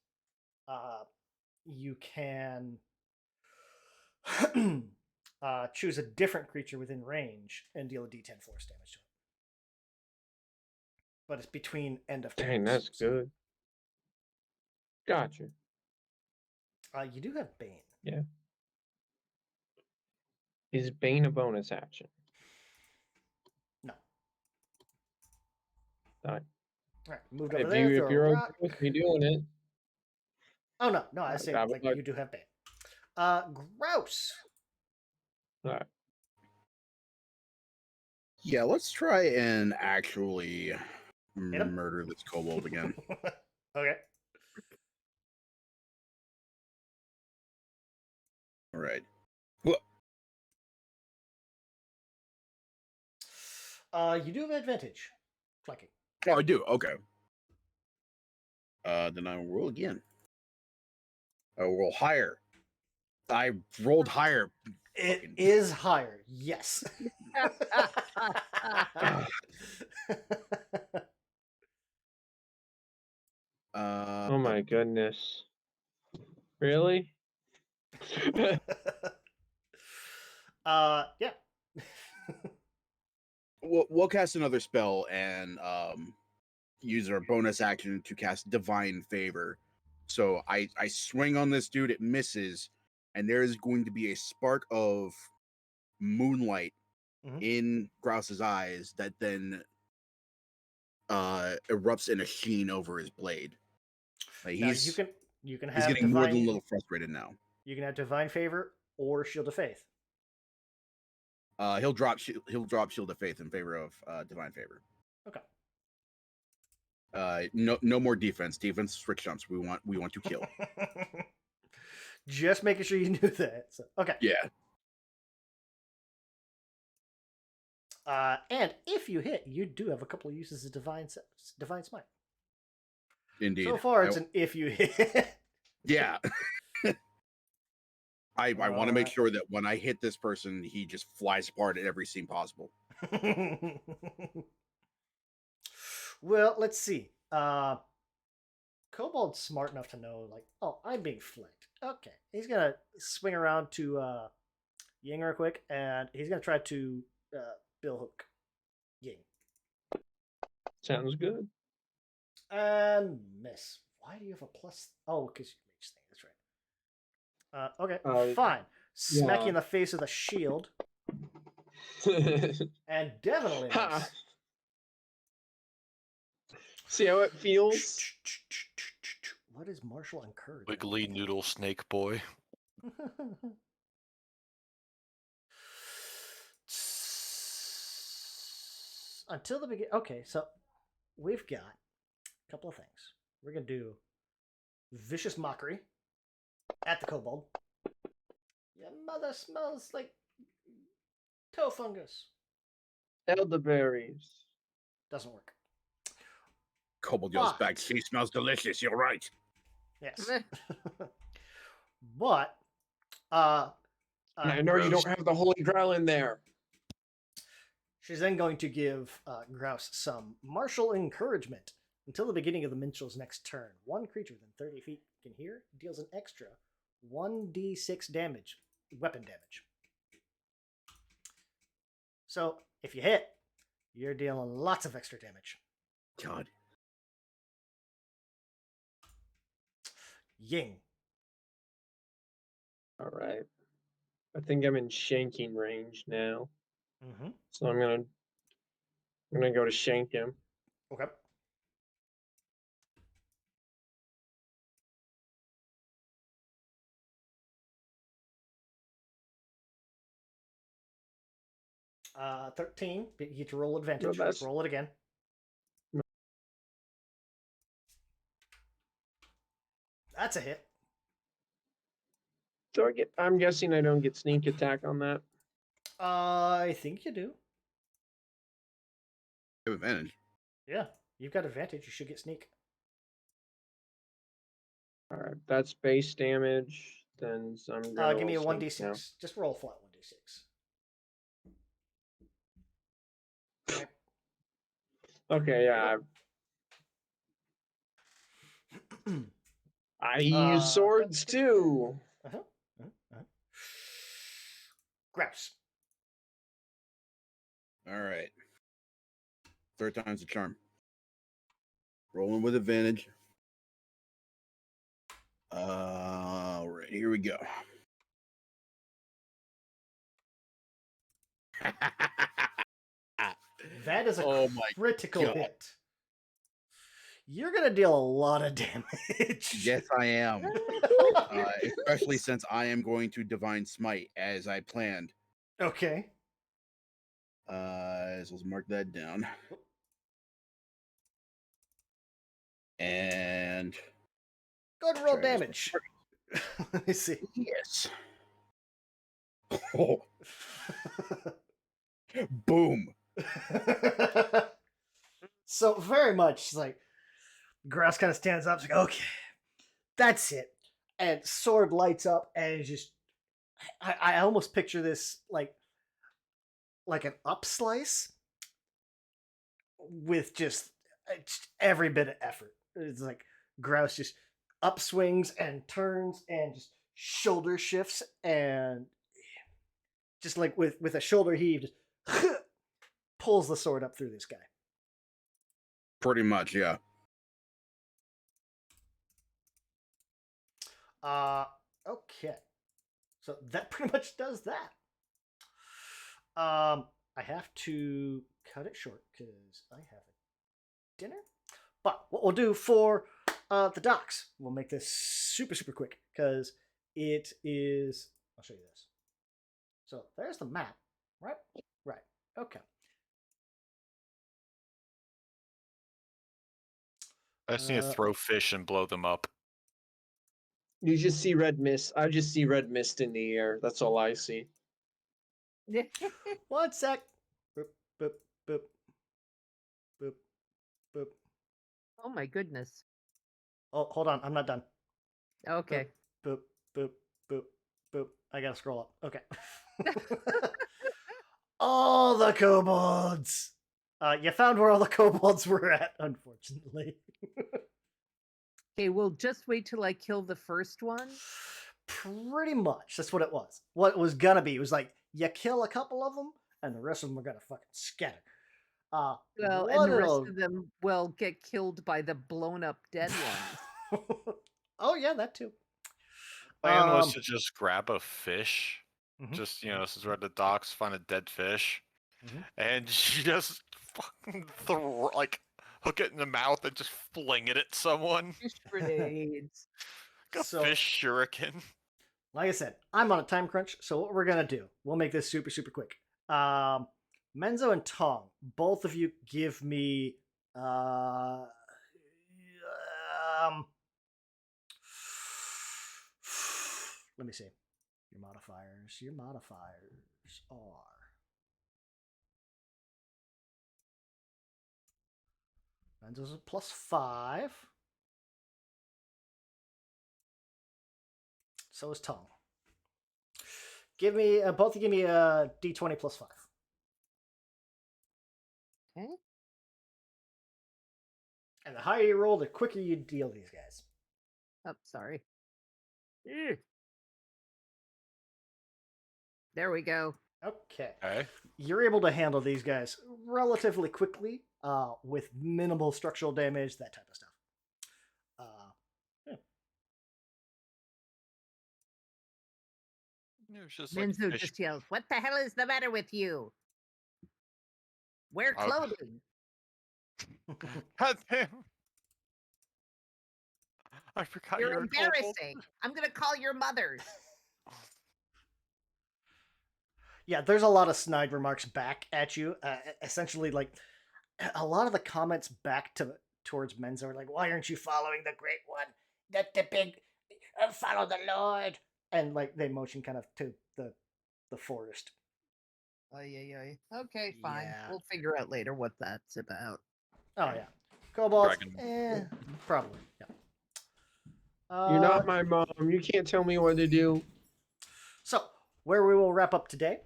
you can choose a different creature within range and deal a D10 force damage to it. But it's between end of turns. Dang, that's good. Gotcha. You do have Bane. Yeah. Is Bane a bonus action? No. All right. All right, moved over If there. you're okay Rock. with me doing it. Oh no, I say would like like- you do have Bane. Grouse. All right. Yeah, let's try and actually him? murder this kobold again. Okay. All right. You do have advantage. Flanking. Oh, I do. Okay. Then I will roll again. I will roll higher. I rolled higher. It Fucking- is higher. Yes. Oh my goodness. Really? Yeah. We'll cast another spell and use our bonus action to cast Divine Favor So I swing on this dude, it misses, and there is going to be a spark of moonlight in Grouse's eyes that then erupts in a sheen over his blade. Like Now he's you can he's have getting more than a divine. little frustrated now. You can have divine favor or shield of faith. He'll drop Shield of Faith in favor of Divine Favor. Okay. No more defense. Defense switch jumps. We want to kill. Just making sure you knew that. So, okay. Yeah. And if you hit, you do have a couple of uses of divine smite. Indeed. So far, it's an if you hit. Yeah. I want to make Alright. sure that when I hit this person, he just flies apart at every seam possible. Well, let's see. Kobold's smart enough to know, like, oh, I'm being flanked. Okay. He's going to swing around to Ying real quick, and he's going to try to bill hook Ying. Sounds good. And miss. Why do you have a plus? Oh, because you mage thing. That's right. Okay, fine. Smack you in the face with a shield, and definitely Ha! miss. See how it feels? What is martial encouragement? Wiggly noodle snake boy. Until the beginning. Okay, so we've got a couple of things. We're gonna do vicious mockery at the kobold. Your mother smells like toe fungus. Elderberries. Doesn't work. Kobold yells Fuck. back, "She smells delicious. You're right." Yes. But I know you don't have the Holy Grail in there. she's then going to give Grouse some martial encouragement until the beginning of the minstrel's next turn. One creature within 30 feet can hear deals an extra 1d6 damage, weapon damage. So if you hit, you're dealing lots of extra damage. God. Ying. All right. I think I'm in shanking range now. Mm-hmm. So I'm gonna go to shank him. Okay. Uh, 13. You get to roll advantage. that's- Roll it again. That's a hit. Do I get? I'm guessing I don't get sneak attack on that. I think you do. You have advantage. Yeah, you've got advantage. You should get sneak. All right, that's base damage. Then I'm gonna Give me a roll sneak 1d6. now. Just roll a flat 1d6. Okay, yeah. I use swords too. Uh-huh. Uh-huh. Grouse. All right. Third time's a charm. Rolling with advantage. All right, here we go. That is a Oh my critical God. hit. You're gonna deal a lot of damage. Yes, I am. Especially since I am going to Divine Smite as I planned. Okay. So let's mark that down. And Go ahead and roll Try this damage. Let me see. yes. Oh, boom. So very much like Grouse kind of stands up, like, okay, that's it. And sword lights up and it's just I almost picture this like an up slice with just every bit of effort. It's like Grouse just upswings and turns and just shoulder shifts and just like with a shoulder heave just pulls the sword up through this guy. Pretty much, yeah. Okay. So that pretty much does that. I have to cut it short because I have a dinner. But what we'll do for the docks, we'll make this super, super quick because it is. I'll show you this. So there's the map, right? Right. Okay. I just need to throw fish and blow them up. You just see red mist. I just see red mist in the air. That's all I see. 1 sec. Boop, boop, boop, boop, boop. Oh my goodness. Oh, hold on. I'm not done. Okay. Boop, boop, boop, boop. I gotta scroll up. Okay. All the kobolds. You found where all the kobolds were at, unfortunately. Okay, we'll just wait till I kill the first one. Pretty much. That's what it was. What it was gonna be. It was like, you kill a couple of them, and the rest of them are gonna fucking scatter. Well, and what the rest it'll- of them will get killed by the blown up dead ones. Oh, yeah, that too. Plan was Um, to just grab a fish. Mhm. Just, since we're at the docks, find a dead fish. Mhm. And you just fucking hook it in the mouth and just fling it at someone. Fish grenades. Like a So- fish shuriken. Like I said, I'm on a time crunch, so what we're gonna do, we'll make this super, super quick. Menzo and Tong, both of you give me let me see. Your modifiers. Your modifiers are Menzo's a +5. So is Tong. Give me both. Give me a D20 +5. Okay. And the higher you roll, the quicker you deal these guys. Oh, sorry. Ugh. There we go. Okay. Okay. You're able to handle these guys relatively quickly, with minimal structural damage, that type of stuff. It was just like Menzo fish. just yells, "What the hell is the matter with you? Wear Oh. clothing." God damn. I forgot You're you were a kobold. embarrassing. I'm gonna call your mothers. Yeah, there's a lot of snide remarks back at you. Essentially, like a lot of the comments back towards Menzo are like, "Why aren't you following the Great One? That the big follow the Lord." And like they motion kind of to the forest. Okay, fine. Yeah. We'll figure out later what that's about. Oh yeah, kobolds. Dragon. Probably. Yeah. You're not my mom. You can't tell me what to do. So, where we will wrap up today,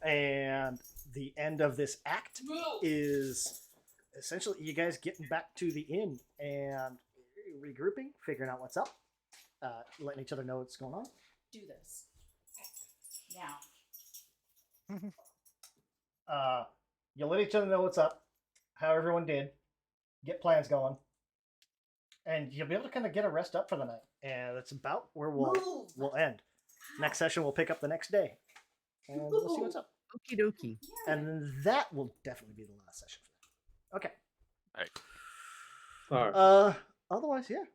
and the end of this act is essentially you guys getting back to the inn and regrouping, figuring out what's up, letting each other know what's going on. Do this now. You let each other know what's up, how everyone did, get plans going, and you'll be able to kind of get a rest up for the night. And that's about where we'll end. Next session, we'll pick up the next day, and we'll see what's up. Okie dokie. And then that will definitely be the last session for that. Okay. All right. Otherwise, yeah.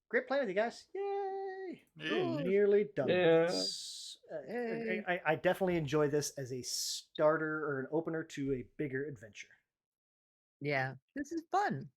Great playing with you guys. Yay! Yeah. Nearly done. Yeah. This. Yay. I definitely enjoy this as a starter or an opener to a bigger adventure. Yeah, this is fun.